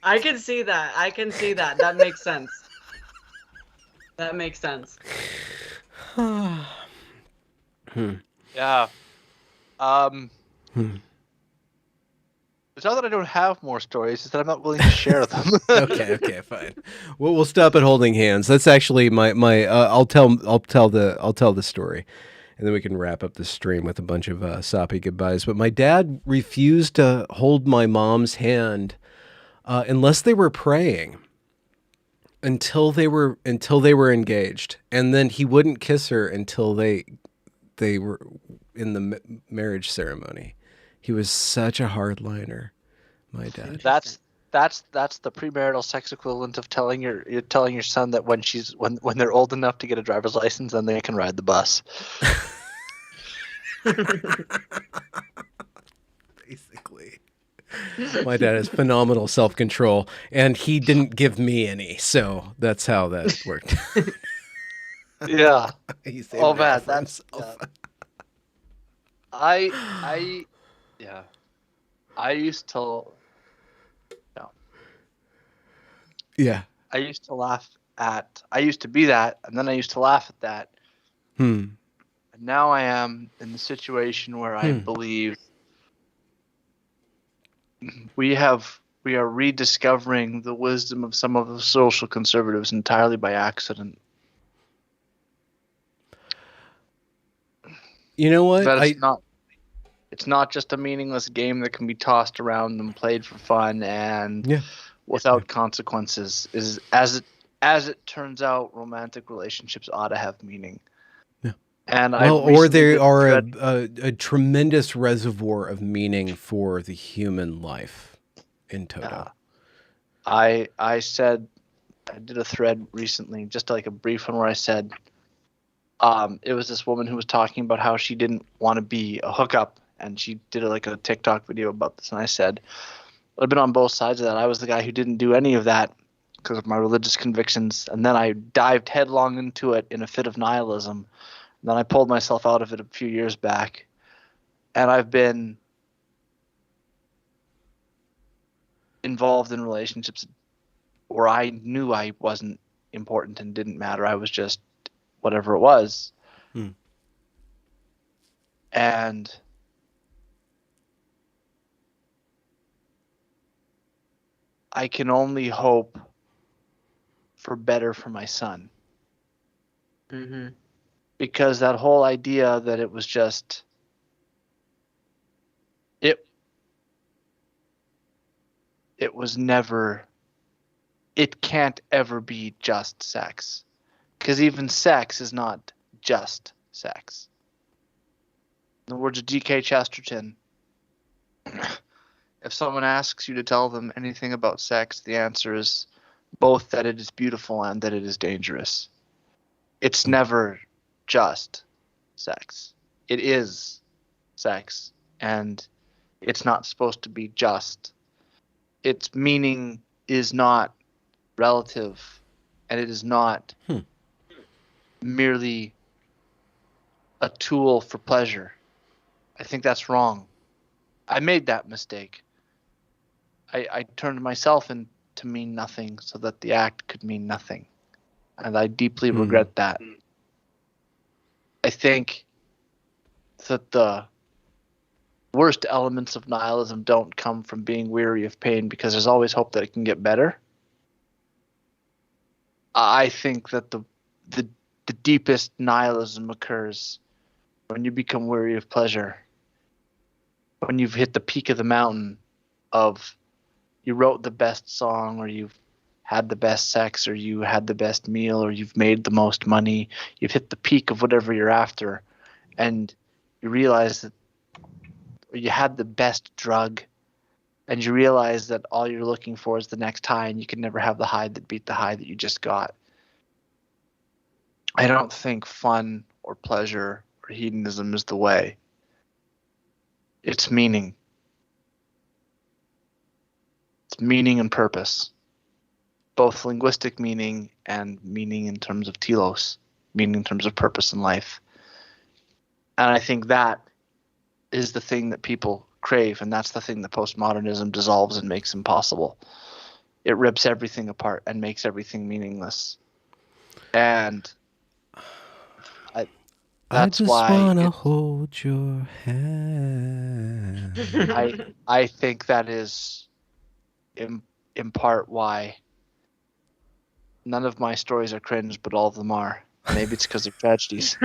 Speaker 4: I can see that. That makes sense. That makes sense.
Speaker 3: Yeah. It's not that I don't have more stories; it's that I'm not willing to share them.
Speaker 1: Okay, fine. Well, we'll stop at holding hands. That's actually my. I'll tell the story, and then we can wrap up the stream with a bunch of soppy goodbyes. But my dad refused to hold my mom's hand unless they were praying. Until they were engaged, and then he wouldn't kiss her until they were in the marriage ceremony. He was such a hardliner, my dad.
Speaker 3: That's the premarital sex equivalent of telling your son that when they're old enough to get a driver's license, then they can ride the bus.
Speaker 1: Basically. My dad has phenomenal self-control, and he didn't give me any, so that's how that worked.
Speaker 3: Yeah.
Speaker 1: He saved
Speaker 3: Oh
Speaker 1: it
Speaker 3: man,
Speaker 1: for
Speaker 3: that's
Speaker 1: himself.
Speaker 3: I used to.
Speaker 1: Yeah.
Speaker 3: I used to laugh at. I used to be that, and then I used to laugh at that. And now I am in the situation where I believe we have we are rediscovering the wisdom of some of the social conservatives entirely by accident.
Speaker 1: You know what?
Speaker 3: That it's not just a meaningless game that can be tossed around and played for fun and without consequences. Is as it turns out, romantic relationships ought to have meaning.
Speaker 1: Yeah.
Speaker 3: And
Speaker 1: or they are a tremendous reservoir of meaning for the human life in total.
Speaker 3: I did a thread recently, just like a brief one, where I said it was this woman who was talking about how she didn't want to be a hookup, and she did like a TikTok video about this, and I said I've been on both sides of that. I was the guy who didn't do any of that because of my religious convictions, and then I dived headlong into it in a fit of nihilism, and then I pulled myself out of it a few years back, and I've been involved in relationships where I knew I wasn't important and didn't matter. I was just whatever it was. And I can only hope for better for my son.
Speaker 4: Mm-hmm.
Speaker 3: Because that whole idea that it was just it was never, it can't ever be just sex. Because even sex is not just sex. In the words of G.K. Chesterton, if someone asks you to tell them anything about sex, the answer is both that it is beautiful and that it is dangerous. It's never just sex. It is sex, and it's not supposed to be just. Its meaning is not relative, and it is not merely a tool for pleasure. I think that's wrong. I made that mistake. I turned myself into mean nothing so that the act could mean nothing. And I deeply regret that. I think that the worst elements of nihilism don't come from being weary of pain, because there's always hope that it can get better. I think that the deepest nihilism occurs when you become weary of pleasure. When you've hit the peak of the mountain of you wrote the best song, or you've had the best sex, or you had the best meal, or you've made the most money. You've hit the peak of whatever you're after, and you realize that, or you had the best drug, and you realize that all you're looking for is the next high, and you can never have the high that beat the high that you just got. I don't think fun or pleasure or hedonism is the way. It's meaning. It's meaning and purpose. Both linguistic meaning and meaning in terms of telos, meaning in terms of purpose in life. And I think that is the thing that people crave, and that's the thing that postmodernism dissolves and makes impossible. It rips everything apart and makes everything meaningless. And that's why
Speaker 1: I just wanna hold your hand.
Speaker 3: I think that is in part why none of my stories are cringe, but all of them are. Maybe it's because they're tragedies.